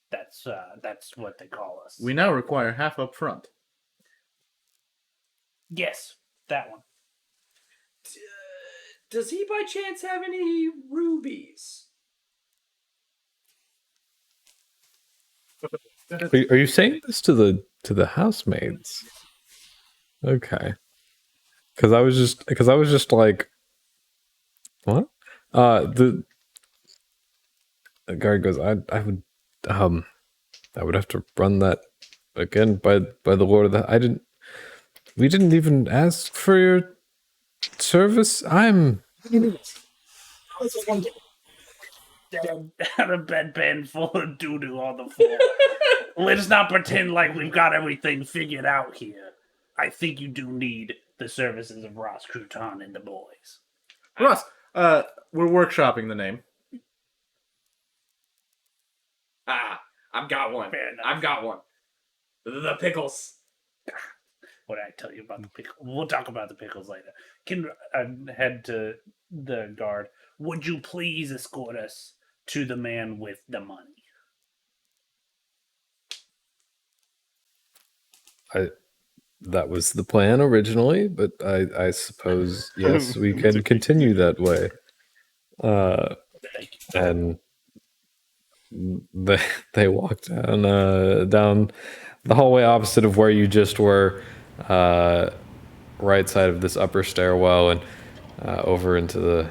That's what they call us. We now require half up front. Yes, that one. Does he by chance have any rubies? Are you saying this to the housemaids? Okay. Because I was just like, what? The guard goes, I would have to run that again by the Lord of the. We didn't even ask for your service. I'm. Out of bedpan full of doo-doo on the floor. Let's not pretend like we've got everything figured out here. I think you do need the services of Ross Crouton and the boys. Ross, we're workshopping the name. I've got one. I've got one. The pickles. What did I tell you about the pickles? We'll talk about the pickles later. Can I head to the guard? Would you please escort us to the man with the money? That was the plan originally, but I suppose yes, we can continue that way. And they walked down the hallway opposite of where you just were, right side of this upper stairwell, and over into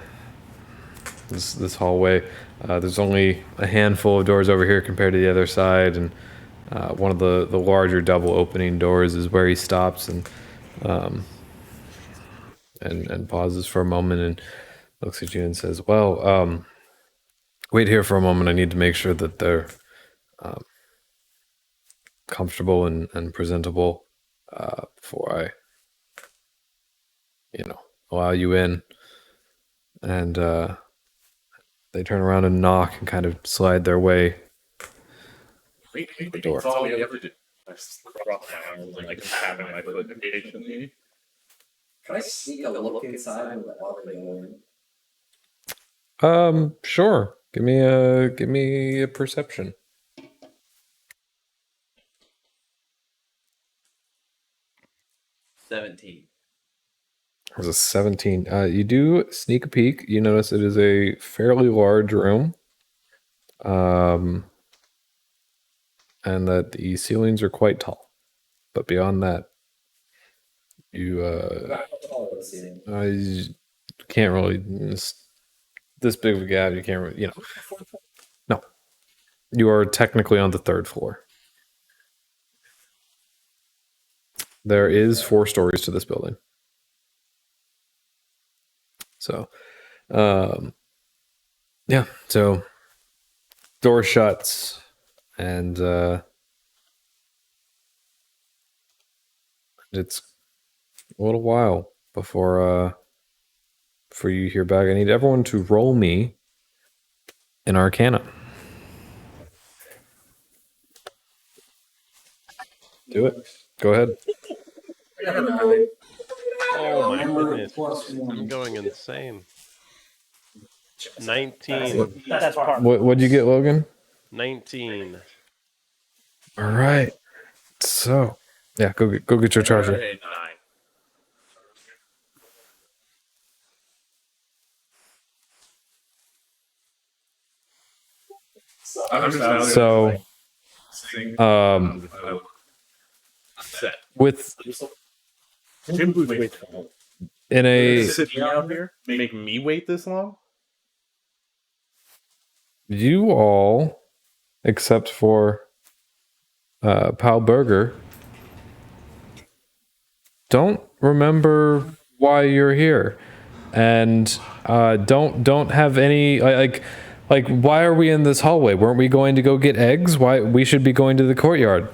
this hallway. There's only a handful of doors over here compared to the other side, and one of the larger double opening doors is where he stops and pauses for a moment and looks at you and says, "Well, wait here for a moment. I need to make sure that they're comfortable and presentable before I, allow you in." And they turn around and knock and kind of slide their way the door. That's all we ever do. I just cross my arms and like tapping my foot impatiently. Can I sneak a look inside while they go in? Sure. Give me a perception. 17. There's a 17. You do sneak a peek. You notice it is a fairly large room. And that the ceilings are quite tall. But beyond that, you can't really, this big of a gap, you can't really, no. You are technically on the third floor. There is 4 stories to this building. So, yeah, so door shuts and it's a little while before you hear back. I need everyone to roll me an Arcana. Do it. Go ahead. Oh my goodness. I'm going insane. 19. That's part. What'd you get, Logan? 19. All right. So, yeah, go get your charger. 9. So, Set. with in a Sit me out here? Make me wait this long? you all, except for Pal Burger, don't remember why you're here, and don't have any like why are we in this hallway? Weren't we going to go get eggs? Why we should be going to the courtyard?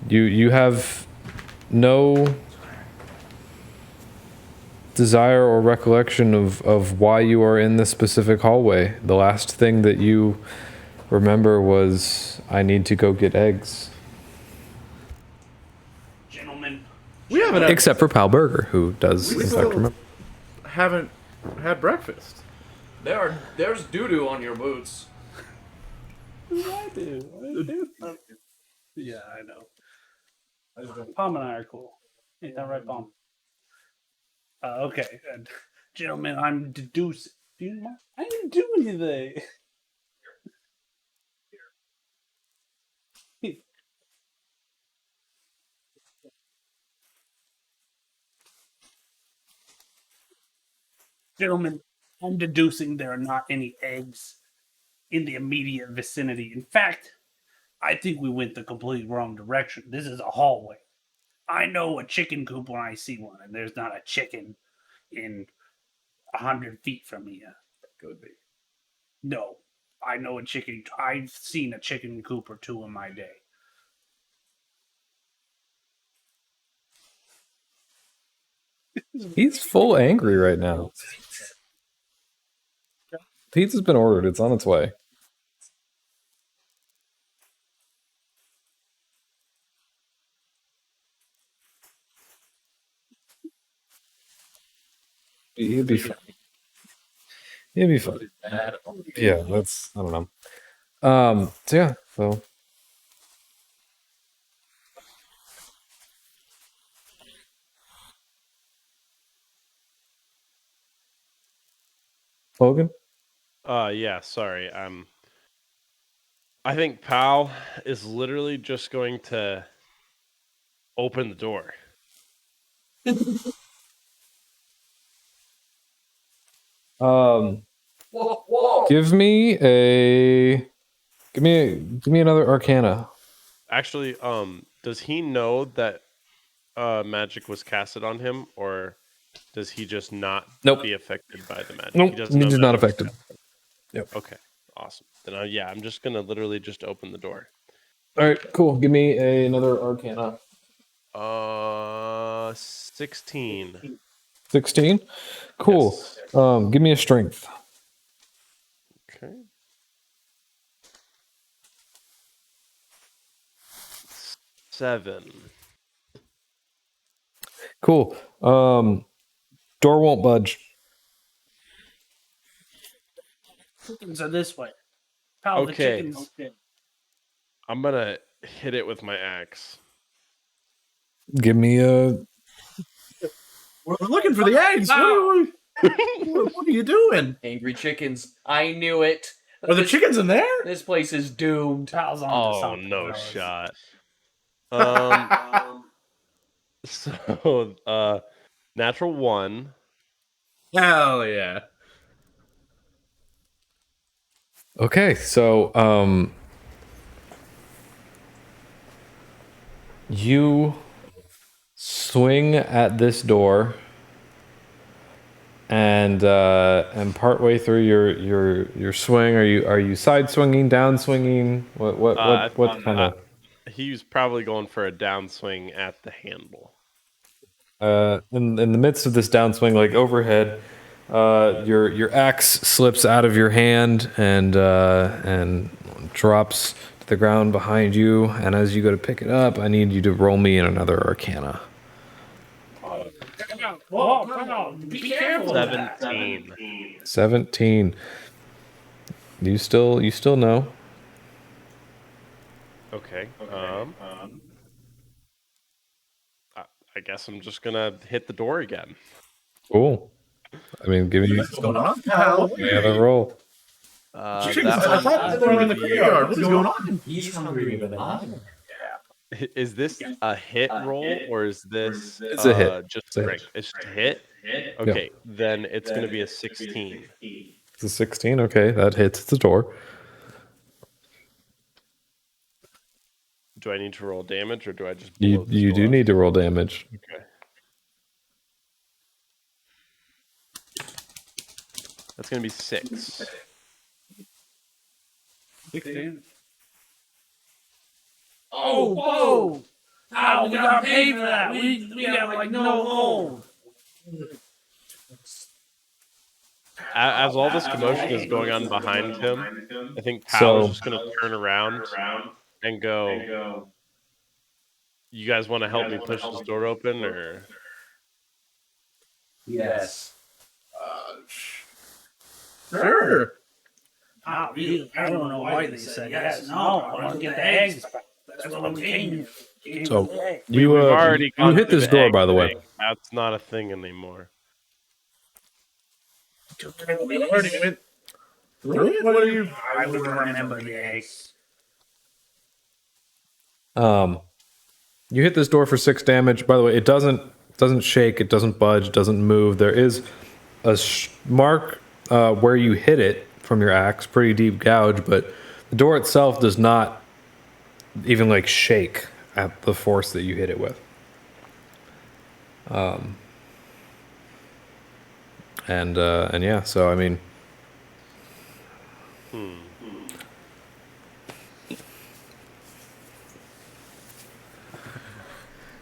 You have no desire or recollection of why you are in this specific hallway. The last thing that you remember was, I need to go get eggs. We haven't Except for Pal Burger, who does, in fact, remember. haven't had breakfast. There's doo-doo on your boots. I do. Yeah, I know. Palm and I are cool. Ain't that right, Palm? Okay, gentlemen, I'm deducing. I didn't do anything. Gentlemen, I'm deducing there are not any eggs in the immediate vicinity. In fact, I think we went the complete wrong direction. This is a hallway. I know a chicken coop when I see one, and there's not a chicken in 100 feet from here. Could be. No, I know a chicken. I've seen a chicken coop or two in my day. He's full angry right now. Pizza's been ordered. It's on its way. He'll be fine. He'll be fine. Yeah, that's, I don't know. So yeah, so. Logan? Yeah, sorry. I think Pal is literally just going to open the door. Give me another Arcana. Actually, does he know that magic was casted on him, or does he just not Nope. be affected by the magic? Nope, He doesn't know he's that not it was affected. casted. Yep. Okay, awesome. Then yeah, I'm just gonna literally just open the door. All right, cool. Give me another Arcana. 16. 16. Cool. Yes. Give me a Strength. Okay. 7. Cool. Door won't budge. Chickens are this way. Pal, the Okay. chickens. I'm gonna hit it with my axe. Give me a. We're looking for the eggs. What are you doing? Angry chickens. I knew it. Are the chickens in there? This place is doomed. Pal's on to Oh, something. no fellas. shot. Hell So, natural 1. yeah. Okay, so you swing at this door, and partway through your swing, are you side swinging, down swinging? What kind of? He was probably going for a downswing at the handle. In the midst of this downswing, like overhead, your axe slips out of your hand and drops to the ground behind you. And as you go to pick it up, I need you to roll me in another Arcana. Whoa, be careful. 17. 17. You still know? Okay. I guess I'm just gonna hit the door again. Cool. I mean, give me What's going on, pal? the other roll. I thought they were in the graveyard. What's going on? He's hungrier than I am. Is this a hit roll, or is this It's a hit. just It's a hit. strength? It's just a hit? Okay, then it's gonna be a 16. It's a 16. Okay, that hits the door. Do I need to roll damage, or do I just You blow this do door up? need to roll damage. Okay. That's gonna be 6. 16. Oh, whoa! Ow, we gotta pay for that. We got like no hold. As all this commotion is going on behind him, I think Pal is just gonna turn around and go, You guys want to help me push this door open, or Yes. Sure. Not really. I don't know why they said yes. No, I want to get the eggs back. That's what we came here. So we've already you gone hit through this the door, egg by the way. thing. That's not a thing anymore. We already went through it? What are you? I would remember the eggs. You hit this door for 6 damage. By the way, it doesn't shake, it doesn't budge, it doesn't move. There is a mark where you hit it from your axe, pretty deep gouge, but the door itself does not even like shake at the force that you hit it with. And yeah, so I mean,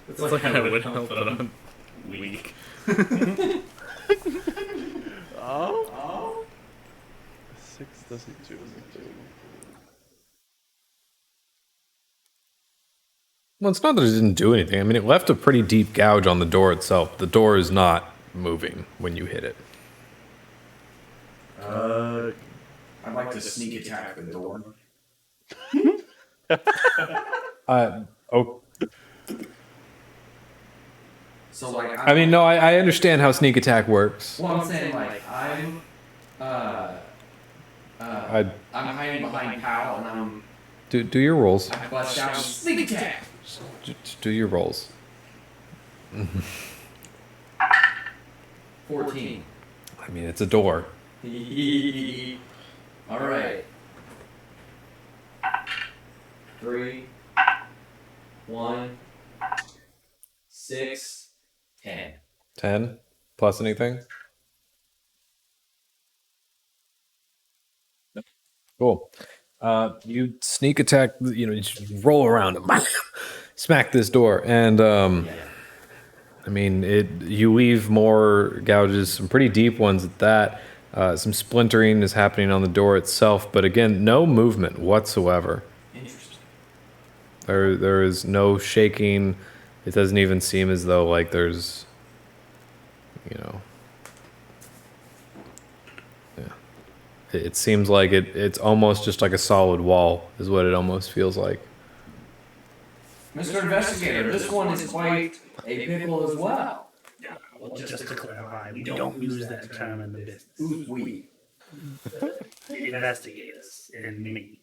It's like I would help, but I'm weak. Oh, 6 doesn't do anything. well, it's not that it didn't do anything. I mean, it left a pretty deep gouge on the door itself. The door is not moving when you hit it. I'd like to sneak attack the door. Oh, So like, I mean, no, I understand how sneak attack works. well, I'm saying like I'm hiding behind Pal and I'm Do your rolls. I bust out sneak attack. Do your rolls. 14. I mean, it's a door. All right. 3, 1, 6, 10. 10 plus anything. Cool. You sneak attack. You just roll around and smack this door, and I mean, you leave more gouges, some pretty deep ones at that. Some splintering is happening on the door itself, but again, no movement whatsoever. Interesting. There is no shaking. It doesn't even seem as though like there's, yeah. It seems like it's almost just like a solid wall is what it almost feels like. Mr. Investigator, this one is quite a pickle as well. Well, just to clarify, we don't use that term in the business. Who's we? Investigators and me.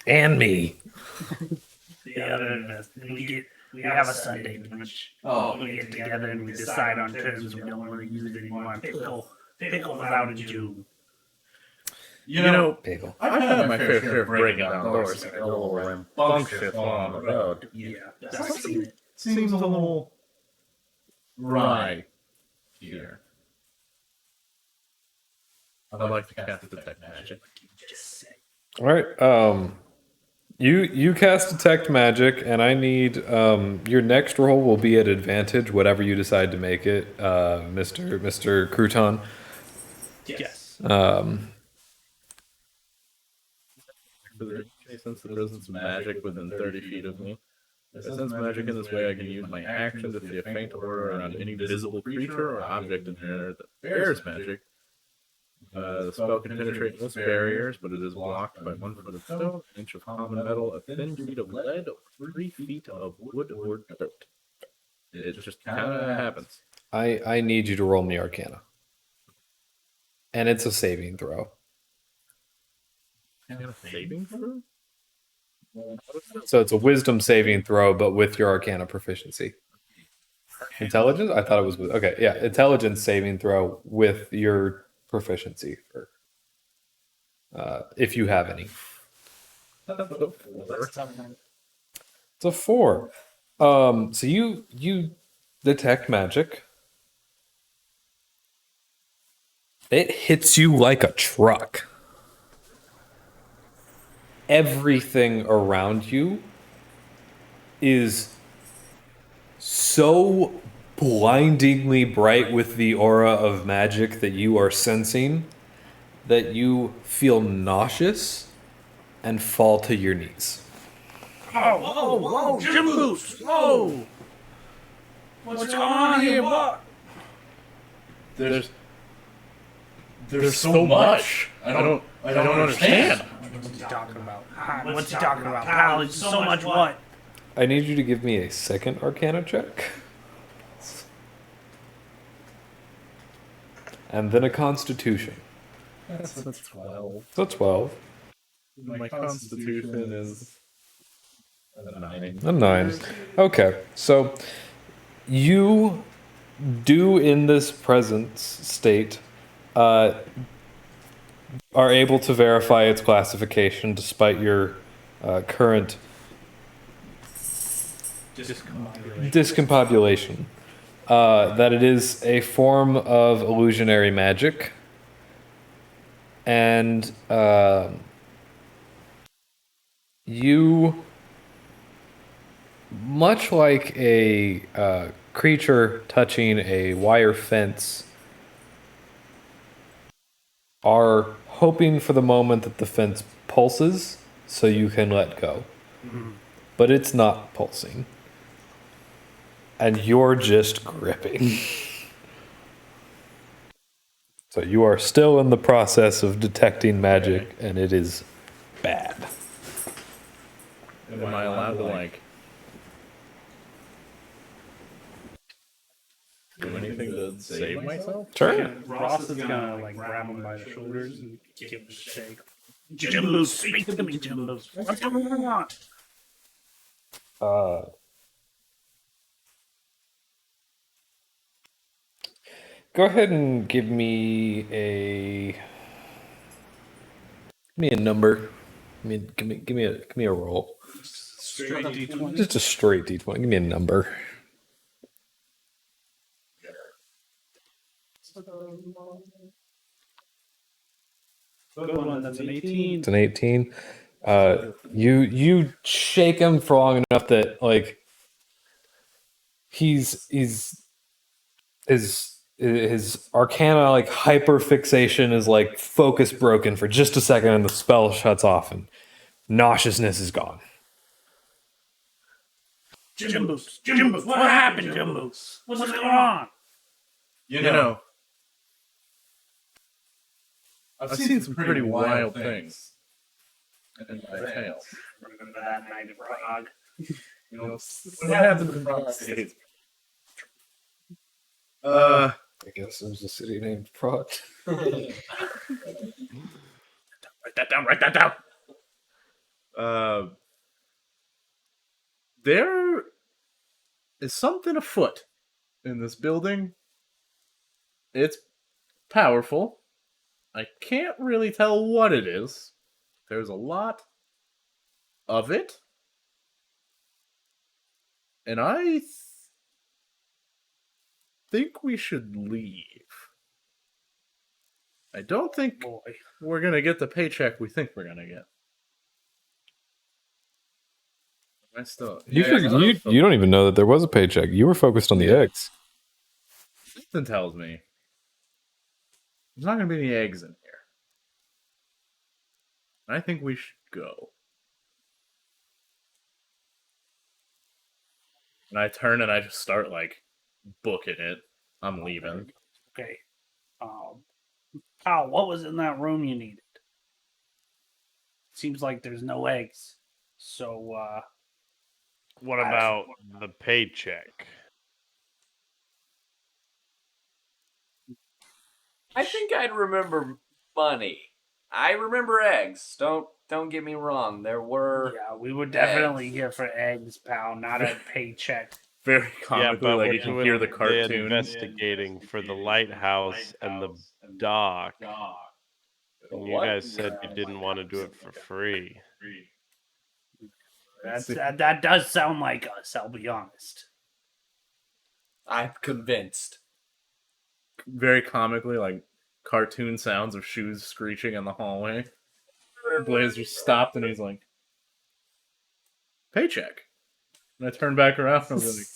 And me. The other investigators. We have a Sunday brunch. Oh. We get together and we decide on terms we don't want to use anymore. Pickle without a Jude. You know, Pickle. I've had my fair share of breaking down doors and a little rambunctious on the road. Yeah, I've seen it. Seems a little right here. I'd like to cast detect magic. Just say. All right. You cast detect magic, and I need your next roll will be at advantage, whatever you decide to make it, Mr. Crouton. Yes. Since the presence of magic within 30 feet of me, if I sense magic in this way, I can use my action to see a faint aura around any visible creature or object in here that bears magic. The spell can penetrate most barriers, but it is blocked by 1 foot of stone, an inch of common metal, a thin sheet of lead, or 3 feet of wood or dirt. It just kind of happens. I need you to roll me Arcana, and it's a saving throw. Saving throw? So it's a Wisdom saving throw, but with your Arcana proficiency. Intelligence? I thought it was okay. Yeah, Intelligence saving throw with your proficiency for if you have any. It's a 4. So you detect magic. It hits you like a truck. Everything around you is so blindingly bright with the aura of magic that you are sensing that you feel nauseous and fall to your knees. Whoa, Jim Boots! Whoa! What's going on here? What? There's so much. I don't understand. What's he talking about? What's he talking about, pal? It's so much what? I need you to give me a second Arcana check. And then a Constitution. That's 12. So 12. My constitution is a 9. A 9. Okay, so you do in this present state are able to verify its classification despite your current discombobulation. That it is a form of illusionary magic. And you, much like a creature touching a wire fence, are hoping for the moment that the fence pulses so you can let go. But it's not pulsing. And you're just gripping. So you are still in the process of detecting magic, and it is bad. Am I allowed to, like, do anything to save myself? Sure. Ross is gonna like grab him by the shoulders and give him a shake. Jim Boots, speak to me, Jim Boots. What's going on? Go ahead and give me a number. Give me a roll. Straight D20. Just a straight D20. Give me a number. Good one. That's an 18. It's an 18. You shake him for long enough that like his arcana like hyper fixation is like focus broken for just a second, and the spell shuts off and nauseousness is gone. Jim Boots, what happened, Jim Boots? What's going on? You know, I've seen some pretty wild things in my tale. Remember that night in Prague? You know, what happened in Prague stays. I guess there's a city named Prague. Write that down. There is something afoot in this building. It's powerful. I can't really tell what it is. There's a lot of it. And I think we should leave. I don't think we're going to get the paycheck we think we're going to get. I still, You don't even know that there was a paycheck. You were focused on the eggs. something tells me there's not going to be any eggs in here. I think we should go. And I turn and I just start like booking it. I'm leaving. Okay. Pal, what was in that room you needed? Seems like there's no eggs. So, What about the paycheck? I think I'd remember money. I remember eggs. Don't get me wrong. There were yeah, we were definitely here for eggs, pal, not a paycheck. Very comically, like we're you can doing hear the the cartoon. investigating for the lighthouse and the dock. And you guys said you didn't want to do it for free. That does sound like us, I'll be honest. I'm convinced. Very comically, like cartoon sounds of shoes screeching in the hallway. Blazer stopped and he's like, paycheck. And I turned back around and I was like,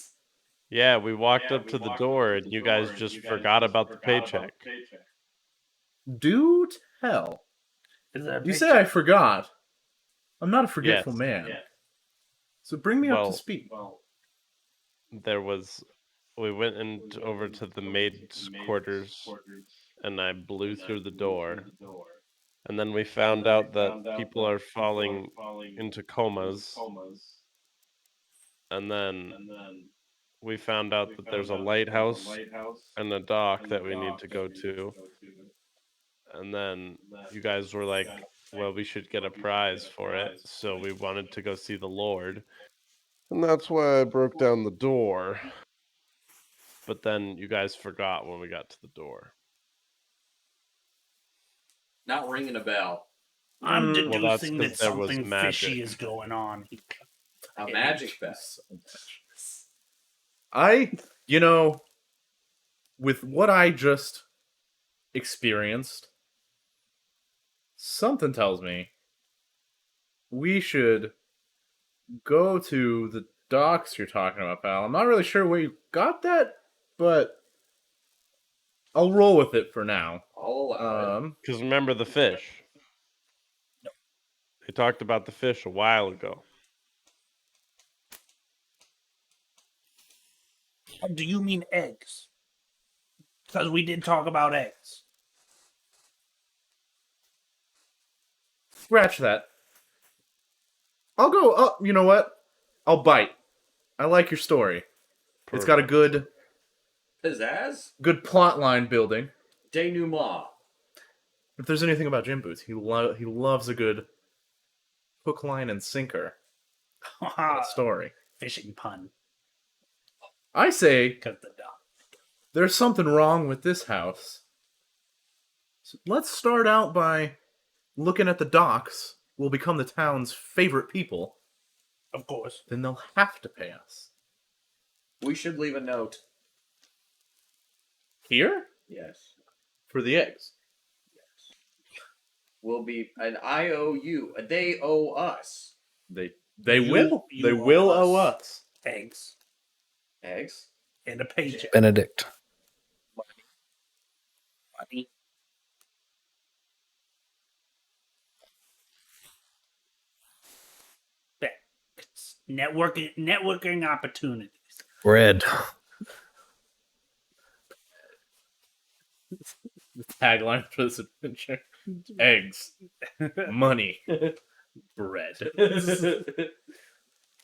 Yeah, we walked up to the door and you guys just forgot about the paycheck. do tell. Is there a You paycheck? say I forgot. I'm not a forgetful Yes. man. So bring me up to Well, speed. we went over to the maid's quarters, and I blew through the door, and then we found out that people are falling into comas, and then we found out that there's a lighthouse and a dock that we need to go to, and then you guys were like, well, we should get a prize for it, so we wanted to go see the Lord, and that's why I broke down the door. But then you guys forgot when we got to the door. Not ringing a bell. I'm Well, that's deducing 'cause that there was something magic. fishy is going on. A magic bell. With what I just experienced, something tells me we should go to the docks you're talking about, pal. I'm not really sure where you got that, but I'll roll with it for now. I'll allow it. Because remember the fish. They talked about the fish a while ago. Do you mean eggs? Because we did talk about eggs. Scratch that. I'll go up. You know what? I'll bite. I like your story. It's got a good plot line building. Denouement. If there's anything about Jim Boots, he loves a good hook, line, and sinker story. Fishing pun. I say Because the dog. there's something wrong with this house. So let's start out by looking at the docks. We'll become the town's favorite people. Of course. Then they'll have to pay us. We should leave a note. Here? Yes. For the eggs. Will be an IOU. They owe us. They You will owe owe us. us. Eggs. And a paycheck. Benedict. Money. It's networking opportunities. Bread. The tagline for this adventure: eggs, money, bread.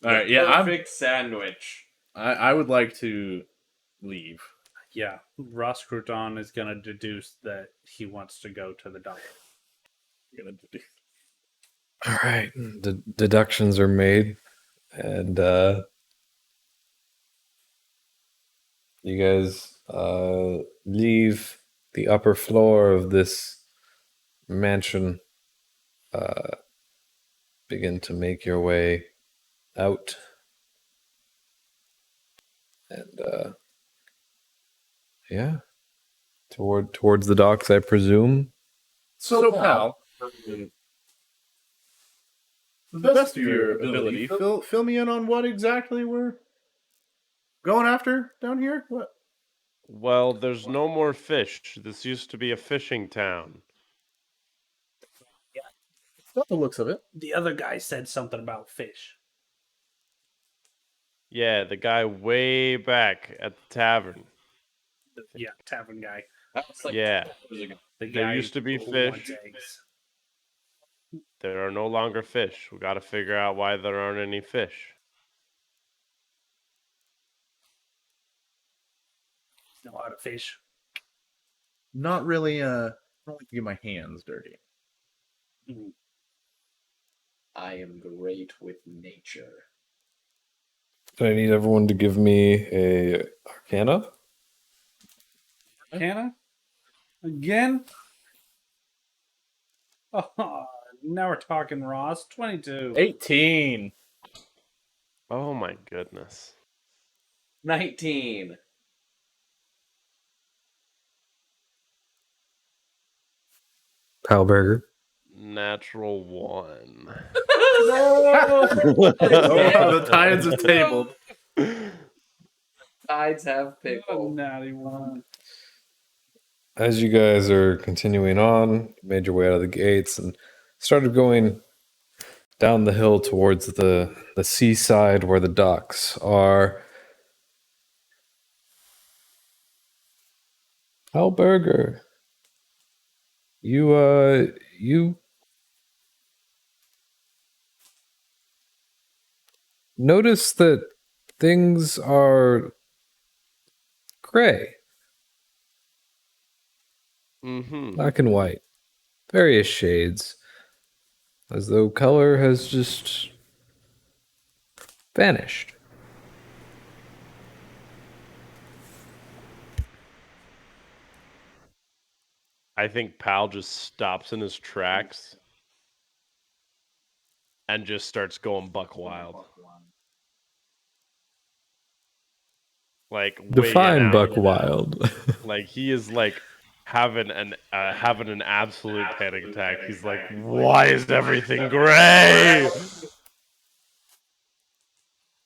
All right, yeah, Perfect sandwich. I would like to leave. Yeah, Ross Crouton is going to deduce that he wants to go to the doctor. All right. The deductions are made, and you guys leave the upper floor of this mansion, begin to make your way out, and yeah, towards the docks, I presume. So, pal, to the best of your ability, fill me in on what exactly we're going after down here. What? Well, there's no more fish. This used to be a fishing town. Not the looks of it. The other guy said something about fish. Yeah, the guy way back at the tavern. Yeah, tavern guy. Yeah. The There guy used to be who fish. wants eggs. There are no longer fish. We got to figure out why there aren't any fish. Know how to fish. Not really. I don't like to get my hands dirty. I am great with nature. I need everyone to give me a Arcana. Arcana? Again? Oh, now we're talking, Ross. 22. 18. Oh my goodness. 19. Palberger. Natural 1. The tides have tabled. Tides have pickled. Natty one. As you guys are continuing on, you made your way out of the gates and started going down the hill towards the seaside where the docks are. Halberger, you notice that things are gray, Mm-hmm. black and white, various shades, as though color has just vanished. I think Pal just stops in his tracks and just starts going buck wild. Like wigging Define out. buck wild. Like he is like having an absolute panic attack. He's like, "Why is everything gray?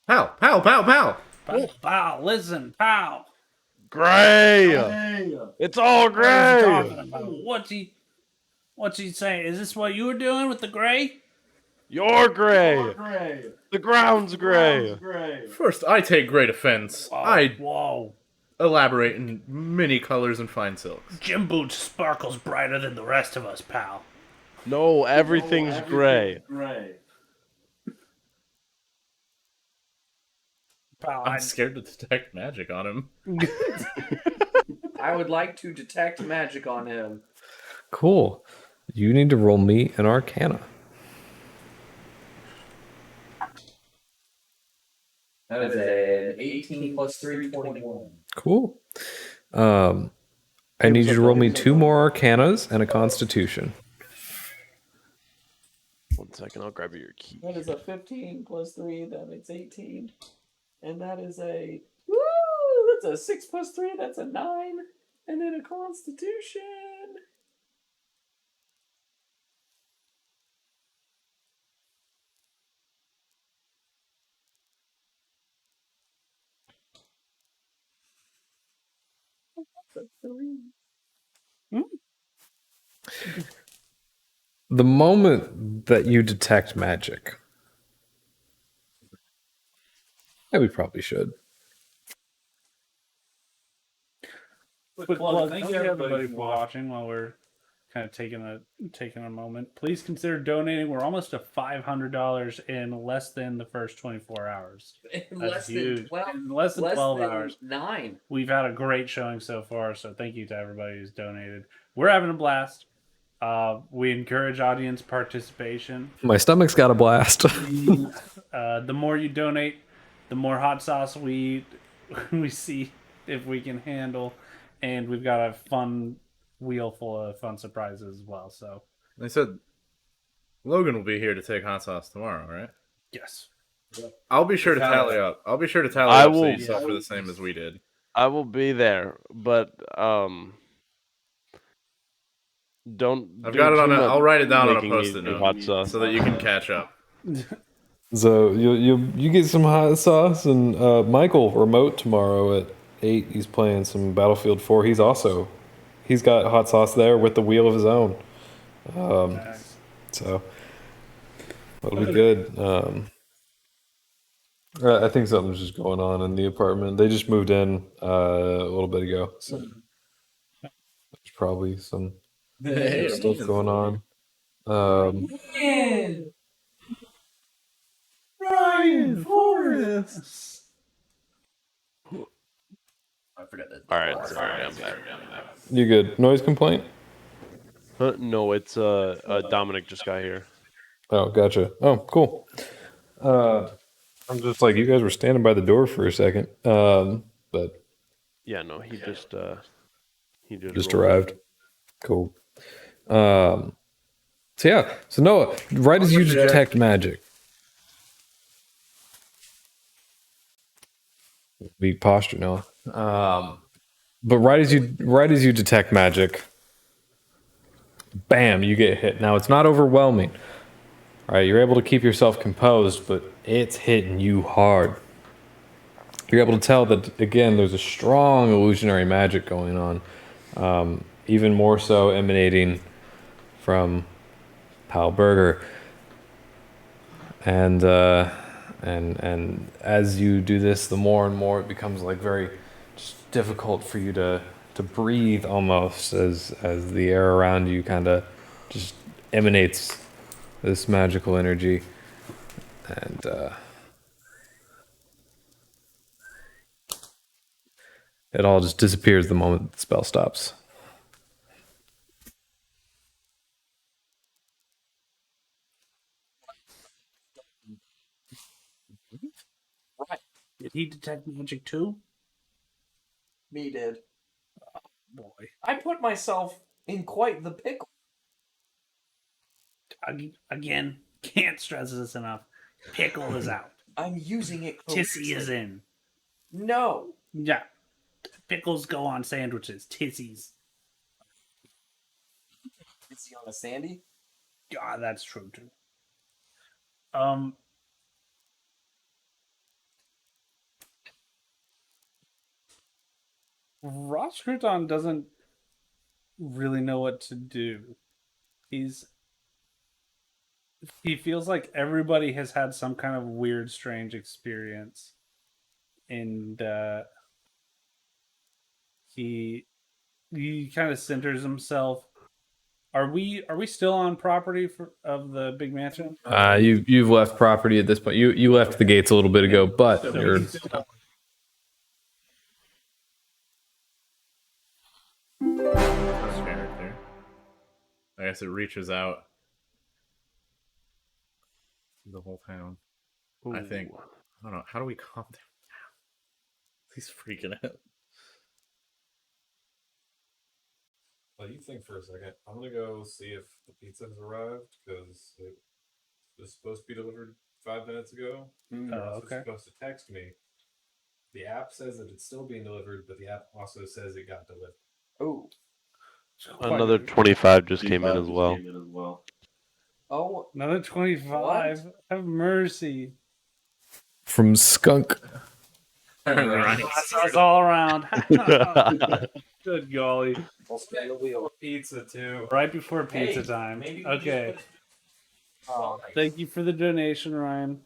Pow! Pow! Pow! Pow! Pow, listen, pow. Gray! It's all What is he gray. talking about? What's he saying? Is this what you were doing with the gray? You're gray. The ground's gray." First, I take great offense. I Whoa. elaborate in many colors and fine silks. Jim Boots sparkles brighter than the rest of us, pal. No, everything's gray. Pal, I'm scared to detect magic on him. I would like to detect magic on him. Cool. You need to roll me an Arcana. That is an 18 plus 3, 21. Cool. I need you to roll me 2 more Arcanas and a Constitution. 1 second, I'll grab your key. That is a 15 plus 3, that makes 18. And that is a, woo, that's a 6 plus 3, that's a 9. And then a Constitution. That's a 3. The moment that you detect magic, yeah, we probably should. quick plug. Thank you everybody for watching while we're kind of taking a moment. Please consider donating. We're almost to $500 in less than the first 24 hours. In That's less huge. than 12. In less than 12 hours. 9. We've had a great showing so far, so thank you to everybody who's donated. We're having a blast. We encourage audience participation. My stomach's got a blast. The more you donate, the more hot sauce we see if we can handle, and we've got a fun wheel full of fun surprises as well. So They said Logan will be here to take hot sauce tomorrow, right? yes, I'll be sure to tally up. I'll be sure to tally I up so will- you suffer the same as we did. I will be there, but don't. I've do got it too on. much I'll write it down on a making me post-it do note hot sauce. so that you can catch up. So you get some hot sauce, and Michael remote tomorrow at 8. He's playing some Battlefield 4. He's got hot sauce there with the wheel of his own. So that'll be good. I think something's just going on in the apartment. They just moved in a little bit ago, so there's probably some stuff going on. Ryan Forrest. I forgot that. All right, sorry, I'm back. You good? Noise complaint? No, it's Dominic just got here. Oh, gotcha. Oh, cool. I'm just like, you guys were standing by the door for a second. But Yeah, no, he just just rolled. arrived. Cool. So yeah. So Noah, right as you detect magic. Weak posture, Noah. But right as you detect magic, bam, you get hit. Now it's not overwhelming. All right, you're able to keep yourself composed, but it's hitting you hard. You're able to tell that, again, there's a strong illusionary magic going on, even more so emanating from Pal Burger. and as you do this, the more and more it becomes like very just difficult for you to breathe almost as the air around you kind of just emanates this magical energy, and it all just disappears the moment the spell stops. Did he detect magic too? Me did. Boy. I put myself in quite the pickle. Again, can't stress this enough. Pickle is out. I'm using it. Tissy is in. No. Yeah. Pickles go on sandwiches. Tissies. Is he on a sandy? God, that's true too. Ross Crouton doesn't really know what to do. He feels like everybody has had some kind of weird, strange experience, and he kind of centers himself. Are we still on property of the big mansion? You've left property at this point. You left the gates a little bit ago, but you're This character. I guess it reaches out to the whole town. I think. I don't know. How do we calm down now? He's freaking out. Well, you think for a second. I'm gonna go see if the pizza has arrived because it was supposed to be delivered 5 minutes ago. Ross was supposed to text me. The app says that it's still being delivered, but the app also says it got delivered. Oh. Another 25 just came in as well. Oh. Another 25. What? Have mercy. From Skunk. That's all around. Good golly. I'll spin the wheel. Pizza too. Right before pizza Hey, time. maybe we Okay. just Oh, Thank you for the donation, Ryan.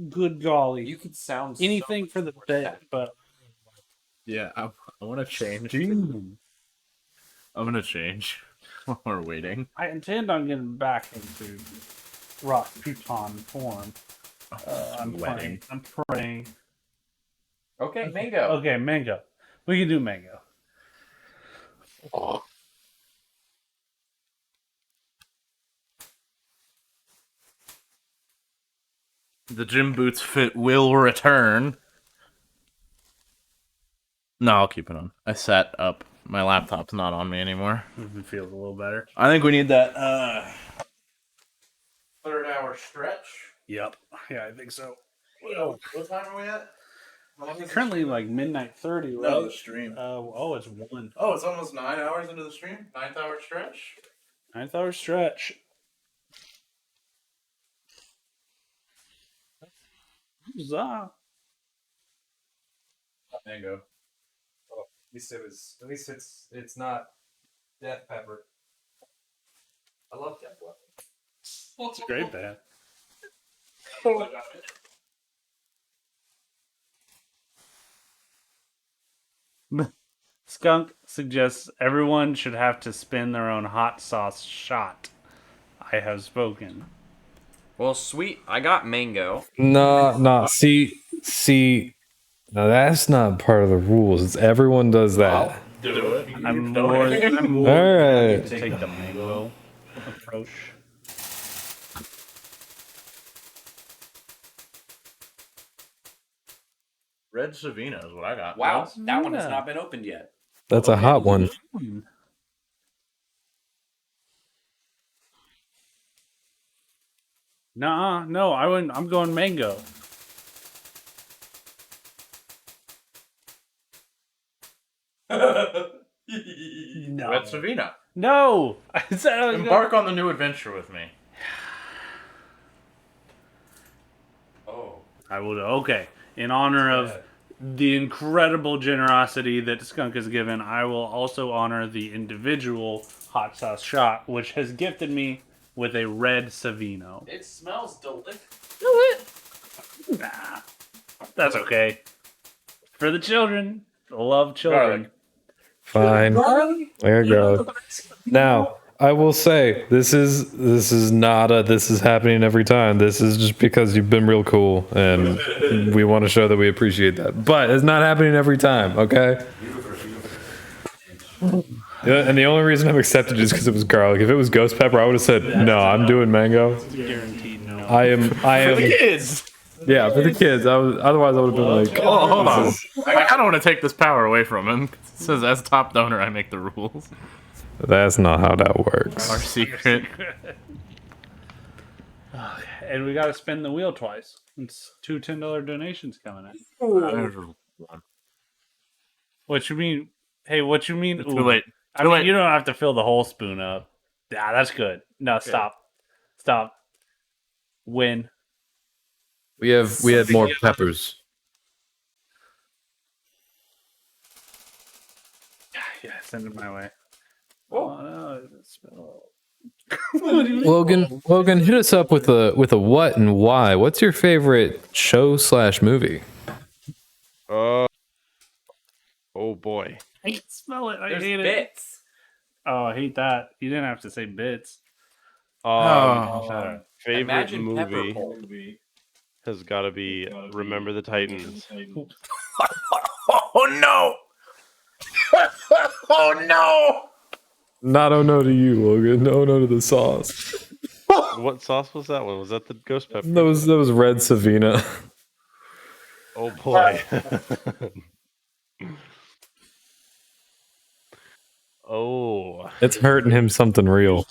Good golly. you could sound Anything so for the much bet, but Yeah, I want to change. Damn. I'm gonna change while we're waiting. I intend on getting back into Rock Crouton form. I'm Wedding. praying. I'm praying. Okay, mango. Okay, mango. We can do mango. The gym boots fit will return. No, I'll keep it on. I sat up. My laptop's not on me anymore. It feels a little better. I think we need that third hour stretch. Yep. Yeah, I think so. What time are we at? Currently, like midnight 30, right? No, the stream. Oh, it's 1. Oh, it's almost 9 hours into the stream. 9th hour stretch. 9th hour stretch. Huzzah. Mango. Oh, at least it was. At least it's not death pepper. I love death pepper. It's a great band. Skunk suggests everyone should have to spin their own hot sauce shot. I have spoken. Well, sweet. I got mango. No. See. No, that's not part of the rules. It's everyone does that. Do it. I'm more All right. to take the mango approach. Red Savina is what I got. Wow, that one has Yeah. not been opened yet. That's a hot one. Nah, no, I wouldn't. I'm going mango. No. Red Savina. No! I said I was gonna- Embark on the new adventure with me. Oh. I will. Okay. In honor of the incredible generosity that Skunk has given, I will also honor the individual hot sauce shot, which has gifted me with a red Savino. It smells delicious. Nah, that's okay. For the children, love children. Fine. There you go. Now, I will say this is not a this is happening every time. This is just because you've been real cool and we want to show that we appreciate that. But it's not happening every time, okay? Yeah, and the only reason I've accepted it is because it was garlic. If it was ghost pepper, I would have said no. I'm doing mango. Guaranteed no. I am. For the kids. Yeah, for the kids. Otherwise I would have been like, Oh, hold on. I don't want to take this power away from him. It says, as top donor, I make the rules. that's not how that works. Our secret. And we got to spin the wheel twice. It's two $10 donations coming in. What you mean? Hey, what you mean? Too late. I mean, you don't have to fill the whole spoon up. Yeah, that's good. No, stop. Stop. Win. We had more peppers. Yeah, send it my way. Oh, no, it smells. Logan, hit us up with a what and why. What's your favorite show / movie? Oh boy. I can smell it. I There's hate it. bits. Oh, I hate that. You didn't have to say bits. Favorite Imagine pepper movie pulp. has got to be Remember the Titans. Oh no! Oh no! Not oh no to you, Logan. No to the sauce. What sauce was that one? Was that the ghost pepper? That was red Savina. Oh boy. Oh. It's hurting him something real.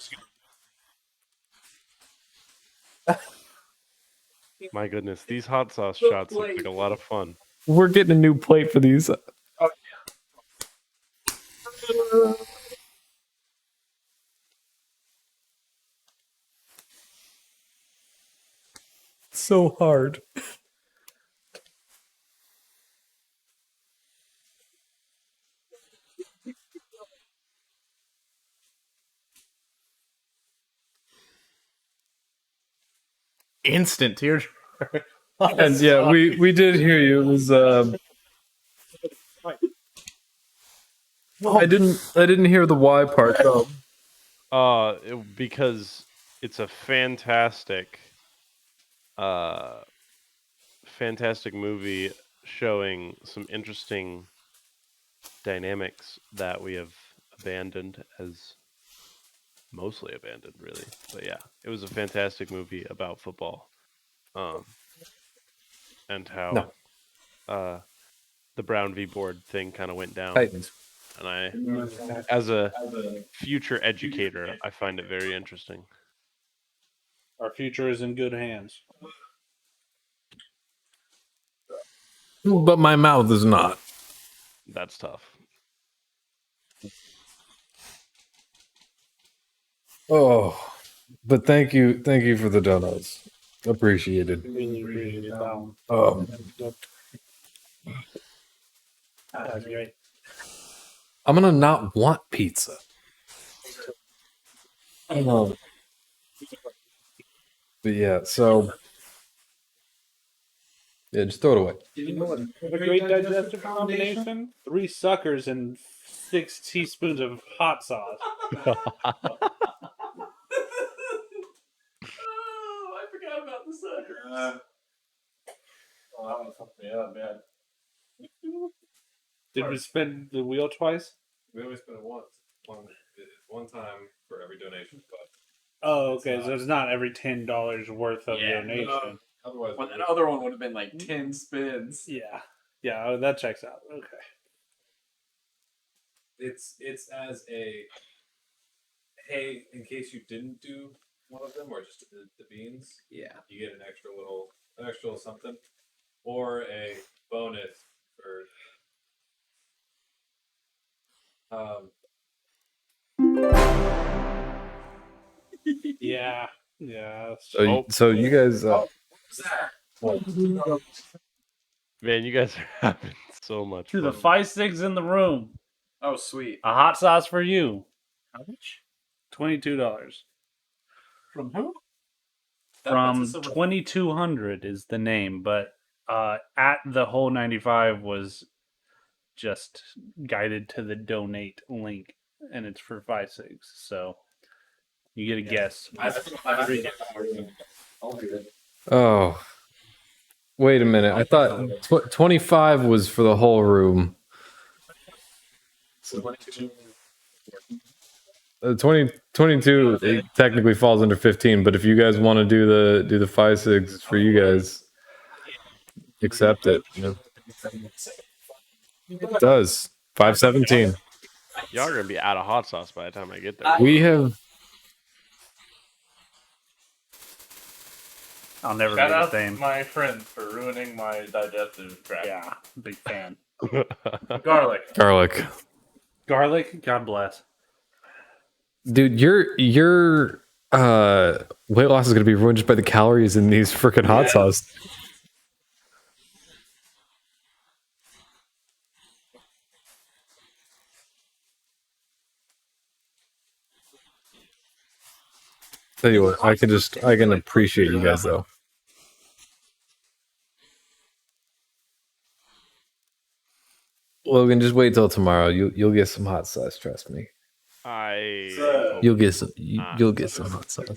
My goodness, these hot sauce shots look like a lot of fun. We're getting a new plate for these. So hard. Instant tear. And yeah, we did hear you. It was I didn't hear the why part though. Because it's a fantastic movie showing some interesting dynamics that we have mostly abandoned, really. But yeah, it was a fantastic movie about football, and how the Brown v. Board thing kind of went down. Titans. And I, as a future educator, I find it very interesting. Our future is in good hands. But my mouth is not. That's tough. Oh, but thank you for the donuts. Appreciated. Really appreciate that one. That's great. I'm gonna not want pizza. But yeah, so yeah, just throw it away. You know what? A great digestive combination? 3 suckers and 6 teaspoons of hot sauce. Oh, I forgot about the suckers. Oh, that one fucked me up, man. Did we spin the wheel twice? We only spent it once. One time for every donation, but Oh, okay. So it's not every $10 worth of Yeah, donation. otherwise, Well, that other one would have been like 10 spins. Yeah. Yeah, that checks out. Okay. it's as a hey, in case you didn't do one of them or just the beans, Yeah. you get an extra little something, or a bonus for Yeah. Yeah. So you guys Man, you guys are having so much To fun. the 5-6 in the room. Oh, sweet. A hot sauce for you. How much? $22. From who? That's From a silver- 2200 is the name, but at the whole 95 was just guided to the donate link, and it's for 5.6. So you get a guess. I'll do it. Oh, wait a minute. I thought 25 was for the whole room. 22 it technically falls under 15, but if you guys want to do the 5.6 for you guys, accept it. It does 517. Y'all are gonna be out of hot sauce by the time I get there. We have I'll never Shout be the out same. my friend for ruining my digestive tract. Yeah, big fan. Garlic. Garlic, God bless. dude. Your weight loss is gonna be ruined just by the calories in these freaking hot sauce. Tell you what, I can appreciate you guys though. Logan, just wait till tomorrow. You'll get some hot sauce. Trust me. You'll get some. You'll get some hot sauce.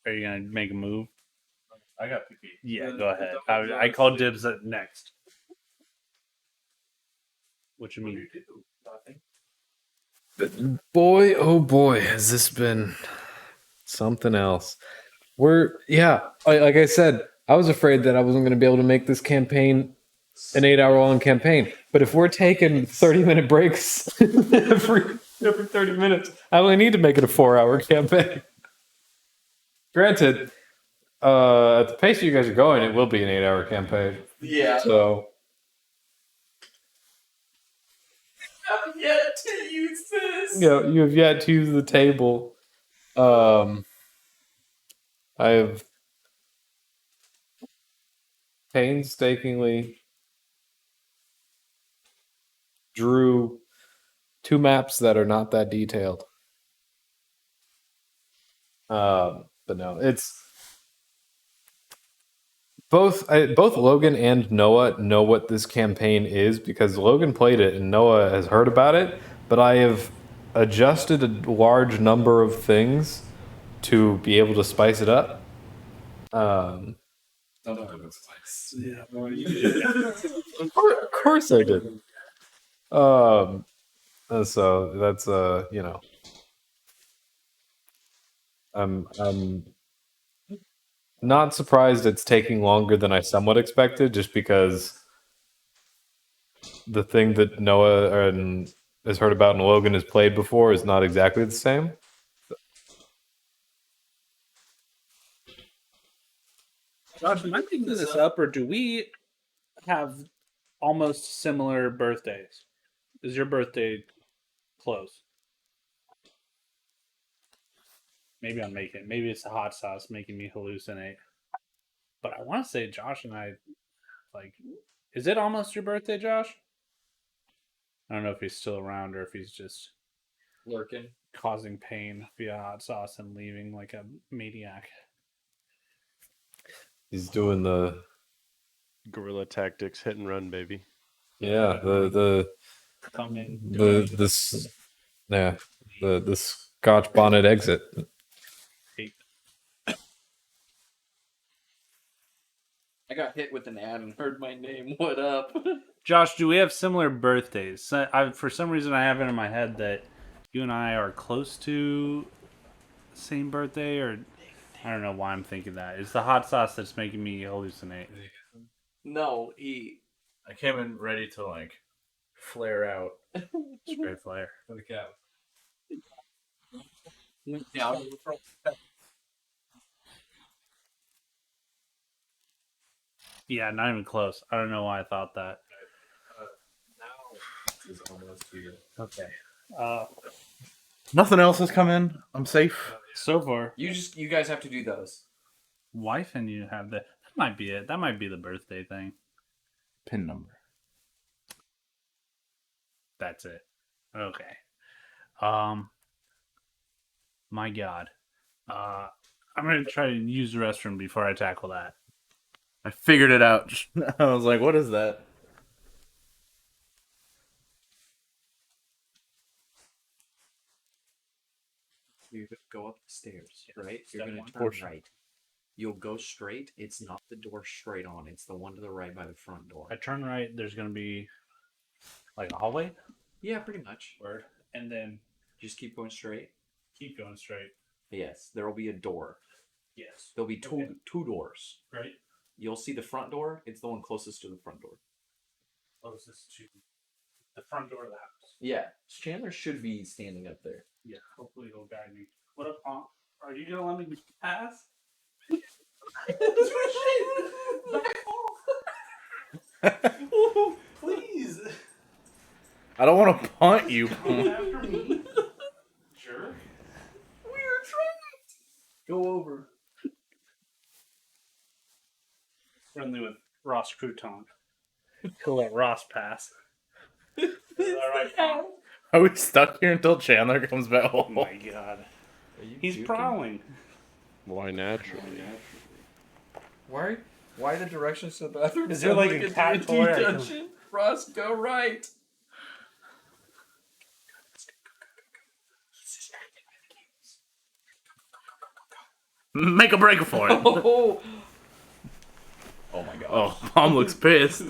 Are you gonna make a move? I got picky. Yeah, go ahead. I called dibs at next. What you mean? Boy, oh boy, has this been something else. Like I said, I was afraid that I wasn't going to be able to make this campaign an 8-hour-long campaign. But if we're taking 30-minute breaks every 30 minutes, I only need to make it a 4-hour campaign. Granted, at the pace you guys are going, it will be an 8-hour campaign. Yeah. So I've yet to use this. you have yet to use the table. I have painstakingly drew 2 maps that are not that detailed. But no, it's both Logan and Noah know what this campaign is because Logan played it and Noah has heard about it, but I have adjusted a large number of things to be able to spice it up. Of course I did. And so that's I'm not surprised it's taking longer than I somewhat expected, just because the thing that Noah has heard about and Logan has played before is not exactly the same. Josh, am I making this up, or do we have almost similar birthdays? Is your birthday close? Maybe I'm making. Maybe it's the hot sauce making me hallucinate. But I want to say Josh and I, like, is it almost your birthday, Josh? I don't know if he's still around or if he's just Lurking. causing pain via hot sauce and leaving like a maniac. He's doing the Guerrilla tactics, hit and run, baby. the Come in. the Scotch bonnet exit. I got hit with an ad and heard my name. What up? Josh, do we have similar birthdays? For some reason, I have it in my head that you and I are close to the same birthday, or I don't know why I'm thinking that. It's the hot sauce that's making me hallucinate. No, I came in ready to like flare out. Spray flare. For the cat. went down. Yeah, not even close. I don't know why I thought that. Now is almost here. Okay. Nothing else has come in. I'm safe. So far, You guys have to do those. wife and you have that. That might be it. That might be the birthday thing. Pin number. That's it. Okay. My God. I'm gonna try to use the restroom before I tackle that. I figured it out. I was like, what is that? You're gonna go up the stairs, right? You're Step gonna one. turn right. You'll go straight. It's not the door straight on. It's the one to the right by the front door. I turn right. There's gonna be like a hallway. Yeah, pretty much. Word. And then Just keep going straight. keep going straight. Yes, there will be a door. Yes. There'll be two Okay. two doors. Right. You'll see the front door. It's the one closest to the front door. Closest to the front door of the house. Yeah, Chandler should be standing up there. Yeah. Hopefully he'll guide me. What up, Pom? Are you gonna let me pass? Please. I don't want to punt you. After me. Sure. We're trapped. Go over. Friendly with Ross Crouton. He'll let Ross pass. All right. Pom. Are we stuck here until Chandler comes back Oh home? my God. He's prowling. Why naturally? Why the directions to the bathroom? Is there like a cat toy? dungeon? Ross, go right. Make a break for it. Oh, oh my god. Oh, Mom looks pissed.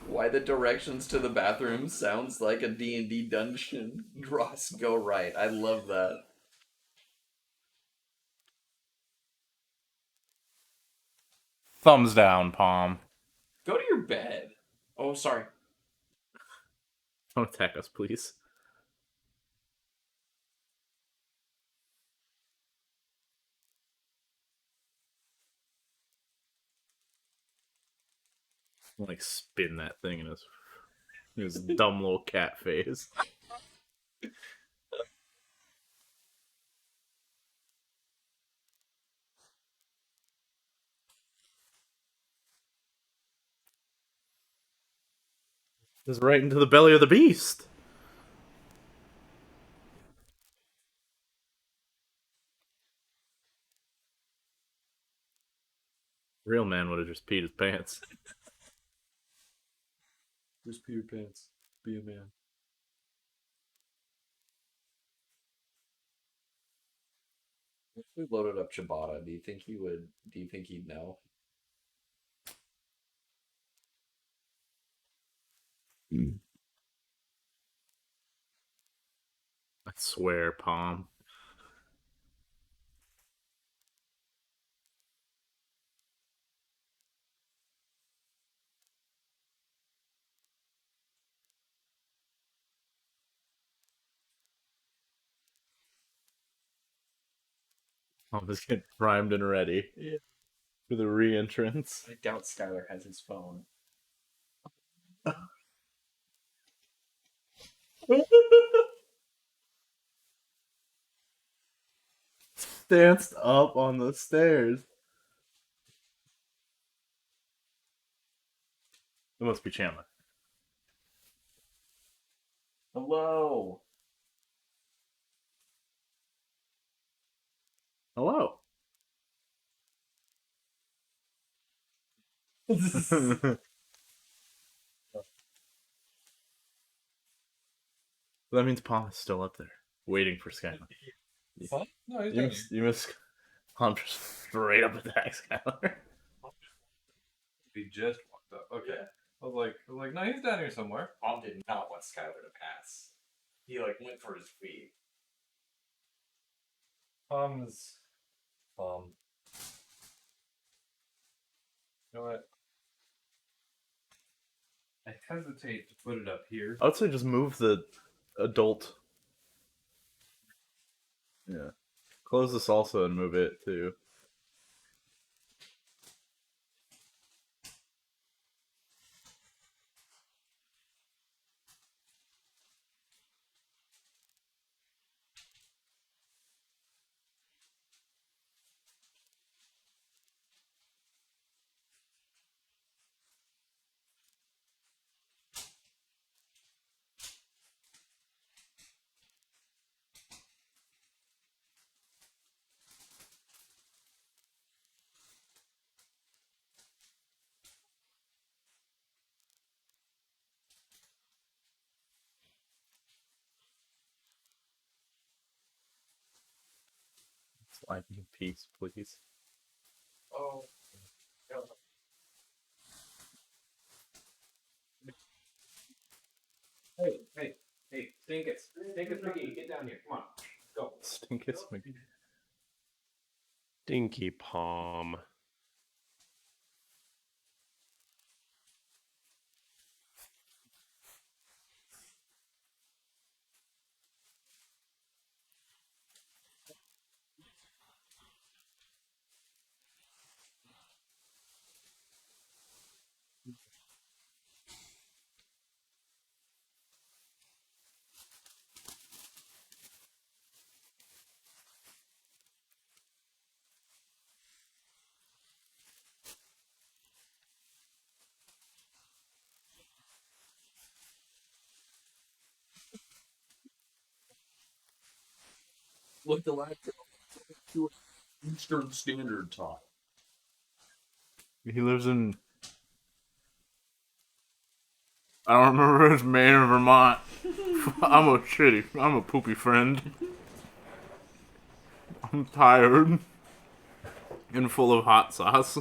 Why the directions to the bathroom sounds like a D&D dungeon. Ross, go right. I love that. Thumbs down, Palm. Go to your bed. Oh, sorry. Don't attack us, please. Like spin that thing in his dumb little cat face. Just right into the belly of the beast. Real man would have just peed his pants. Just pee your pants. Be a man. If we loaded up Ciabatta, do you think he would? Do you think he'd know? I swear, Palm. I'm just getting primed and ready for the re-entrance. I doubt Skylar has his phone. Danced up on the stairs. It must be Chandler. Hello. Hello. That means Palm is still up there, waiting for Skylar. What? No, he's You done. missed, you missed Palm just straight up attack Skylar. He just walked up. Okay. I was like, no, he's down here somewhere. Mom did not want Skylar to pass. He like went for his feet. Palm's you know what? I hesitate to put it up here. I would say just move the adult. Yeah. Close the salsa and move it too. Find me peace, please. Oh. Hey, Stinkus, McGee, get down here. Come on, go. Stinkus McGee. Dinky Palm. Look the last to Eastern Standard Time. He lives in. I don't remember his Maine or Vermont. I'm a poopy friend. I'm tired and full of hot sauce.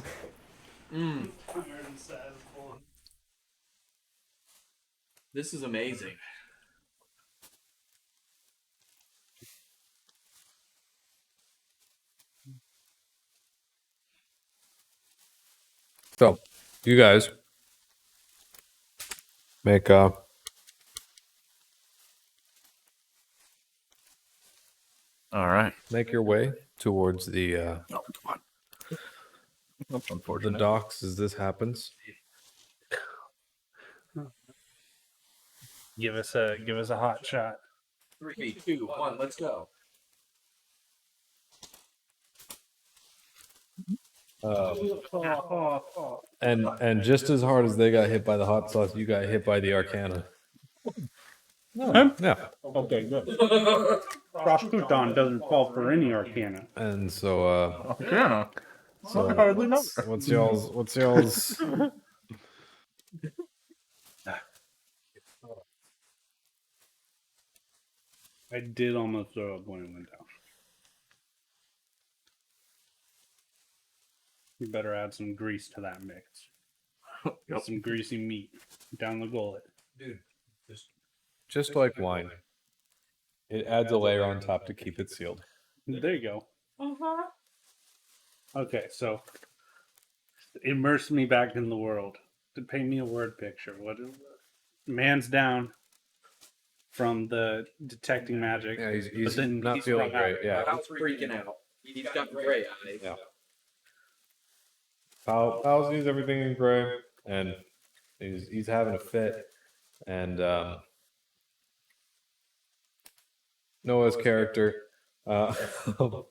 This is amazing. So, you guys make All right. make your way towards the Oh, come on. That's the unfortunate. docks as this happens. Give us a hot shot. 3, 2, 1, let's go. And just as hard as they got hit by the hot sauce, you got hit by the Arcana. Yeah. Okay, good. Cross-Pluton doesn't fall for any Arcana. And so Yeah. so I hardly know. what's y'all's I did almost throw up when it went down. You better add some grease to that mix. Yep. Some greasy meat down the gullet. Dude, just like wine. It adds a layer on top to keep it sealed. There you go. Okay, so immerse me back in the world. To paint me a word picture. What is man's down from the detecting magic. Yeah, he's but then not he's feeling sprung out. great. Yeah. Pal's freaking out. He's got gray eyes. Yeah. Pal sees everything in gray, and he's having a fit. And Noah's character, Hanalsi,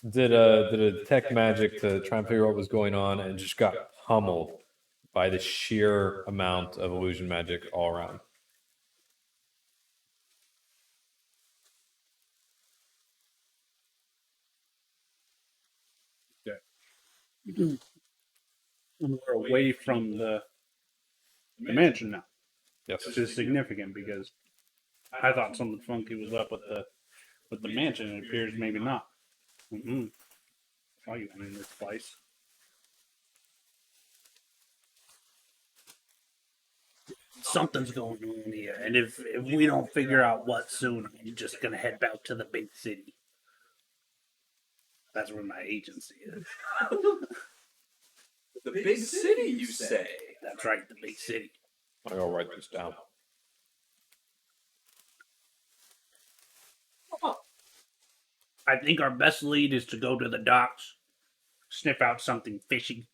did a detect magic to try and figure out what was going on, and just got pummeled by the sheer amount of illusion magic all around. We're away from the mansion now. Yes. Which is significant because I thought something funky was up with the mansion. It appears maybe not. Saw you in this place. Something's going on here, and if we don't figure out what soon, I'm just gonna head back to the big city. That's where my agency is. The big city, you say? That's right, the big city. I gotta write this down. I think our best lead is to go to the docks, sniff out something fishy,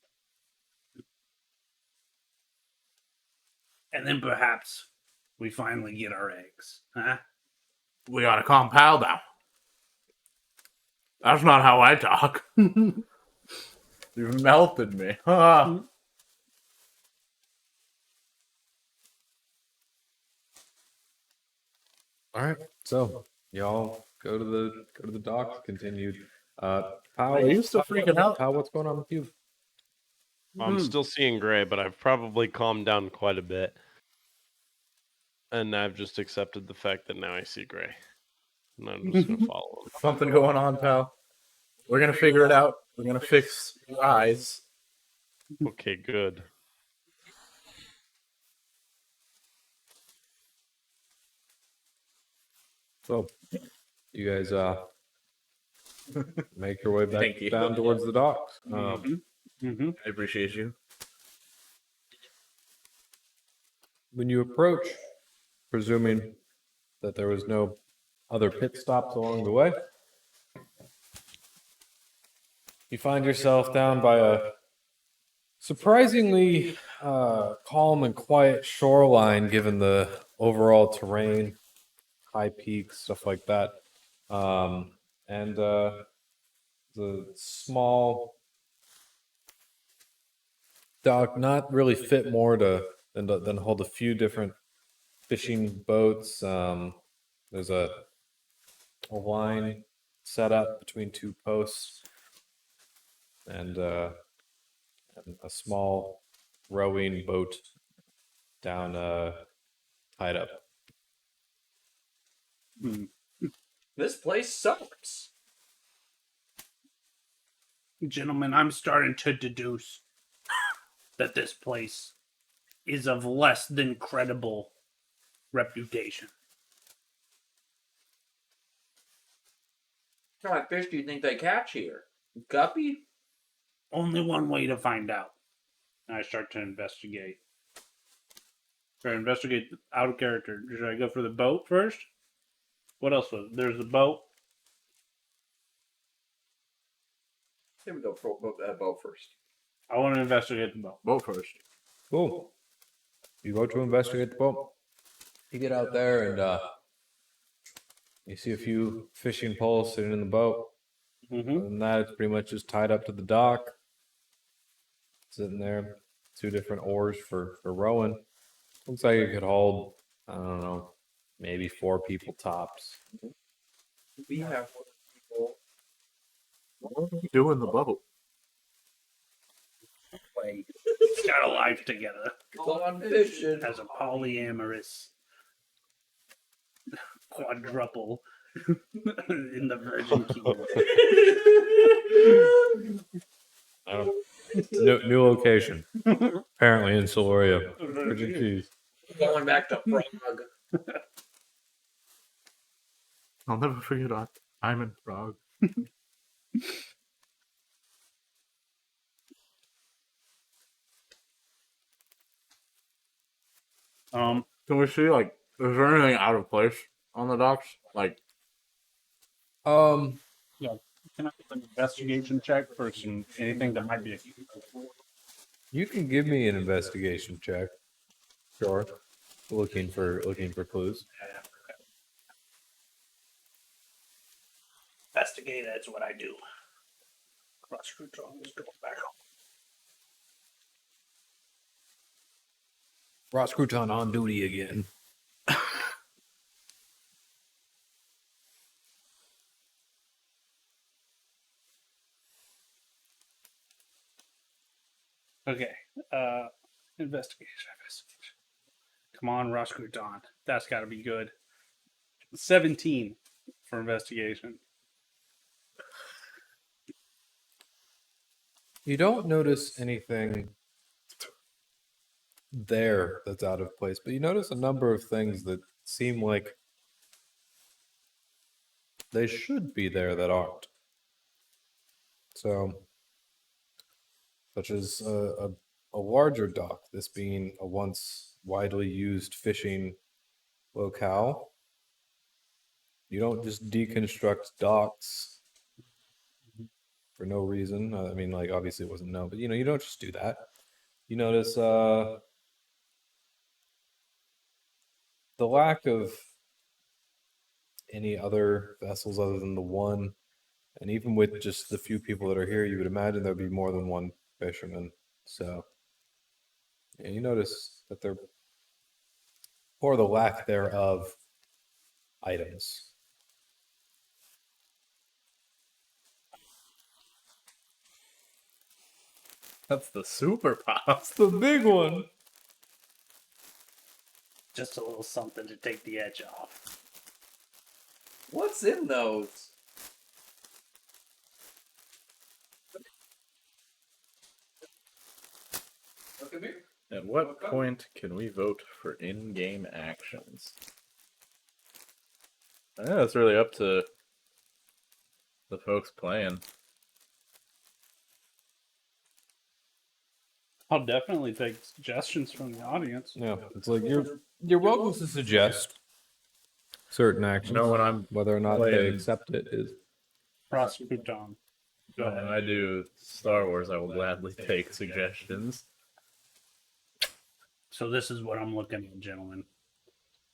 and then perhaps we finally get our eggs, huh? We gotta calm Pal down. That's not how I talk. You've melted me. All right, so y'all go to the docks. Continued. Pal, Are you still freaking out? Pal, what's going on with you? I'm still seeing gray, but I've probably calmed down quite a bit. And I've just accepted the fact that now I see gray. And I'm just gonna follow him. Something going on, pal. We're gonna figure it out. We're gonna fix your eyes. Okay, good. So, you guys make your way back Thank you. down towards the docks. Mm-hmm. I appreciate you. When you approach, presuming that there was no other pit stops along the way, you find yourself down by a surprisingly calm and quiet shoreline given the overall terrain, high peaks, stuff like that. And the small dock not really fit more than hold a few different fishing boats. There's a line set up between two posts and a small rowing boat down tied up. This place sucks. Gentlemen, I'm starting to deduce that this place is of less than credible reputation. What kind of fish do you think they catch here? Guppy? Only one way to find out. And I start to investigate. Or investigate out of character. Should I go for the boat first? What else was there's the boat? Here we go for boat first. I want to investigate the boat. Boat first. Cool. You go to investigate the boat. You get out there and you see a few fishing poles sitting in the boat. Mm-hmm. Other than that, it's pretty much just tied up to the dock. Sitting there, two different oars for rowing. Looks like it could hold, I don't know, maybe 4 people tops. We have people. What are we doing the boat? Got a life together Go on fishing. as a polyamorous quadruple in the Virgin Kingdom. New location. Apparently in Soloria. Virgin Keys. Going back to Prague. I'll never forget that. I'm in Prague. Can we see, like, is there anything out of place on the docks? Like, Yeah. Can I get an investigation check for anything that might be a you can give me an investigation check. Sure. Looking for clues. investigate? That's what I do. Cross route on this going back home. Ross Crouton on duty again. Okay. Investigation. Come on, Ross Crouton. That's got to be good. 17 for investigation. You don't notice anything there that's out of place, but you notice a number of things that seem like they should be there that aren't. So, such as a larger dock, this being a once widely used fishing locale. You don't just deconstruct docks for no reason. I mean, like, obviously it wasn't known, but you don't just do that. You notice the lack of any other vessels other than the one. And even with just the few people that are here, you would imagine there'd be more than one fisherman. So, and you notice that they're, or the lack thereof, items. that's the super pop. That's the big one. Just a little something to take the edge off. What's in those? Look at me. At what point can we vote for in-game actions? I think that's really up to the folks playing. I'll definitely take suggestions from the audience. Yeah, it's like you're welcome to suggest certain actions. You know, when I'm whether or not they playing- accept it is. Prosecutron. Go When ahead. I do Star Wars, I will gladly take suggestions. So this is what I'm looking at, gentlemen.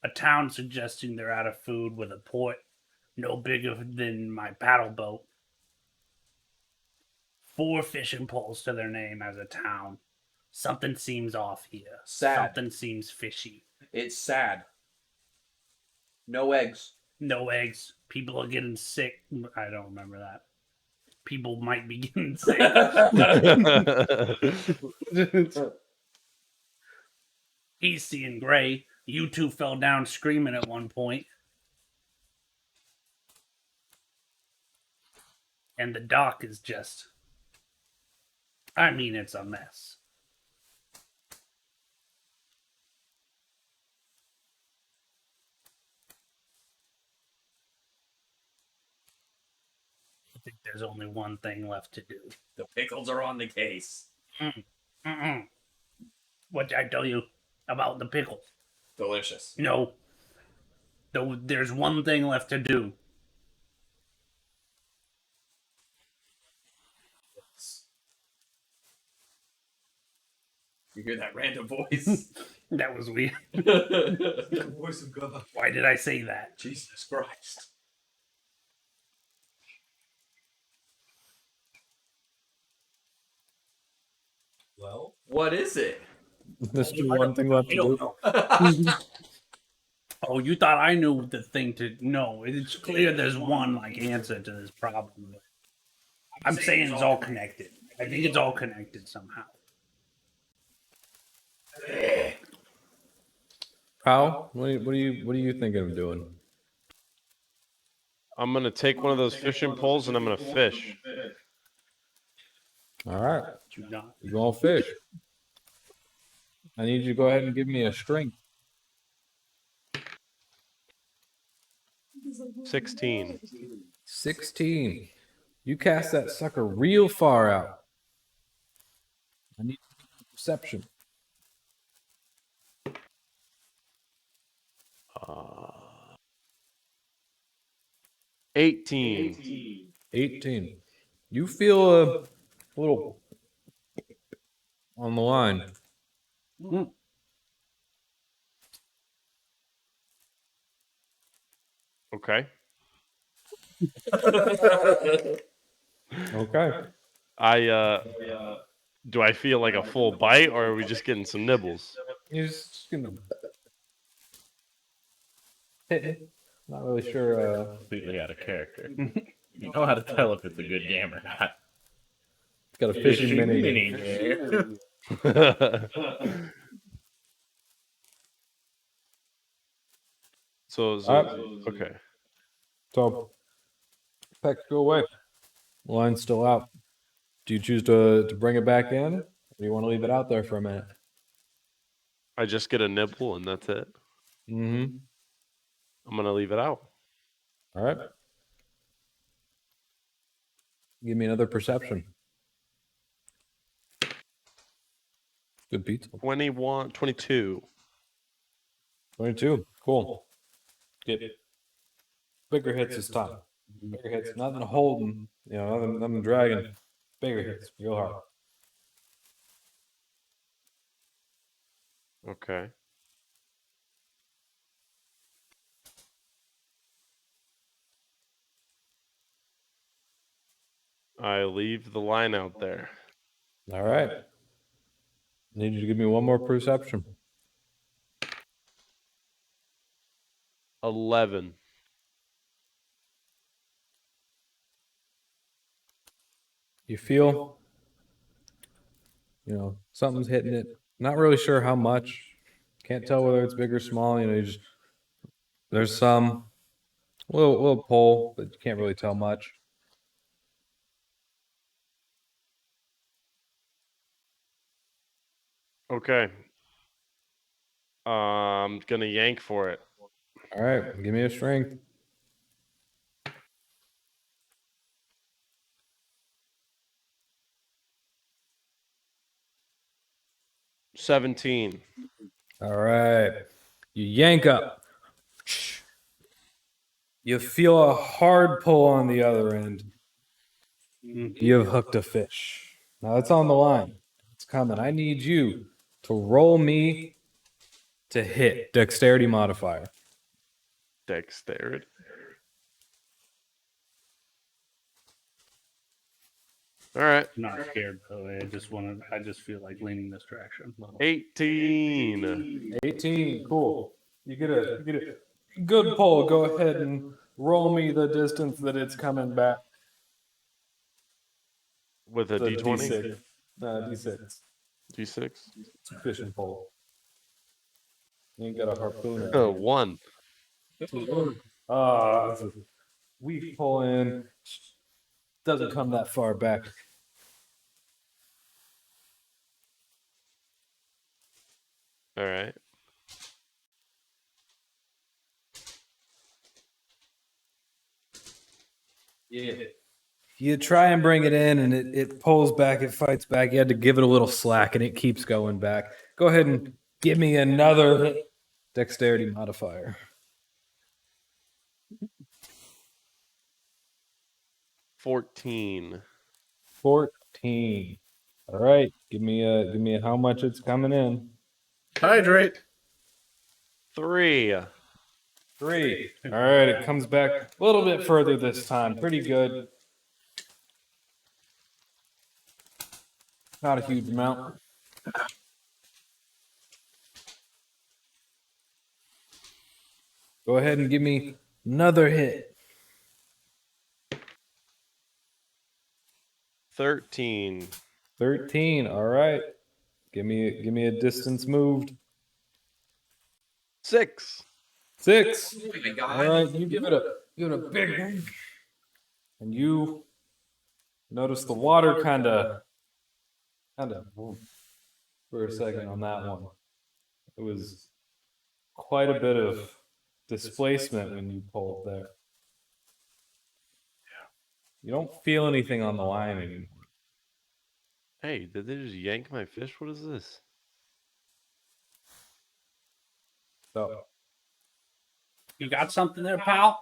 A town suggesting they're out of food with a port no bigger than my paddle boat. 4 fishing poles to their name as a town. Something seems off here. Sad. Something seems fishy. It's sad. No eggs. No eggs. People are getting sick. I don't remember that. People might be getting sick. He's seeing gray. You two fell down screaming at one point. And the dock is just... I mean, it's a mess. I think there's only one thing left to do. The pickles are on the case. Mm-mm. What did I tell you about the pickles? Delicious. No. There's one thing left to do. You hear that random voice? That was weird. The voice of God. Why did I say that? Jesus Christ. Well, what is it? There's still one thing left to do. Oh, you thought I knew the thing to know. It's clear there's one answer to this problem. I'm saying it's all connected. I think it's all connected somehow. Kyle, what are you thinking of doing? I'm gonna take one of those fishing poles and I'm gonna fish. All right, Do not. you're going to fish. I need you to go ahead and give me a string. 16. 16. You cast that sucker real far out. I need perception. 18. 18. You feel a little on the line. Okay. Okay. Do I feel like a full bite or are we just getting some nibbles? You're just gonna. Not really sure. Completely out of character. You know how to tell if it's a good game or not. It's got a fishing mini. Okay. So, Peck, go away. Line's still out. Do you choose to bring it back in, or do you want to leave it out there for a minute? I just get a nibble and that's it. Mm-hmm. I'm gonna leave it out. All right. Give me another perception. Good pizza. 21, 22. 22. Cool. Get bigger hits this time. Bigger hits. Nothing holding. Nothing dragging. Bigger hits. Real hard. Okay. I leave the line out there. All right. Need you to give me one more perception. 11. You feel, something's hitting it. Not really sure how much. Can't tell whether it's big or small. You just there's some little pole, but you can't really tell much. Okay. I'm gonna yank for it. All right, give me a strength. 17. All right, you yank up. You feel a hard pull on the other end. You've hooked a fish. Now it's on the line. It's coming. I need you to roll me to hit. Dexterity modifier. Dexterity. All right. I'm not scared though. I just feel like leaning this direction. 18. 18. Cool. You get a good pull. Go ahead and roll me the distance that it's coming back. With a D20? D6. D6. D6? It's a fishing pole. You ain't got a harpoon. Oh, 1. It's a weak pull in. Doesn't come that far back. All right. Yeah. You try and bring it in, and it pulls back. It fights back. You had to give it a little slack, and it keeps going back. Go ahead and give me another dexterity modifier. 14. 14. All right. Give me a how much it's coming in. Hydrate. 3. 3. All right. It comes back a little bit further this time. Pretty good. Not a huge amount. Go ahead and give me another hit. 13. 13. All right. Give me a distance moved. 6. 6. Oh my God. All right. You give it a big drink. And you notice the water kind of for a second on that one. It was quite a bit of displacement when you pulled there. You don't feel anything on the line anymore. Hey, did they just yank my fish? What is this? So You got something there, pal?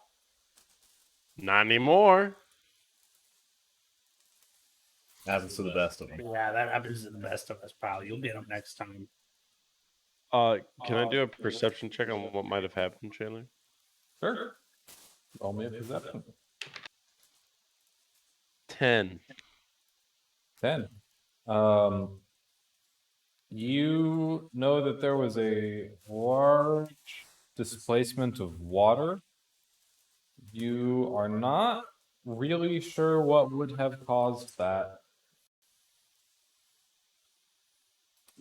Not anymore. Happens to the best of them. Yeah, that happens to the best of us, pal. You'll get them next time. Can I do a perception check on what might have happened, Chandler? sure. Roll me a perception. 10. 10. You know that there was a large displacement of water. You are not really sure what would have caused that.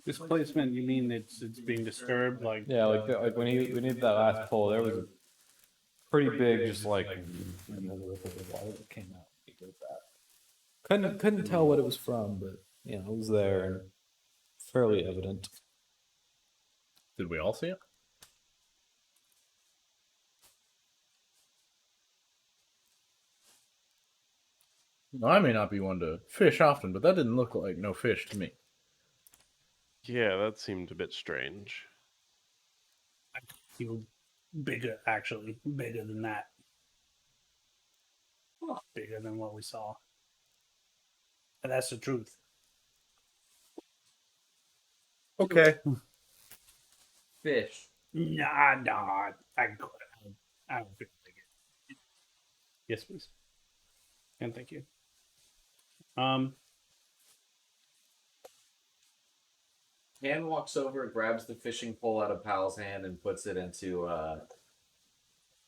Displacement? You mean it's being disturbed? Like Like when we did that last pull, there was a pretty big, just like water that came out. He did that. Couldn't tell what it was from, but it was there and fairly evident. Did we all see it? I may not be one to fish often, but that didn't look like no fish to me. Yeah, that seemed a bit strange. you bigger, actually bigger than that. Bigger than what we saw. And that's the truth. Okay. Fish. Nah, I don't feel like it. Yes, please. And thank you. Han walks over, grabs the fishing pole out of Pal's hand, and puts it into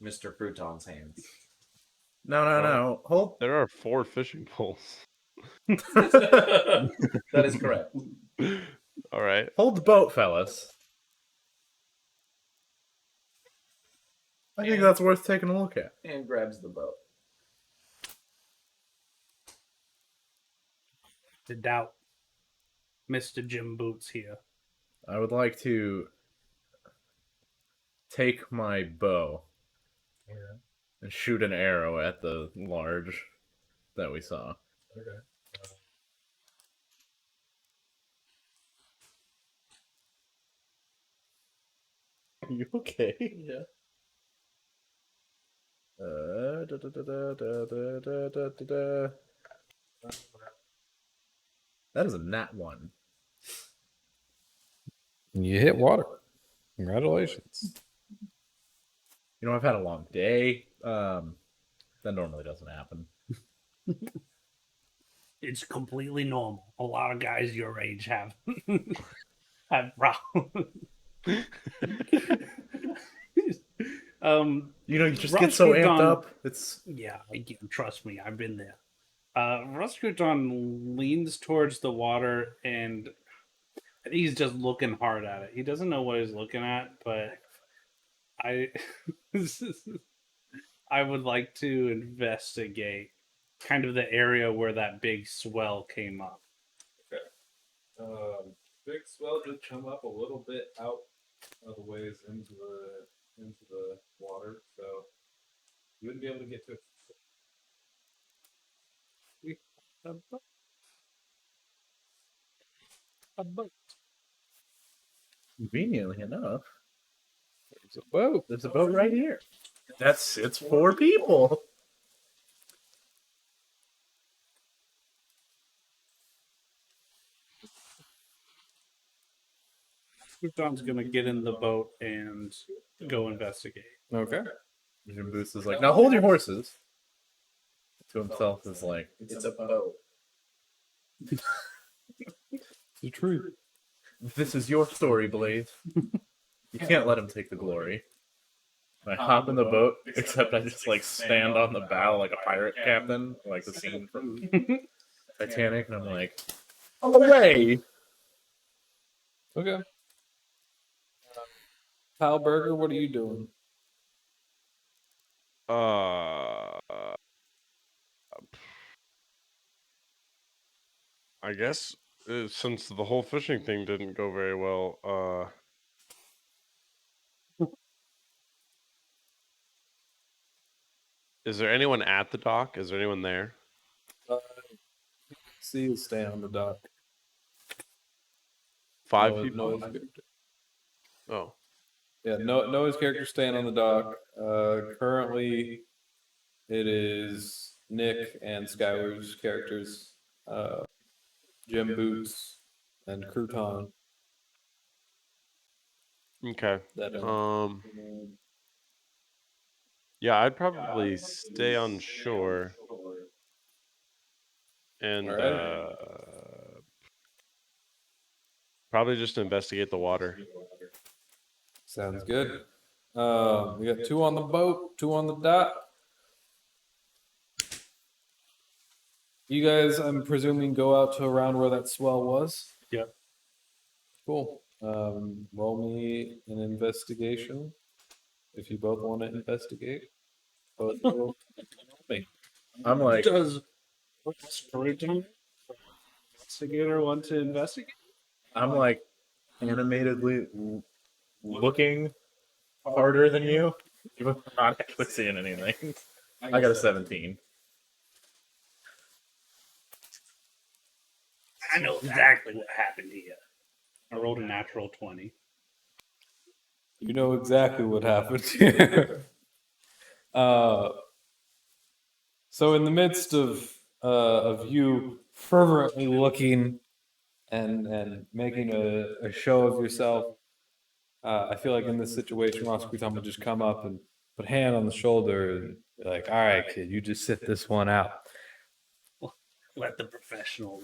Mr. Crouton's hands. No. Hold. There are 4 fishing poles. That is correct. All right. Hold the boat, fellas. I think that's worth taking a look at. And grabs the boat. The doubt, Mr. Jim Boots here. I would like to take my bow and shoot an arrow at the large that we saw. Okay. Are you okay? Yeah. That is a nat 1. You hit water. Congratulations. You know, I've had a long day. That normally doesn't happen. It's completely normal. A lot of guys your age have have problems. You know, you just get so amped up. It's Yeah, trust me, I've been there. Ruskuton leans towards the water, and I think he's just looking hard at it. He doesn't know what he's looking at, but I I would like to investigate kind of the area where that big swell came up. Big swell did come up a little bit out of the ways into the water, so you wouldn't be able to get to it. A boat. conveniently enough. There's a boat. There's a boat right here. It's 4 people. Ruskuton's gonna get in the boat and go investigate. Okay. Jim Boots is like, now hold your horses. To himself is like, It's a boat. It's the truth. this is your story, Blaze. You can't let him take the glory. I hop in the boat, except I just like stand on the bow like a pirate captain, like the scene from Titanic, and I'm like, away! Okay. Pal Burger, what are you doing? I guess since the whole fishing thing didn't go very well, is there anyone at the dock? Is there anyone there? See you stay on the dock. 5 Noah's people? character. Oh. Yeah, Noah's character staying on the dock. Currently, it is Nick and Skylar's characters, Jim Boots and Crouton. Okay. That Yeah, I'd probably stay on shore and Alright. probably just investigate the water. Sounds good. We got 2 on the boat, 2 on the dock. You guys, I'm presuming, go out to around where that swell was? Yep. Cool. Roll me an investigation. If you both want to investigate. Both roll. I'm like, Does Ruskuton investigator want to investigate? I'm like animatedly looking harder than you, even if I'm not actually seeing anything. I got a 17. I know exactly what happened here. I rolled a natural 20. You know exactly what happened here. So in the midst of you fervently looking and making a show of yourself, I feel like in this situation, Ross Kutam would just come up and put a hand on the shoulder and be like, "All right, kid, you just sit this one out." Let the professional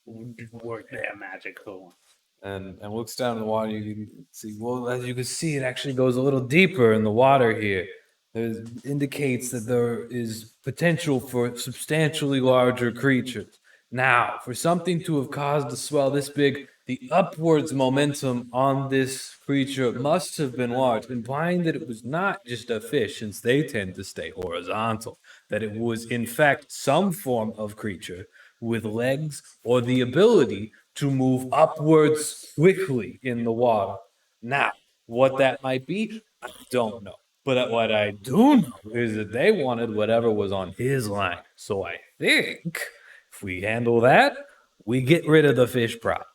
work their magic for once. And looks down in the water. You can see, well, as you can see, it actually goes a little deeper in the water here. It indicates that there is potential for substantially larger creatures. Now, for something to have caused a swell this big, The upwards momentum on this creature must have been large, implying that it was not just a fish, since they tend to stay horizontal, that it was, in fact, some form of creature with legs or the ability to move upwards quickly in the water. Now, what that might be, I don't know. But what I do know is that they wanted whatever was on his line. So I think if we handle that, we get rid of the fish problem.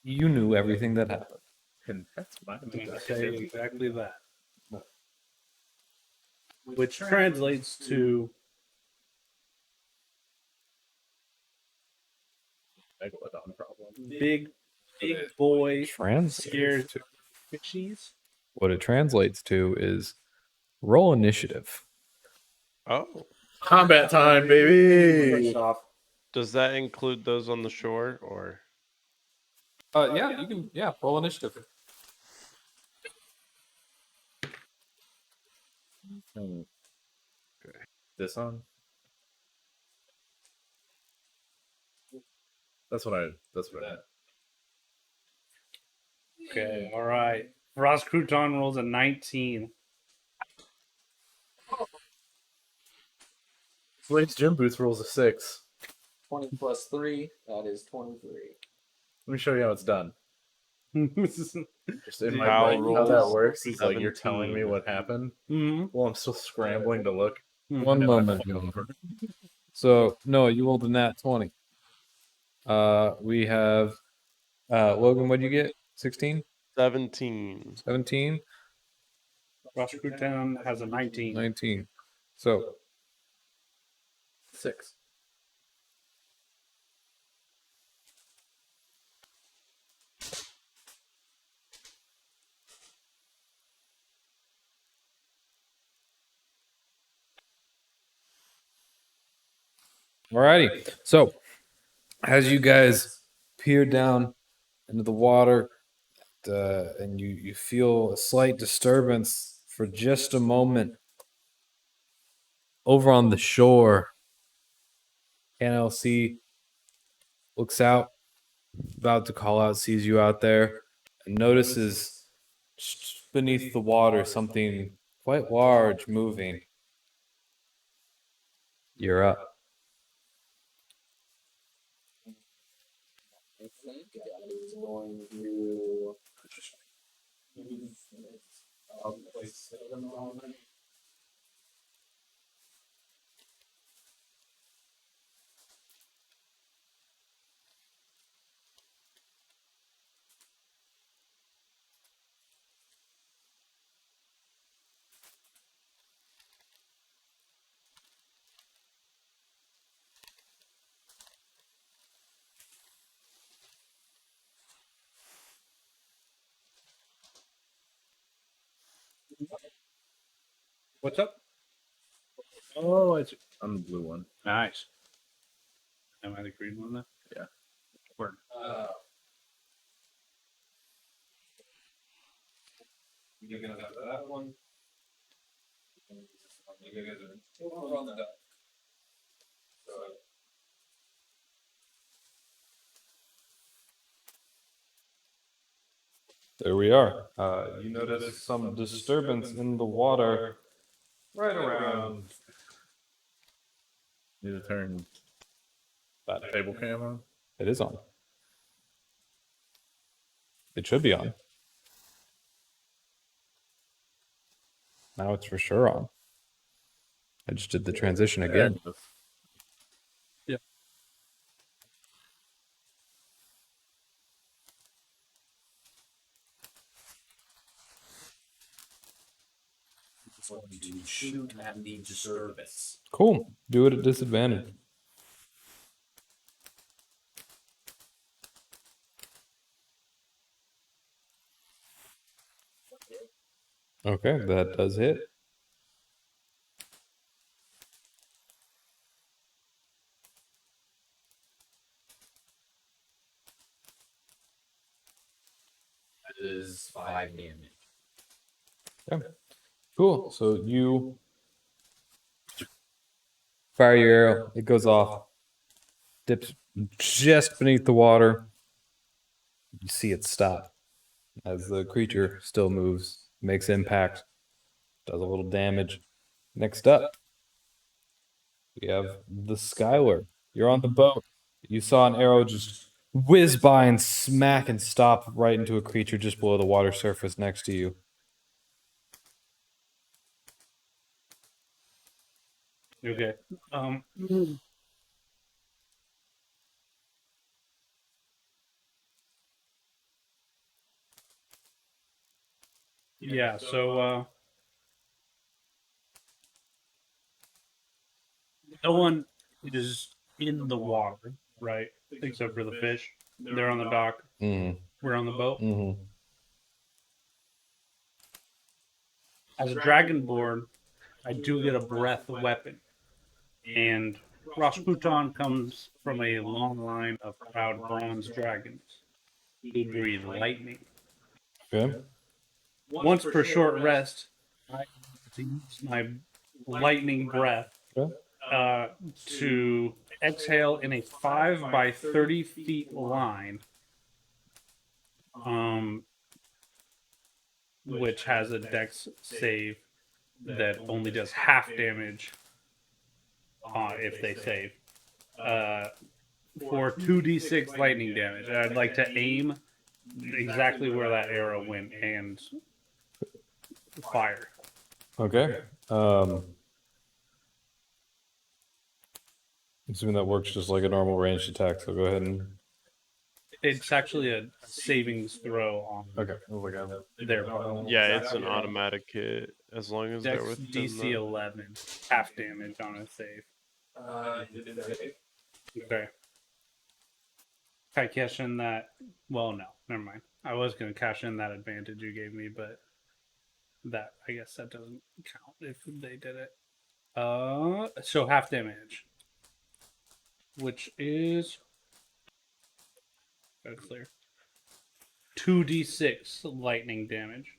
You knew everything that happened. And that's my I'm going to say exactly that. Which translates to megalodon problem. big boy Translates scared to fishies. what it translates to is roll initiative. Oh, Combat time, baby. First off, does that include those on the shore or? Yeah, you can. Yeah, roll initiative. This on? That's what I had. Okay, all right. Ross Crouton rolls a 19. Slade's gym boots rolls a 6. 20 plus 3, that is 23. Let me show you how it's done. Mm-hmm. Just in my Cal brain, how that rolls works is like you're telling me 17. what happened. Well, I'm still scrambling to look. One moment. So no, you rolled a nat 20. We have Logan. What'd you get? 16, 17. 17, Ross Crouton has a 19. 19. So 6. alrighty. So as you guys peer down into the water, and you feel a slight disturbance for just a moment over on the shore. NLC looks out, about to call out, sees you out there, and notices just beneath the water something quite large moving. You're up. I think that is going to. Place it in the moment. What's up? Oh, it's I'm the blue one. nice. Am I the green one then? Yeah. Word. You're gonna have that one. You guys are on the dot. So There we are. You notice some disturbance in the water right around Need to turn that. table cam on. It is on. It should be on. Now it's for sure on. I just did the transition again. It's going to shoot at the disturbance. Cool. Do it at disadvantage. Okay, that does hit. That is 5 damage. Okay. Cool. So you fire your arrow. It goes off, dips just beneath the water. You see it stop as the creature still moves, makes impact, does a little damage. Next up, we have the Skylar. You're on the boat. You saw an arrow just whiz by and smack and stop right into a creature just below the water surface next to you. Okay. Yeah, so no one is in the water, right? Except for the fish. They're on the dock. Mm-hmm. We're on the boat. Mm-hmm. As a dragonborn, I do get a breath weapon. And Rasputin comes from a long line of proud bronze dragons who breathe lightning. Okay. Once per short rest, I use my lightning breath Okay. to exhale in a 5 by 30 feet line, which has a dex save that only does half damage if they save. For 2d6 lightning damage. I'd like to aim exactly where that arrow went and fire. Okay. Assuming that works just like a normal ranged attack, so go ahead and. It's actually a savings throw on Okay. their part. Yeah, it's an automatic hit as long as they're Dex within DC the... 11, half damage on a save. Okay. Can I cash in that? Well, no, never mind. I was going to cash in that advantage you gave me, but that, I guess that doesn't count if they did it. So half damage, which is clear. 2d6 lightning damage.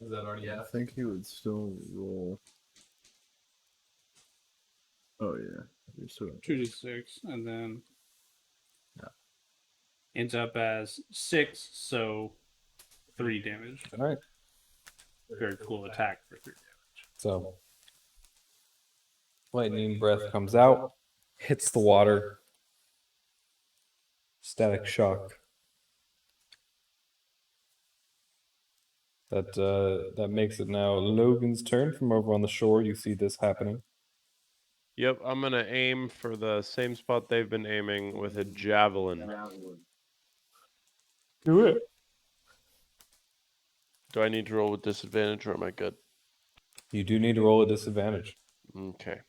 Is that already I think he would still roll. Oh yeah, you're still 2d6, and then Yeah. ends up as 6, so 3 damage. All right. Very cool attack for 3 damage. So, lightning breath comes out, hits the water. Static shock. That makes it now Logan's turn from over on the shore. You see this happening. Yep, I'm gonna aim for the same spot they've been aiming with a javelin. Do it. Do I need to roll with disadvantage or am I good? You do need to roll a disadvantage. Okay.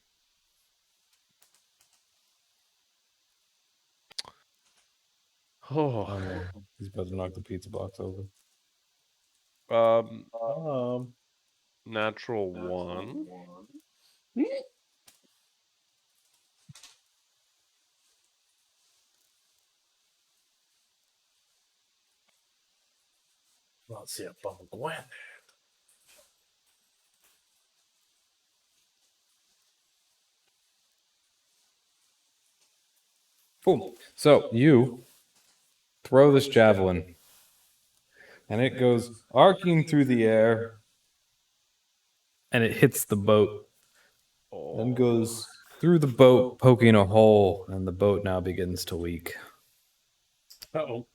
Oh, He's about to knock the pizza box over. natural 1. Let's see a bum Gwen. Cool. So you throw this javelin, and it goes arcing through the air, and it hits the boat. Then goes through the boat, poking a hole, and the boat now begins to leak. Uh-oh.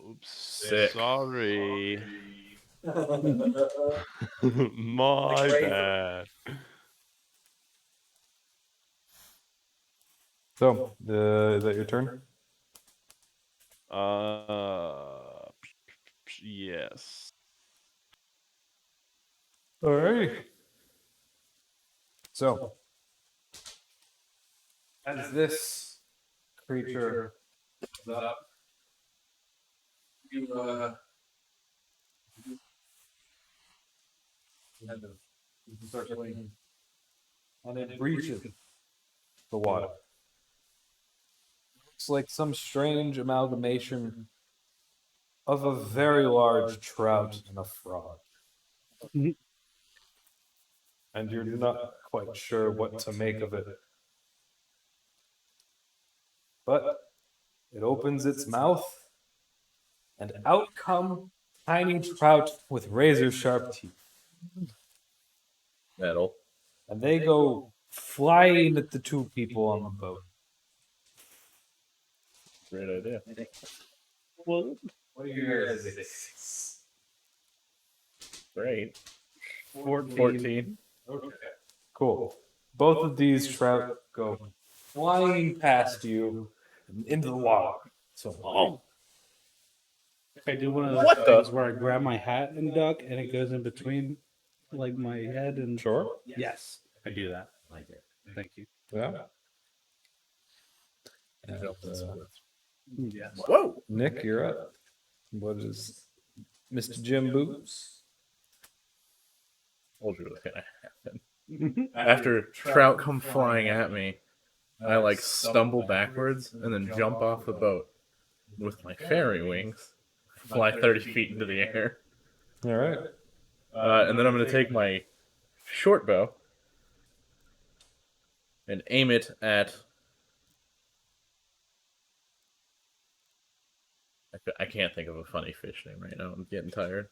Oops. Sick. Sorry. My bad. So, is that your turn? Yes. All right. So, as this creature is up? You kind of circling, and it breaches the water. It's like some strange amalgamation of a very large trout and a frog. and you're not quite sure what to make of it. But it opens its mouth, and out come tiny trout with razor sharp teeth. Metal. And they go flying at the two people on the boat. Great idea. Well, What are your guys? Great. 14. Okay. Cool. Both of these trout go flying past you and into the water. So, I do one of those What the- things where I grab my hat and duck, and it goes in between, like my head and. sure. Yes, I do that. Like it. Thank you. Yeah. Yes. Whoa! Nick, you're up. What is Mr. Jim Boots? Told you it was gonna happen. After trout come flying at me, I like stumble backwards and then jump off the boat with my fairy wings, fly 30 feet into the air. All right. And then I'm gonna take my short bow and aim it at. I can't think of a funny fish name right now. I'm getting tired.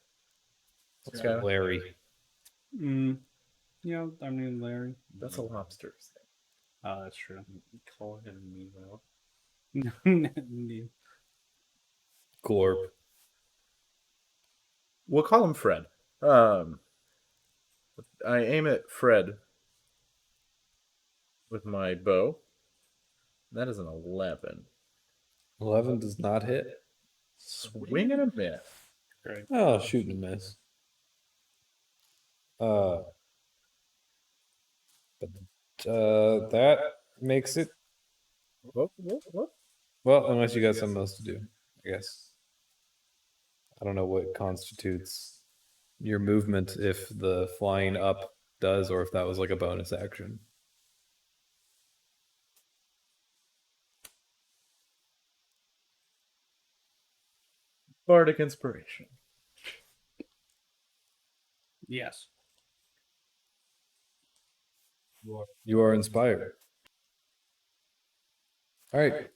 What's got Larry. Yeah, I mean Larry. That's a lobster. Oh, that's true. Call him Nemo. Glorp. We'll call him Fred. I aim at Fred with my bow. That is an 11. 11 does not hit. Swing and a miss. Great. Oh, shoot and a miss. That makes it. What? Well, unless you got something else to do, I guess. I don't know what constitutes your movement if the flying up does, or if that was like a bonus action. Bardic inspiration. Yes. You are inspired. All right.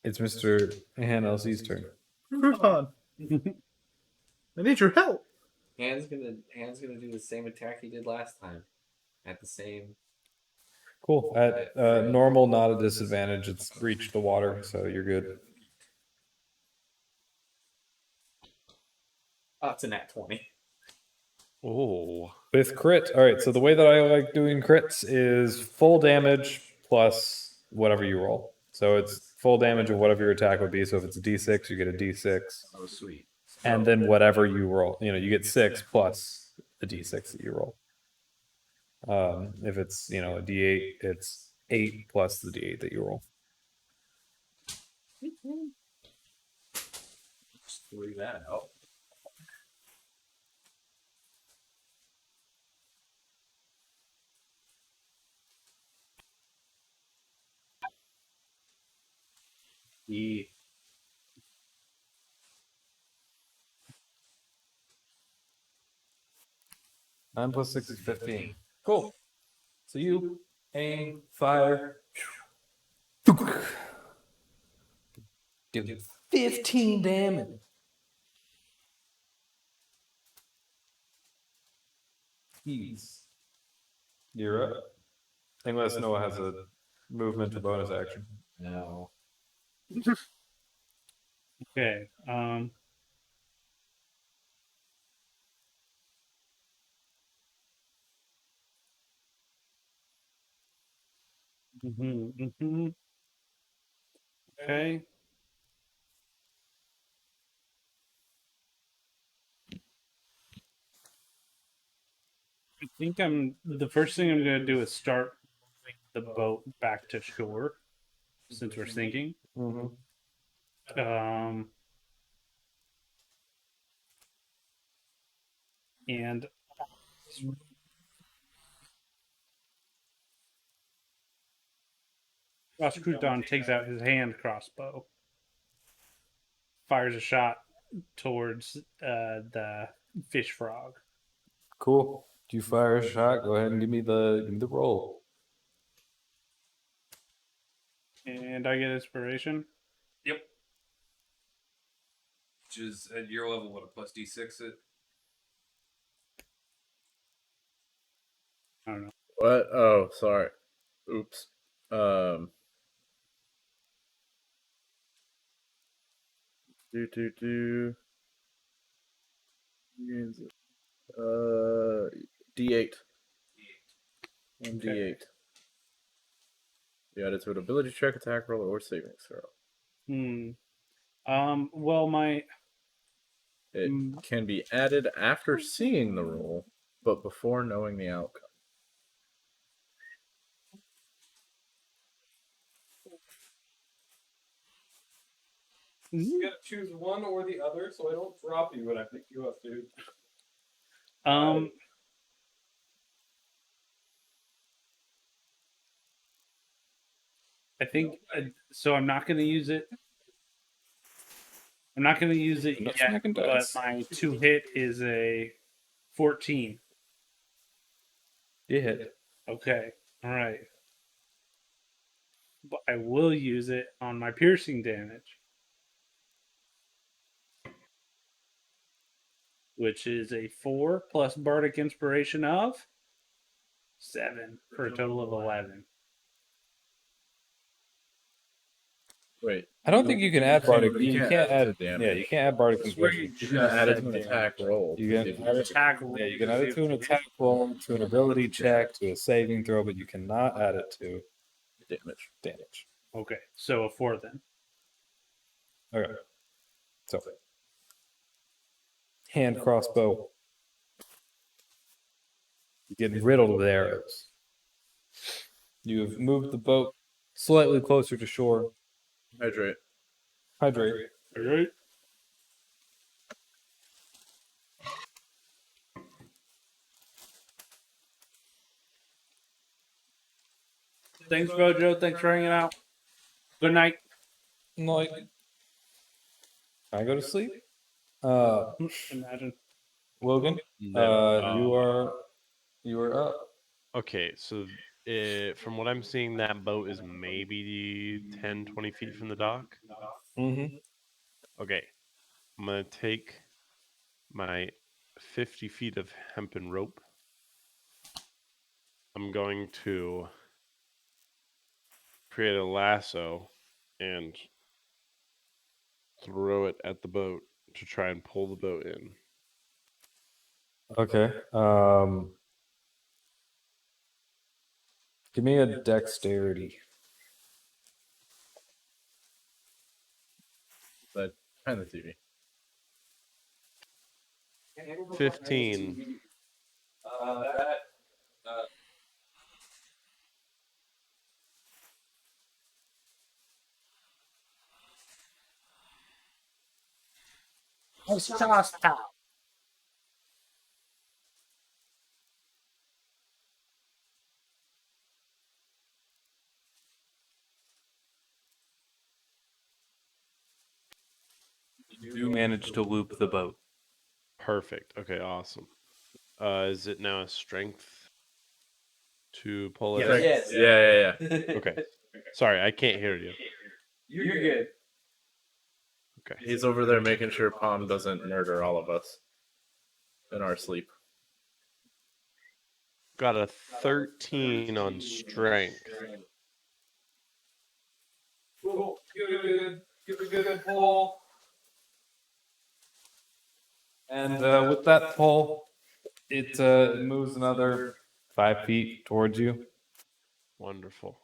It's Mr. Hanelsie's turn. Crouton. I need your help. Hand's gonna do the same attack he did last time. At the same. Cool. At normal, not a disadvantage. It's reached the water, so you're good. Oh, it's a nat 20. Oh. With crit. All right. So the way that I like doing crits is full damage plus whatever you roll. So it's full damage of whatever your attack would be. So if it's a d6, you get a d6. Oh, sweet. And then whatever you roll, you get 6 plus the d6 that you roll. If it's, a d8, it's 8 plus the d8 that you roll. Just threw that out. E. Nine plus 6 is 15. Cool. So you aim, fire. Do 15 damage. Jeez. You're up. Unless Noah has a movement or bonus action. No. Okay. Okay. I think the first thing I'm gonna do is start moving the boat back to shore, since we're sinking. And Crouton takes out his hand crossbow, fires a shot towards the fish frog. Cool. You fire a shot. Go ahead and give me the roll. And I get inspiration. Yep. Which is at your level, what, a plus D6 it? I don't know. What? Oh, sorry. Oops. Do. D8. One D8. You add it to an ability check, attack roll, or savings throw. Well, my It can be added after seeing the roll, but before knowing the outcome. You gotta choose one or the other, so I don't drop you when I pick you up, dude. I think so. I'm not going to use it. I'm not going to use it No yet, smacking but dice. my 2-hit is a 14. You hit. Okay, all right. But I will use it on my piercing damage, which is a 4 plus bardic inspiration of 7 for a total of 11. Wait. I don't think you can add bardic. You You can't can't add add. damage. Yeah, you can't add bardic inspiration. You can add it to an attack roll. You can add it. Attack Yeah, you can add it to an attack roll, to an ability check, to a saving throw, but you cannot add it to damage. Okay, so a 4 then. Okay. So, hand crossbow. You're getting riddled with arrows. You have moved the boat slightly closer to shore. Hydrate. Hydrate. All right. Thanks, Bojo. Thanks for hanging out. Good night. Like, I go to sleep. Imagine. Logan, No. you are up. Okay, so from what I'm seeing, that boat is maybe 10, 20 feet from the dock. Mm-hmm. Okay, I'm going to take my 50 feet of hempen rope. I'm going to create a lasso and throw it at the boat to try and pull the boat in. Okay. Give me a dexterity. But behind the TV. 15. You do manage to loop the boat. Perfect. Okay, awesome. Is it now a strength to pull it in? Yes. Yeah. Okay. Sorry, I can't hear you. You're good. Okay. He's over there making sure Palm doesn't murder all of us in our sleep. Got a 13 on strength. Cool. Good. Give a good pull. And with that pull, it moves another 5 feet towards you. Wonderful.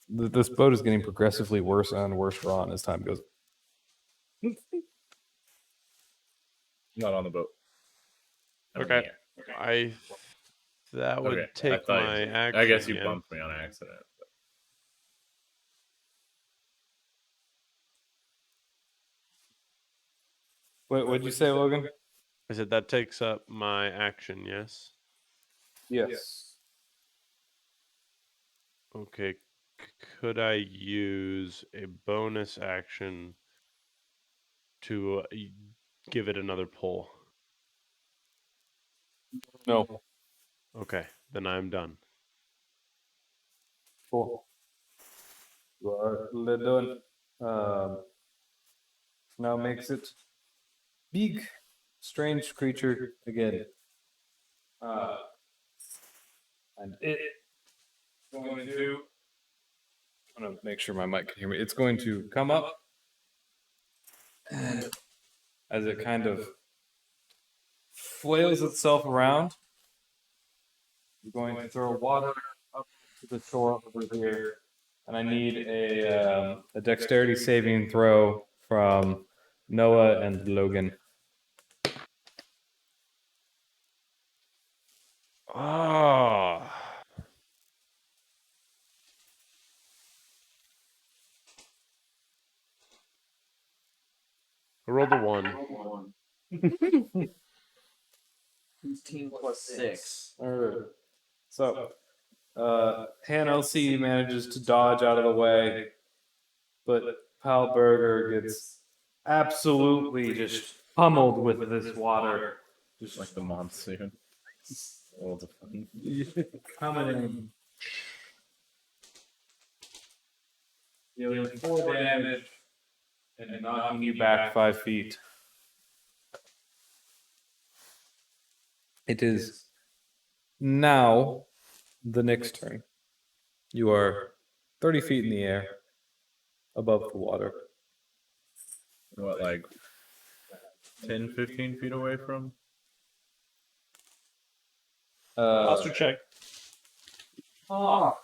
This boat is getting progressively worse and worse drawn as time goes. Not on the boat. I'm in the Okay. air. That would Okay, take my action. I guess you yeah. bumped me on accident. Wait, what'd you say, Logan? I said that takes up my action, yes? Yes. Okay. Could I use a bonus action to give it another pull? No. Okay, then I'm done. Cool. What they're doing now makes it big, strange creature again. And it's going to. I'm gonna make sure my mic can hear me. It's going to come up, and as it kind of flails itself around, I'm going to throw water up to the shore over here, and I need a dexterity saving throw from Noah and Logan. Oh. I rolled a 1. 15 plus 6. Alright. So, Han LC manages to dodge out of the way, but Pal Burger gets absolutely just pummeled with this water. Just like the monsoon. All the fun. Coming in. Dealing 4 damage and knocking you back 5 feet. It is now the next turn. You are 30 feet in the air, above the water. What, like 10, 15 feet away from? Posture check. Oh.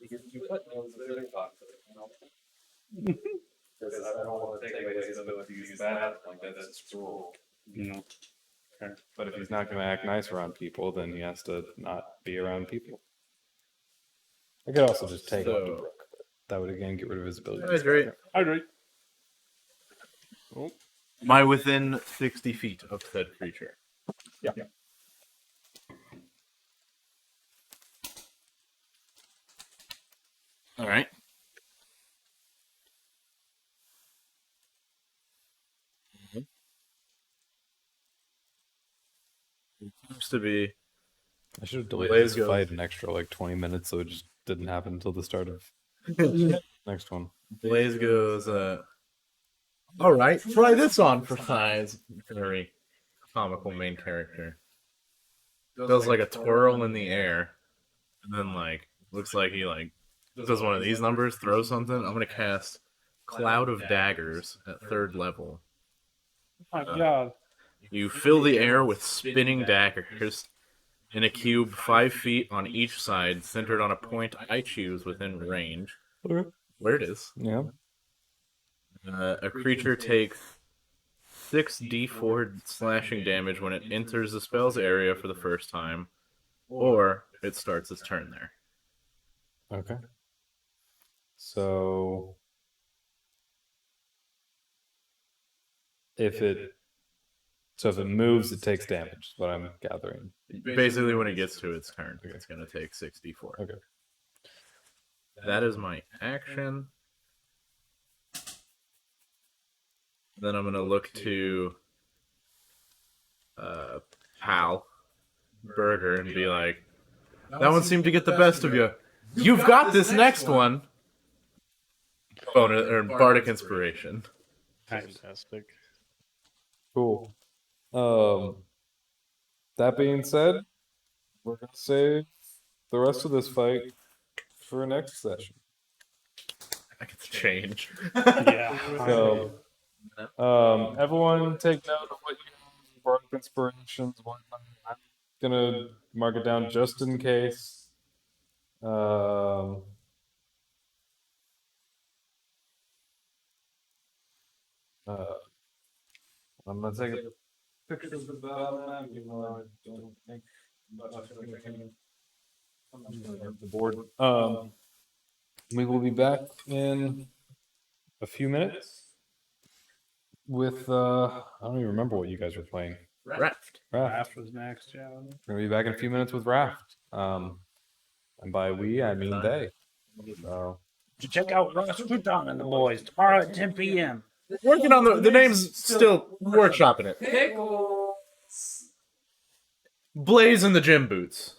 Because I don't want to take away his ability to use that. Like, that's just rule. But if he's not going to act nice around people, then he has to not be around people. I could also just take him to Brook. That would again get rid of his ability. Hydrate. Hydrate. Oh. Am I within 60 feet of said creature? Yeah. All right. It seems to be. I should have delayed Blaze this goes. fight an extra like 20 minutes so it just didn't happen until the start of next one. Blaze goes, all right, try this on for size. Very comical main character. Does like a twirl in the air, and then like looks like he like does one of these numbers, throws something. I'm gonna cast Cloud of Daggers at 3rd level. Oh my god. You fill the air with spinning daggers in a cube 5 feet on each side, centered on a point I choose within range. Where it is. Yeah. A creature takes 6d4 slashing damage when it enters the spell's area for the first time, or it starts its turn there. Okay. So if it moves, it takes damage. Is what I'm gathering. Basically, when it gets to its turn, it's going to take 6d4. Okay. That is my action. Then I'm going to look to Pal Burger and be like, that one seemed to get the best of you. You've got this next one. Bonus or Bardic Inspiration. Fantastic. Cool. That being said, we're gonna save the rest of this fight for next session. I get to change. Yeah. So, everyone take note of what you have, Bardic Inspirations, whatnot. I'm gonna mark it down just in case. I'm gonna take a Picture of the battle map, even though I don't think much of anything. the board. We will be back in a few minutes with I don't even remember what you guys were playing. Raft. Raft was next, yeah. We're gonna be back in a few minutes with Raft. And by we I mean they. So To check out Rasputin and the boys tomorrow at 10 p.m. Working on the name's still workshopping it. Pickles. Blaze in the gym boots.